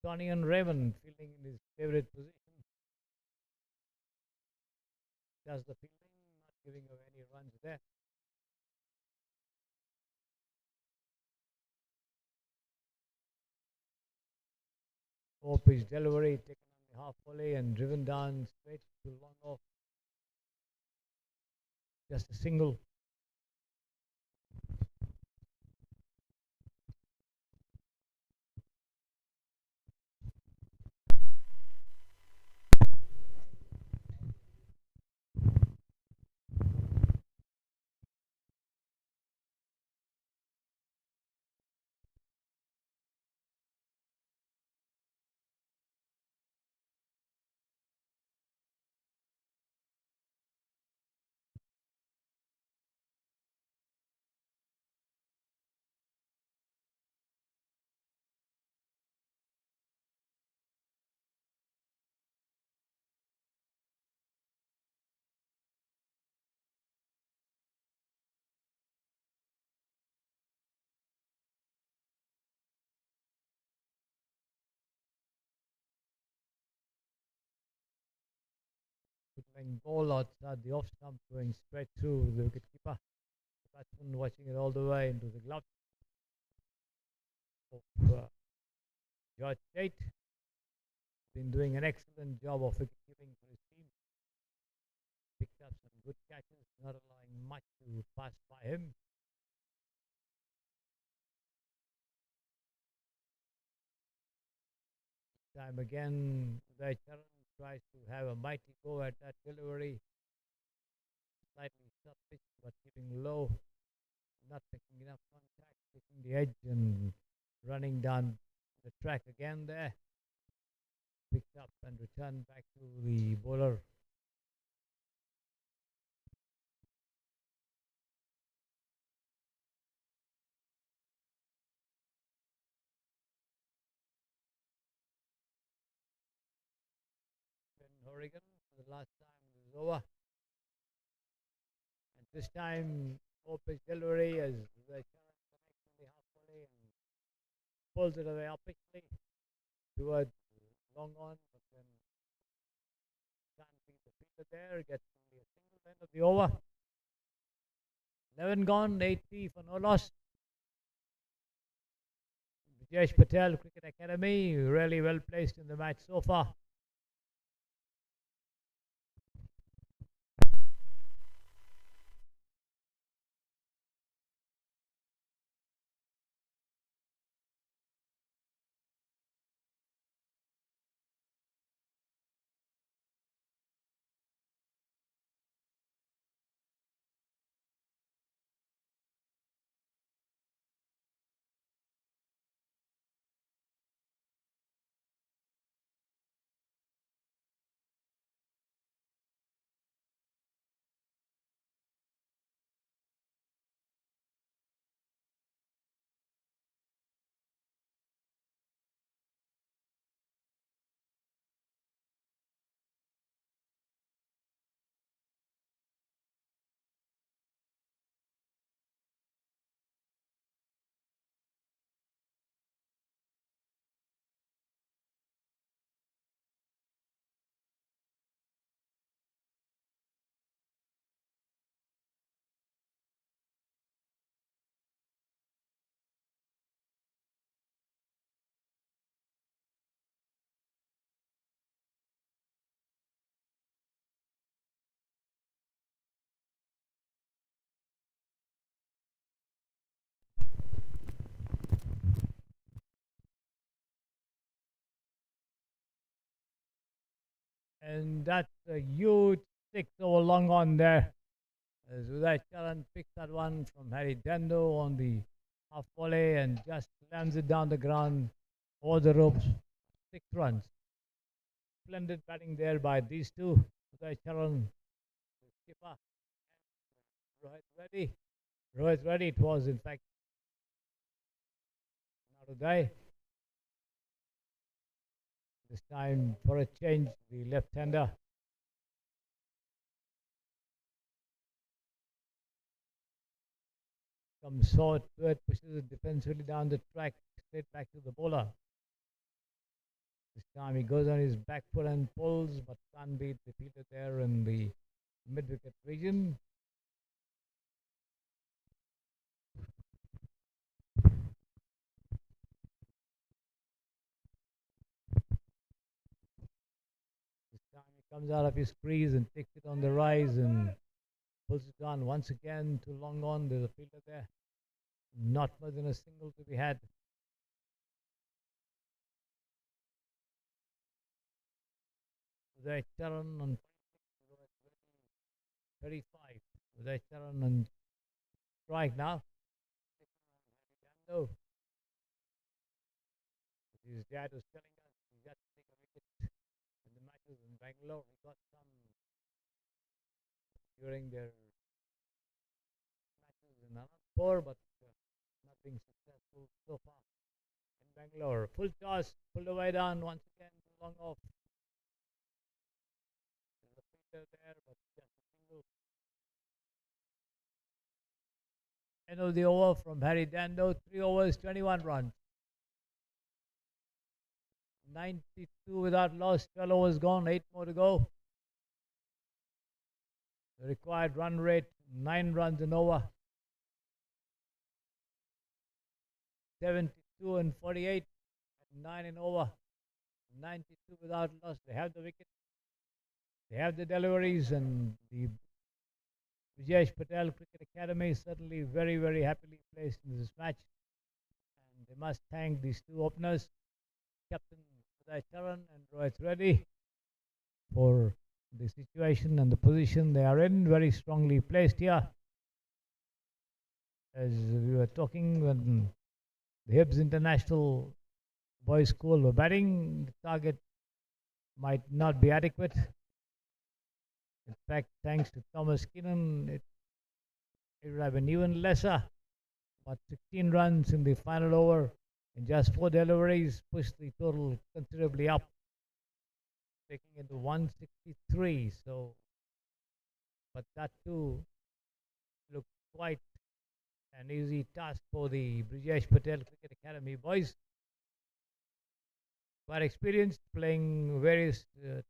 Tony and Raymond fielding in his favorite position. Does the fielding, not giving away any runs there. Pitch delivery taken on the half volley and driven down straight to long off. Just a single. Playing ball outside the off stump, going straight through the wicket keeper. The batsman watching it all the way into the glove of George Tate. Been doing an excellent job of wicket keeping for his team. Picked up some good catches, not allowing much to pass by him. Time again, Uday Charan tries to have a mighty go at that delivery. Slightly soft pitch, but keeping low, not taking enough contact, taking the edge and running down the track again there. Picked up and returned back to the bowler. Ben Horrigan for the last time it was over. And this time, pitch delivery as the Charan connects on the half volley and pulls it away upwardly towards long on, but then can't beat the fielder there. Gets only a single end of the over. 11 gone, 80 for no loss. Brijesh Patel, Cricket Academy, really well placed in the match so far. And that's a huge 6-over long on there. As Uday Charan picks that one from Harry Dando on the half volley and just slams it down the ground over the ropes. 6 runs. Splendid batting there by these two. Uday Charan, the skipper, and Rohit Reddy. Rohit Reddy, it was in fact not Uday. This time for a change, the left-hander. Comes short to it, pushes it defensively down the track, straight back to the bowler. This time he goes on his back foot and pulls, but can't beat the fielder there in the mid-wicket region. This time he comes out of his crease and takes it on the rise and pulls it on once again to long on. There's a fielder there. Not more than a single to be had. Uday Charan on 35. Uday Charan on strike now. No. His dad was telling us he got to take a wicket in the matches in Bangalore. He got some during their matches in Anandpur, but nothing successful so far in Bangalore. Full toss, pulled away down once again, too long off. There's a fielder there, but just a single. End of the over from Harry Dando. 3 overs, 21 runs. 92 without loss. 12 overs gone. 8 more to go. The required run rate 9 runs an over. 72 and 48 and 9 and over. 92 without loss. They have the wicket. They have the deliveries, and the Brijesh Patel Cricket Academy is certainly very, very happily placed in this match. And they must thank these two openers, Captain Uday Charan and Rohit Reddy, for the situation and the position they are in. Very strongly placed here. As we were talking, when the Hibs International Boys School were batting, the target might not be adequate. In fact, thanks to Thomas Kinnan, it would have been even lesser. But 16 runs in the final over and just 4 deliveries pushed the total considerably up, taking it to 163. So, but that too looked quite an easy task for the Brijesh Patel Cricket Academy boys. Quite experienced, playing various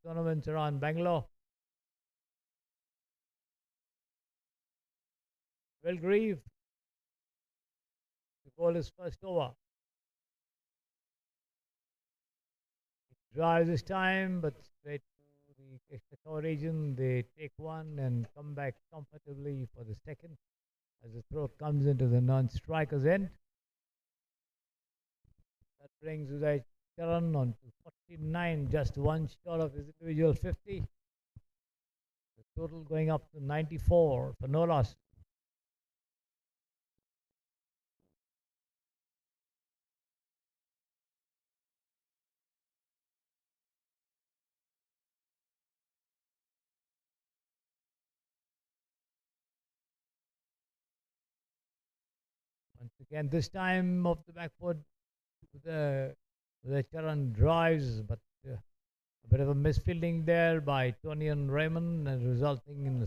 tournaments around Bangalore. Will Grieve to bowl his first over. He drives this time, but straight to the extra cover region. They take one and come back comfortably for the second as the throw comes into the non-striker's end. That brings Uday Charan on to 49, just one short of his individual 50. The total going up to 94 for no loss. Once again, this time off the back foot, the Charan drives, but a bit of a misfielding there by Tony and Raymond, resulting in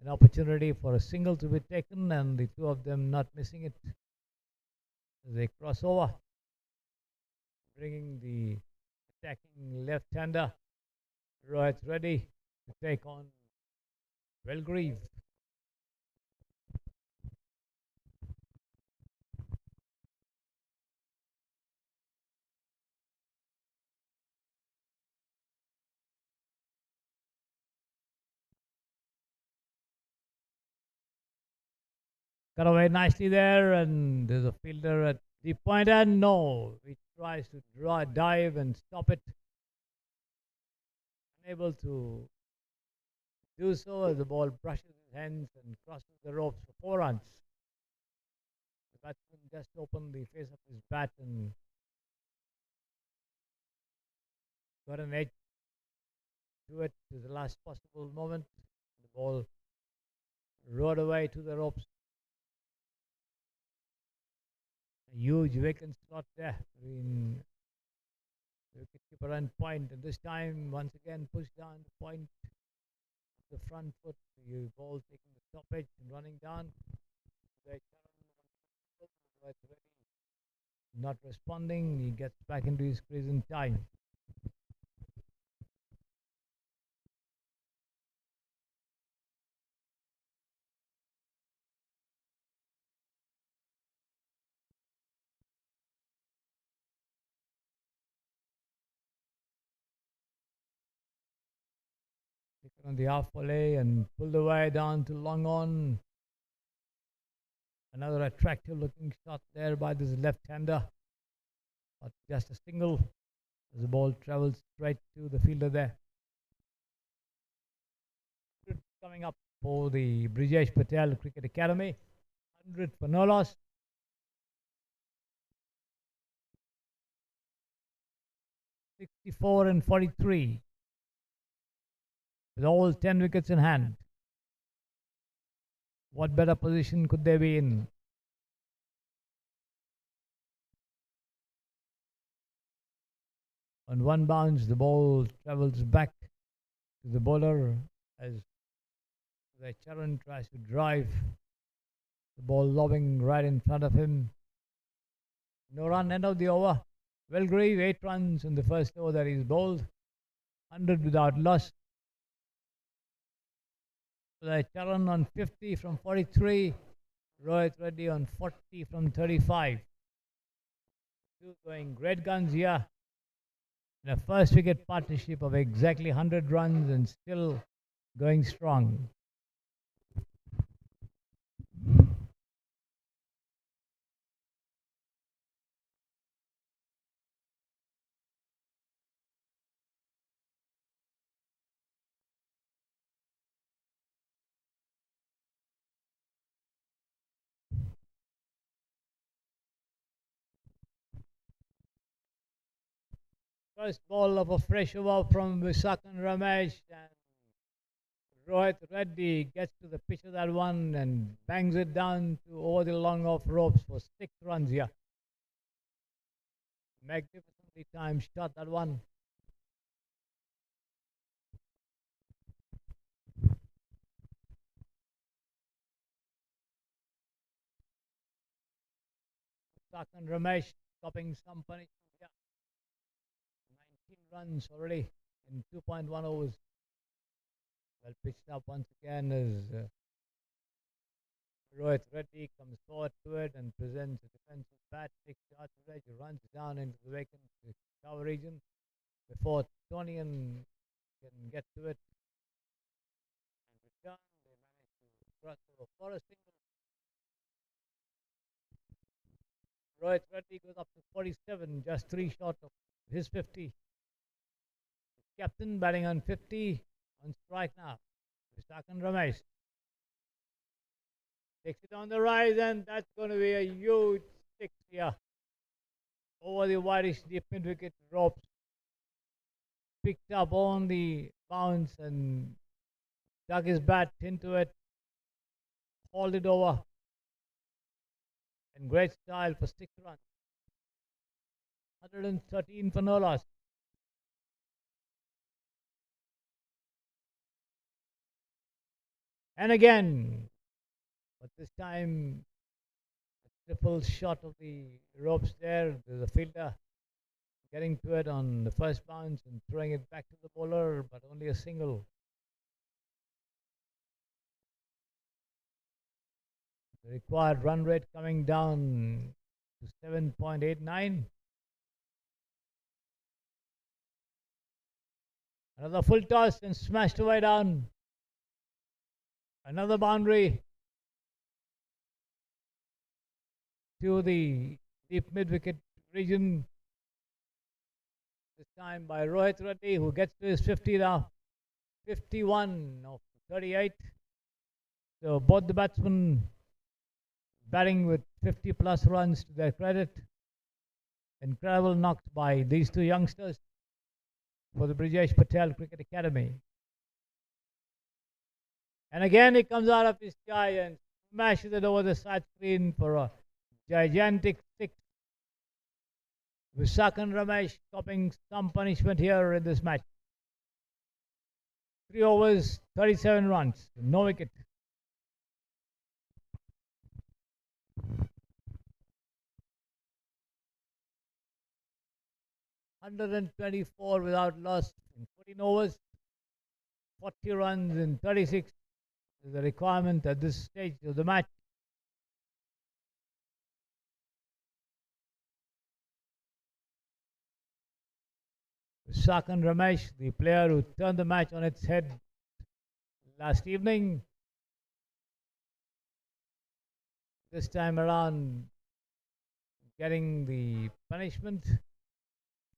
an opportunity for a single to be taken, and the two of them not missing it as they cross over, bringing the attacking left-hander Rohit Reddy to take on Belgrave. Cut away nicely there, and there's a fielder at the point, and no, he tries to dive and stop it. unable to do so as the ball brushes his hands and crosses the ropes for 4 runs. The batsman just opened the face of his bat and got an edge to it to the last possible moment. The ball rode away to the ropes. A huge vacant slot there between the wicketkeeper and point, and this time once again pushed down the point, the front foot, the ball taking the top edge and running down. Not responding, he gets back into his crease in time. Taken on the half volley and pulled away down to long on. Another attractive looking shot there by this left-hander, but just a single as the ball travels straight to the fielder there. Coming up for the Brijesh Patel Cricket Academy, 100 for no loss. 64 and 43 with all 10 wickets in hand. What better position could they be in? On one bounce, the ball travels back to the bowler as Charan tries to drive the ball lobbing right in front of him. No run, end of the over. Belgrave 8 runs in the first over that he's bowled. 100 without loss. Charan on 50 from 43. Rohit Reddy on 40 from 35. Two going great guns here. In a first wicket partnership of exactly 100 runs and still going strong. First ball of a fresh over from Visakan Ramesh, and Rohit Reddy gets to the pitch of that one and bangs it down to over the long off ropes for 6 runs here. Magnificently timed shot, that one. Visakan Ramesh stopping some punishment here. 19 runs already in 2.1 overs. Well pitched up once again as Rohit Reddy comes forward to it and presents a defensive bat, 6 yards away, runs down into the vacant cover region before Tonian can get to it. And return, they manage to cross over for a single. Rohit Reddy goes up to 47, just 3 short of his 50. Captain batting on 50, on strike now. Visakan Ramesh takes it on the rise, and that's going to be a huge 6 here over the whitish deep mid wicket ropes. Picked up on the bounce and dug his bat into it, hauled it over, in great style for 6 runs. 113 for no loss. And again, but this time a triple shot of the ropes there. There's a fielder getting to it on the first bounce and throwing it back to the bowler, but only a single. The required run rate coming down to 7.89. Another full toss and smashed away down. Another boundary to the deep mid wicket region. this time by Rohit Reddy, who gets to his 50 now. 51 of 38. So both the batsmen batting with 50 plus runs to their credit. Incredible knocks by these two youngsters for the Brijesh Patel Cricket Academy. And again he comes out of his sky and smashes it over the side screen for a gigantic six. Visakan Ramesh stopping some punishment here in this match. 3 overs, 37 runs, no wicket. $124 without loss in 14 overs, 40 runs in 36 is the requirement at this stage of the match. Visakan Ramesh, the player who turned the match on its head last evening, this time around getting the punishment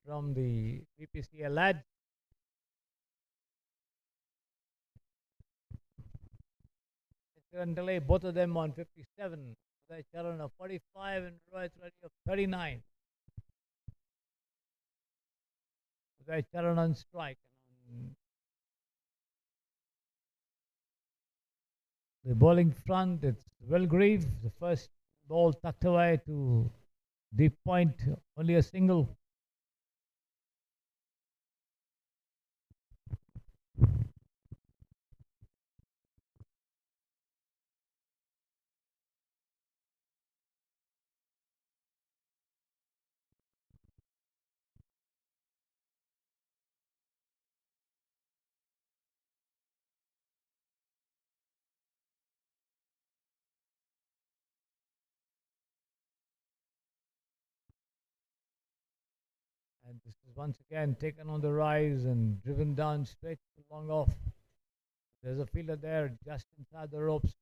from the Bpca lads. Delay both of them on 57. Charan of 45 and Rohit Reddy of 39. Charan on strike. The bowling front, it's Wilgreave. The first ball tucked away to deep point, only a single. And this is once again taken on the rise and driven down straight to long off. There's a fielder there just inside the ropes.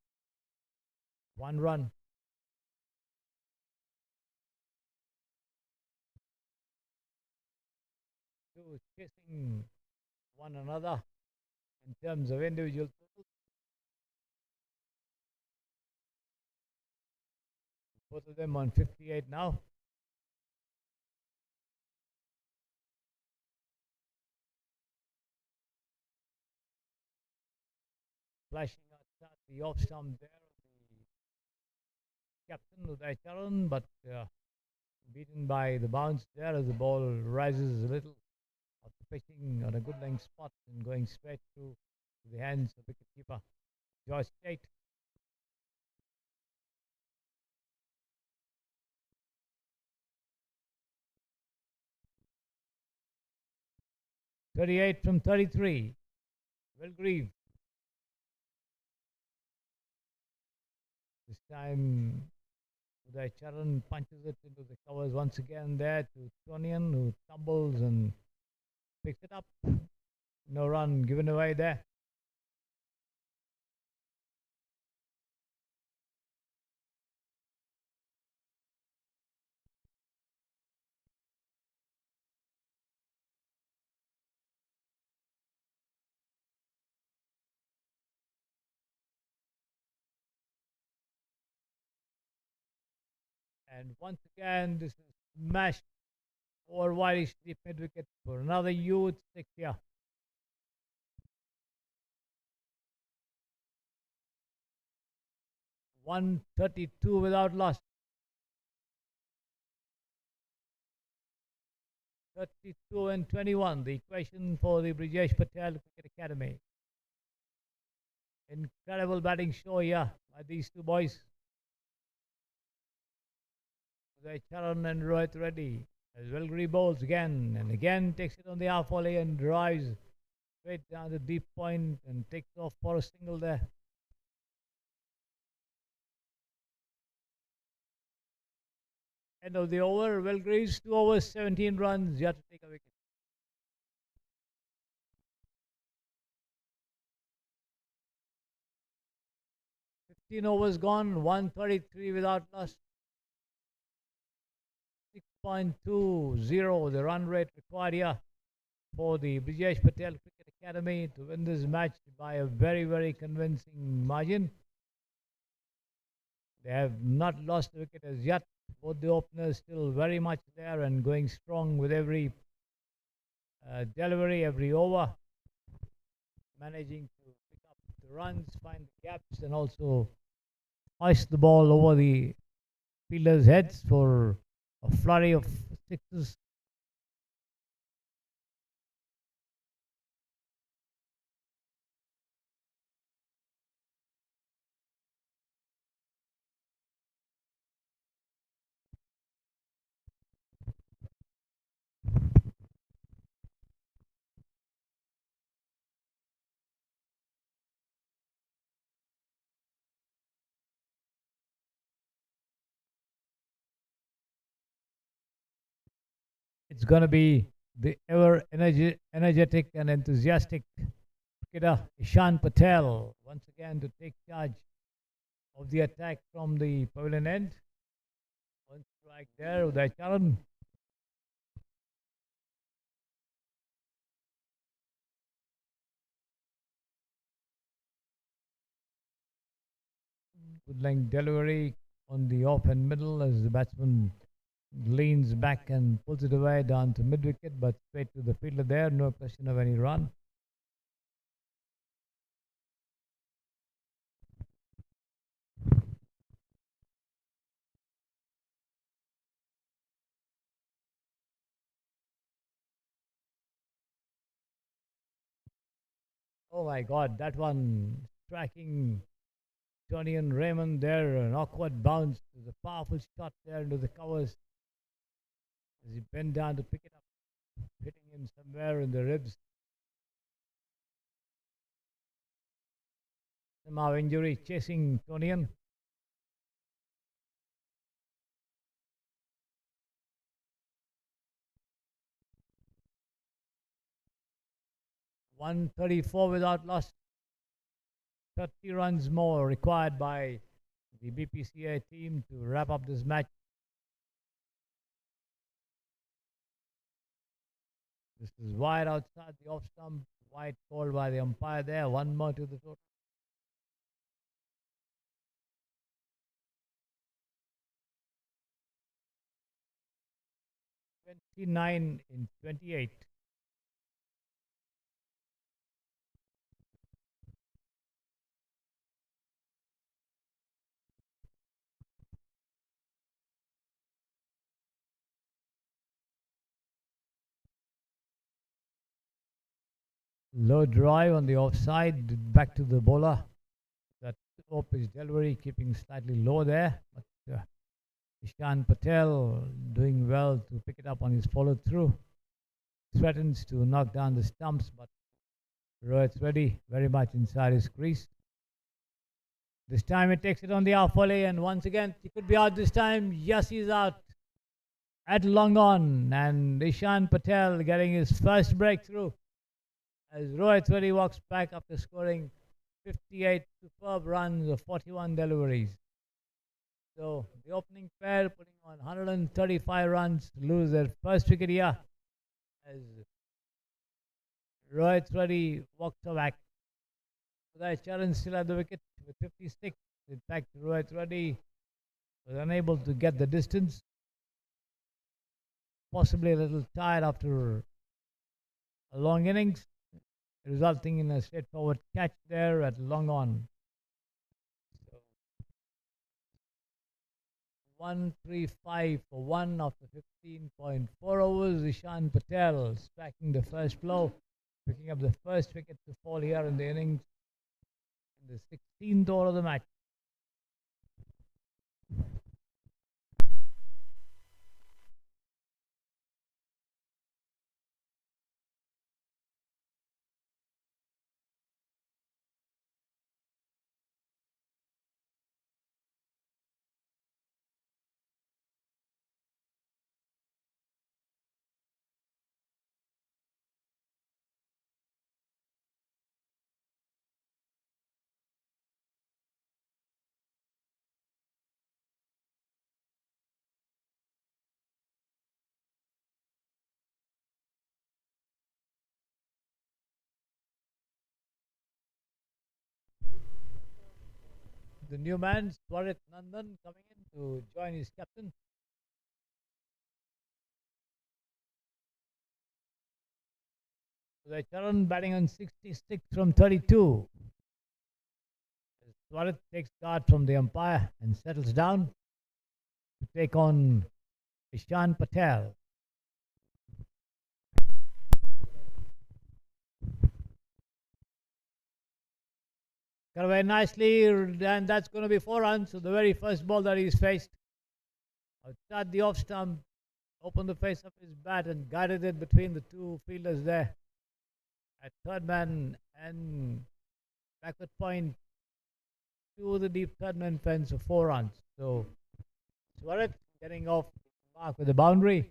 1 run. Two chasing one another in terms of individual totals. Both of them on 58 now. Flashing outside the off stump there of the captain Uday Charan, but beaten by the bounce there as the ball rises a little after pitching on a good length spot and going straight through to the hands of wicketkeeper Joyce Tate. .38 from 33. Wilgreave. This time Uday Charan punches it into the covers once again there to Tonian, who tumbles and picks it up. No run given away there. And once again, this is smashed over Wiley's deep mid wicket for another youth 6 here. $132 without loss. 32 and 21, the equation for the Brijesh Patel Cricket Academy. Incredible batting show here by these two boys. Charan and Rohit Reddy as Wilgreave bowls again and again, takes it on the half volley and drives straight down the deep point and takes off for a single there. End of the over, Wilgreave's 2 overs, 17 runs, yet to take a wicket. Overs gone, 133 without loss. 6.20 the run rate required here. for the Brijesh Patel Cricket Academy to win this match by a very, very convincing margin. They have not lost a wicket as yet. Both the openers still very much there and going strong with every delivery, every over, managing to pick up the runs, find the gaps, and also hoist the ball over the fielders' heads for a flurry of sixes. It's going to be the ever energetic and enthusiastic cricketer Ishan Patel once again to take charge of the attack from the pavilion end. One strike there with Charan. Good length delivery on the off and middle as the batsman leans back and pulls it away down to mid wicket, but straight to the fielder there, no question of any run. Oh my God, that one striking Tony and Raymond there, an awkward bounce. It was a powerful shot there into the covers as he bent down to pick it up, hitting him somewhere in the ribs. Somehow injury chasing Tonian. .134 without loss. 30 runs more required by the Bpca team to wrap up this match. This is wide outside the off stump. Wide called by the umpire there. One more to the total. .29 in 28. Low drive on the offside, back to the bowler. That off his delivery, keeping slightly low there. But Ishan Patel doing well to pick it up on his follow through. Threatens to knock down the stumps, but Rohit's ready, very much inside his crease. This time he takes it on the off volley, and once again he could be out this time. Yes, he's out at long on, and Ishan Patel getting his first breakthrough as Rohit Reddy walks back after scoring 58 superb runs of 41 deliveries. So the opening pair putting on 135 runs to lose their first wicket here as Rohit Reddy walks back. Charan still at the wicket with 56. In fact, Rohit Reddy was unable to get the distance. Possibly a little tired after a long innings, resulting in a straightforward catch there at long on. So 135 for 1 after 15.4 overs. Ishan Patel striking the first blow, picking up the first wicket to fall here in the innings in the 16th over of the match. the new man, SPRORTS Nandan, coming in to join his captain. Charan batting on 66 from 32. SPRORTS takes guard from the umpire and settles down to take on Ishan Patel. Got away nicely, and that's going to be 4 runs. So the very first ball that he's faced, outside the off stump, opened the face of his bat and guided it between the two fielders there at third man and backward point to the deep third man fence for 4 runs. So SPRORTS getting off the mark with the boundary.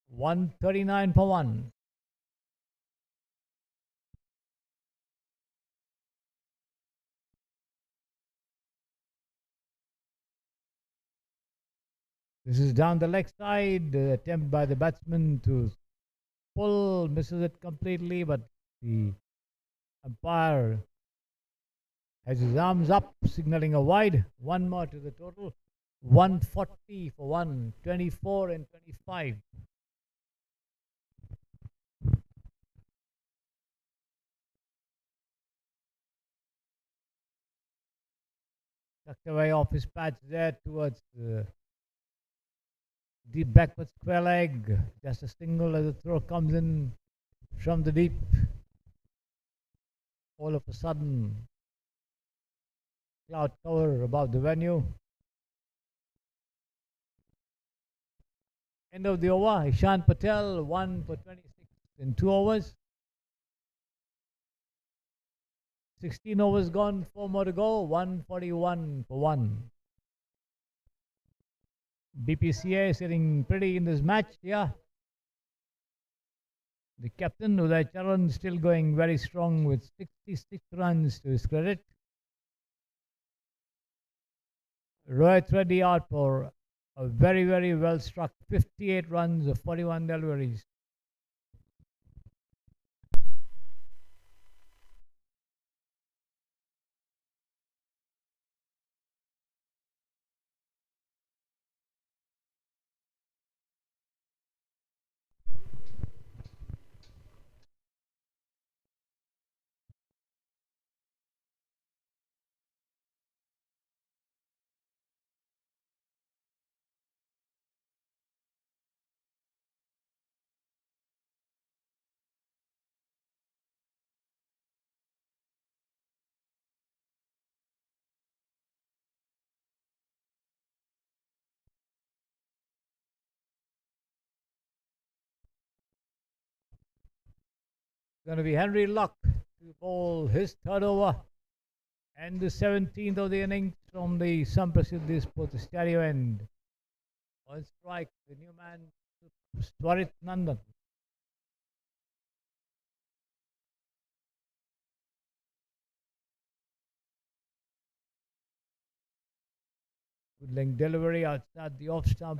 139 for 1. This is down the leg side, attempt by the batsman to pull, misses it completely, but the umpire has his arms up, signaling a wide. 1 more to the total. 140 for 1, 24 and 25. Tucked away off his patch there towards the deep backward square leg. Just a single as the throw comes in from the deep. All of a sudden, cloud cover above the venue. End of the over. Ishan Patel 1 for 26 in 2 overs. 16 overs gone, 4 more to go. 141 for 1. Bpca sitting pretty in this match, yeah. The captain, Uday Charan, still going very strong with 66 runs to his credit. Rohit Reddy out for a very, very well struck 58 runs of 41 deliveries. Going to be Henry Luck to bowl his 3rd over and the 17th of the innings from the Samprasidhi Sports Stereo end. On strike, the new man, SPRORTS Nandan. Good length delivery outside the off stump.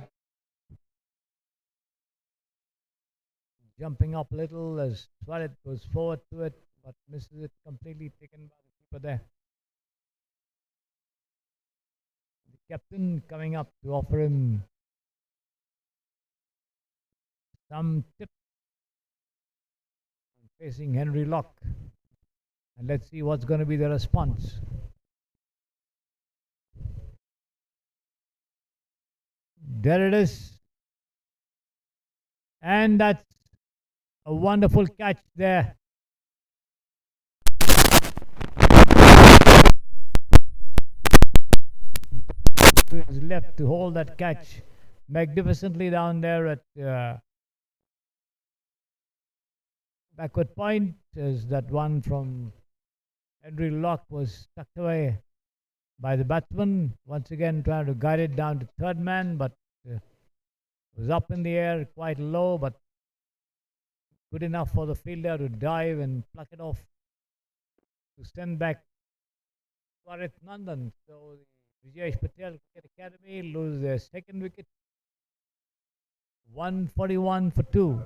Jumping up a little as SPRORTS goes forward to it, but misses it completely, taken by the keeper there. The captain coming up to offer him some tip on facing Henry Luck. And let's see what's going to be the response. There it is. And that's a wonderful catch there. To his left to hold that catch magnificently down there at backward point, as that one from Henry Luck was tucked away by the batsman. Once again trying to guide it down to third man, but was up in the air quite low, but good enough for the fielder to dive and pluck it off to send back SPRORTS Nandan. So the Brijesh Patel Cricket Academy lose their 2nd wicket. 141 for 2.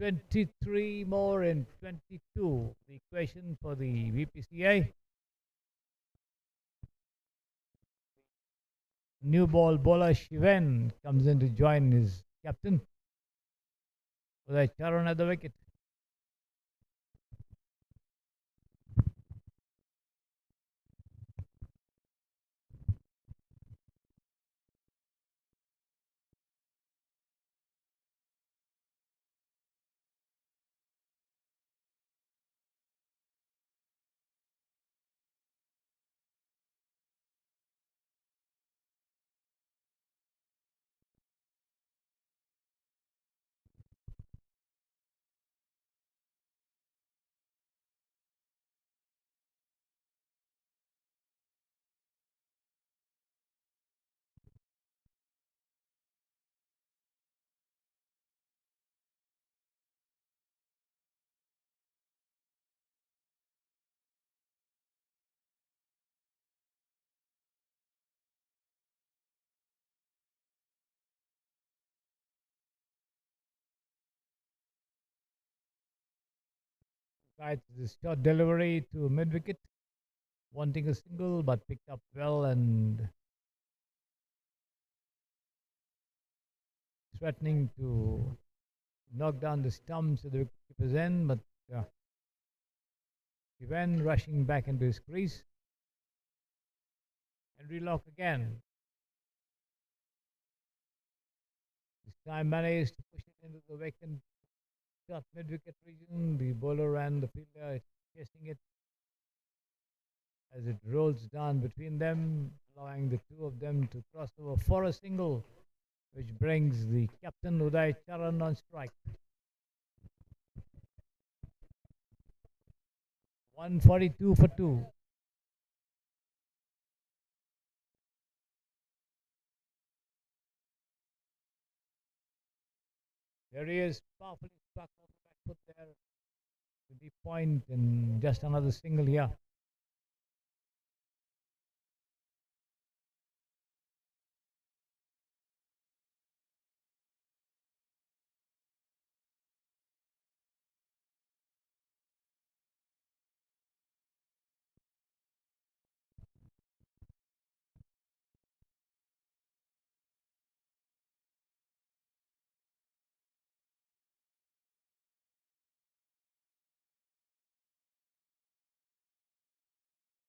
23 more in 22. The equation for the Bpca. New ball bowler Shivan comes in to join his captain. Uday Charan at the wicket. Tried this short delivery to mid wicket, wanting a single but picked up well and threatening to knock down the stumps at the wicketkeeper's end, but he went rushing back into his crease. Henry Locke again. This time managed to push it into the vacant short mid-wicket region. The bowler and the fielder chasing it as it rolls down between them, allowing the two of them to cross over for a single, which brings the captain Uday Charan on strike. 142 for 2. There he is, powerfully struck off the back foot there to the point, and just another single here.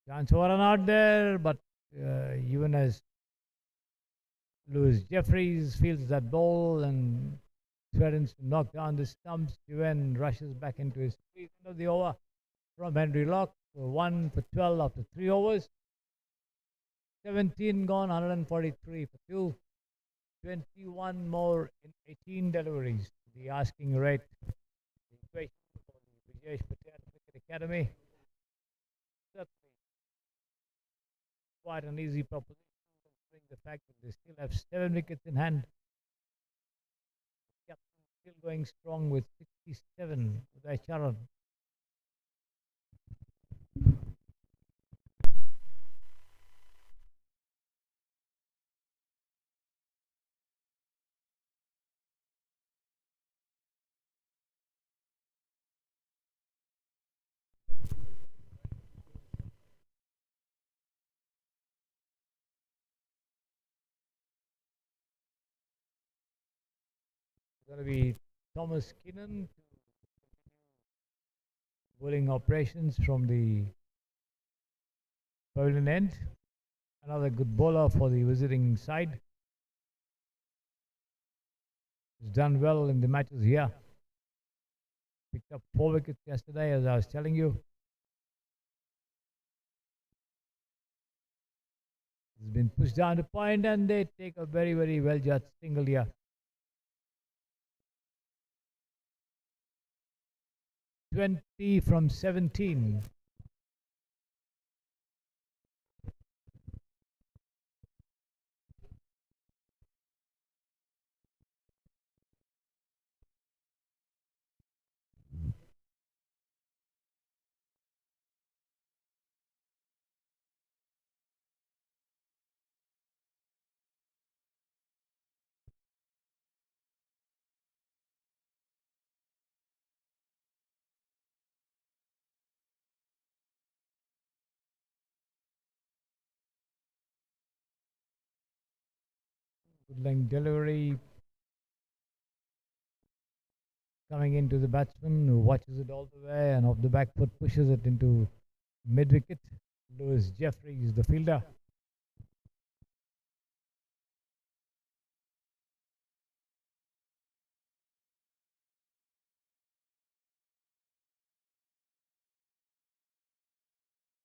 Chance for an out there, but even as Lewis Jeffries fields that ball and threatens to knock down the stumps, Juven rushes back into his crease. End of the over from Henry Locke. 1 for 12 after 3 overs. 17 gone, 143 for 2. 21 more in 18 deliveries. The asking rate. The equation for the Brijesh Patel Cricket Academy. Certainly quite an easy proposition, considering the fact that they still have 7 wickets in hand. Captain still going strong with 67. Uday Charan. Going to be Thomas Kinnan bowling operations from the pavilion end. Another good bowler for the visiting side. He's done well in the matches here. Picked up 4 wickets yesterday, as I was telling you. He's been pushed down to point, and they take a very, very well judged single here. 20 from 17. Good length delivery coming into the batsman who watches it all the way and off the back foot pushes it into mid wicket. Lewis Jeffries, the fielder.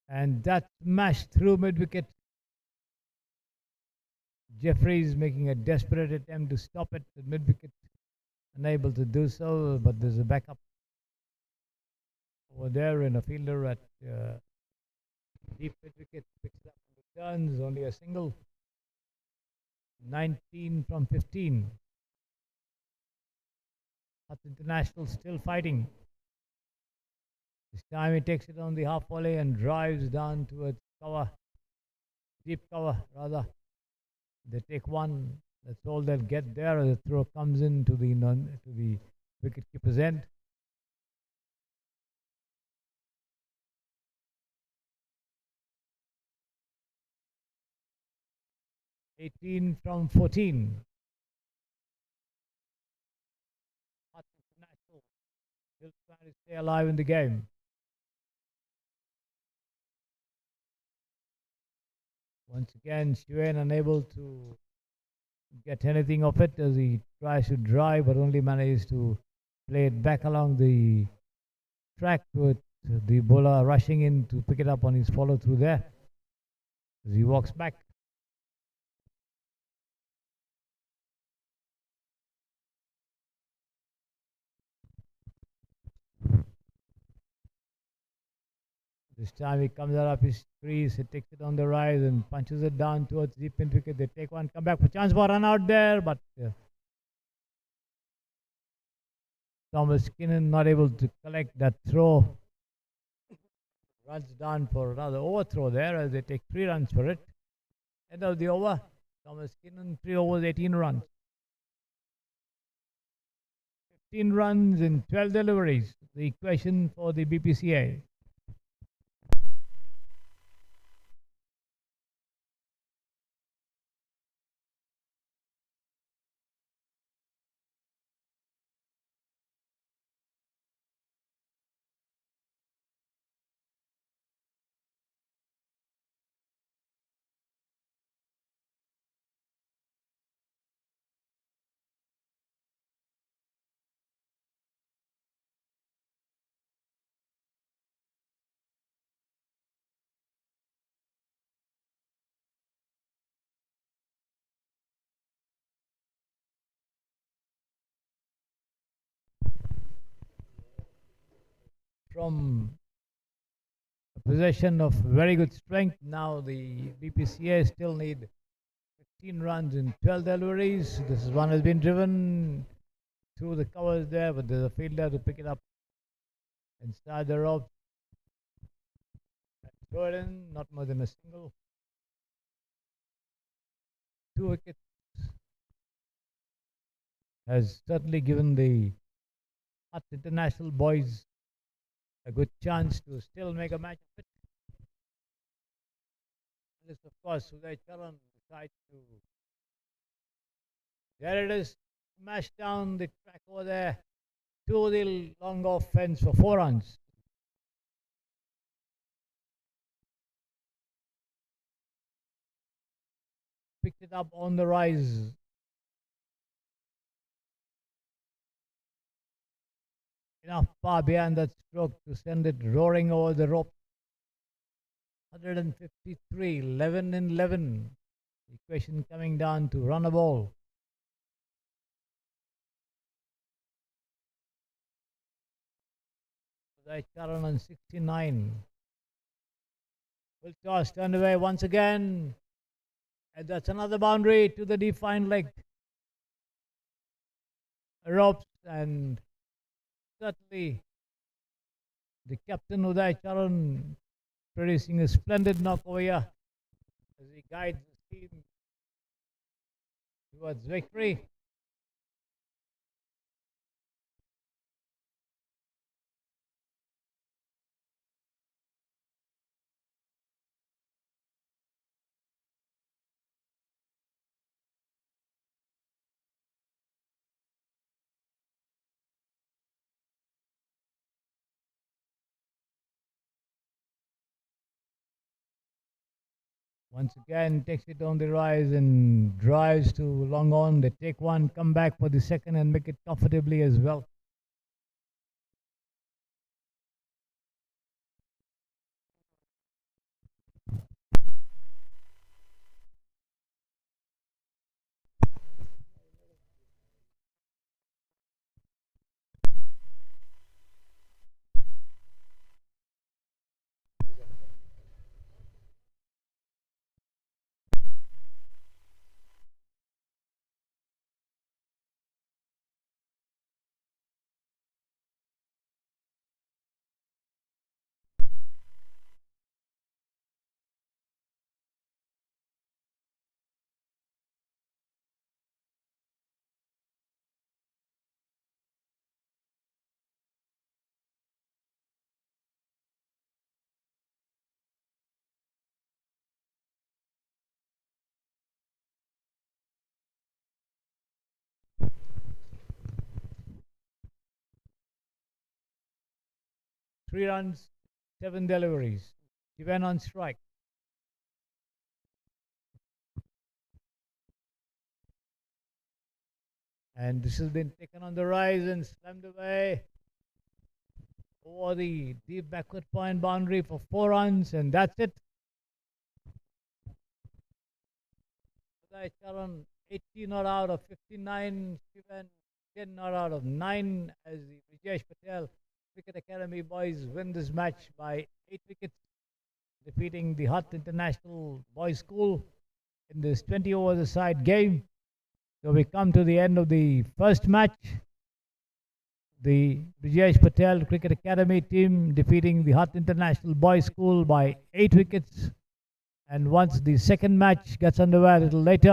And that smashed through mid wicket. Jeffries making a desperate attempt to stop it at mid wicket, unable to do so, but there's a backup over there, and a fielder at deep mid wicket picks up and returns only a single. 19 from 15. Hutt International still fighting. This time he takes it on the half volley and drives down towards cover, deep cover rather. They take one. That's all they'll get there. The throw comes in to the wicket keeper's end. (18 from 14). Hutt International still trying to stay alive in the game. Once again, Shuain unable to get anything of it as he tries to drive, but only manages to play it back along the track with the bowler rushing in to pick it up on his follow through there as he walks back. This time he comes out of his crease, he takes it on the rise and punches it down towards deep in wicket. They take one, come back for chance for run out there, but Thomas Kinnan not able to collect that throw. Runs down for another overthrow there as they take 3 runs for it. End of the over. Thomas Kinnan, 3 overs, 18 runs. 15 runs in 12 deliveries. The equation for the Bpca. From a possession of very good strength, now the Bpca still need 15 runs in 12 deliveries. This one has been driven through the covers there, but there's a fielder to pick it up inside the ropes. Throw it in, not more than a single. 2 wickets has certainly given the Hutt International boys a good chance to still make a match of it. Unless, of course, Uday Charan decides to. There it is, smash down the track over there to the long off fence for 4 runs. Picked it up on the rise. Enough far beyond that stroke to send it roaring over the rope. 153, 11 in 11. The equation coming down to run a ball. Uday Charan on 69. Will toss turned away once again. And that's another boundary to the defined leg. Ropes, and certainly the captain Uday Charan producing a splendid knock over here as he guides the team towards victory. Once again, takes it on the rise and drives to long on. They take one, come back for the second and make it comfortably as well. Three runs, 7 deliveries. He went on strike. And this has been taken on the rise and slammed away over the deep backward point boundary for 4 runs, and that's it. Charan 80 not out of 59, Shivan 10 not out of 9 as the Brijesh Patel Cricket Academy boys win this match by 8 wickets, defeating the Hutt International Boys School in this 20 overs a side game. So we come to the end of the first match. The Brijesh Patel Cricket Academy team defeating the Hutt International Boys School by 8 wickets. And once the second match gets underway a little later,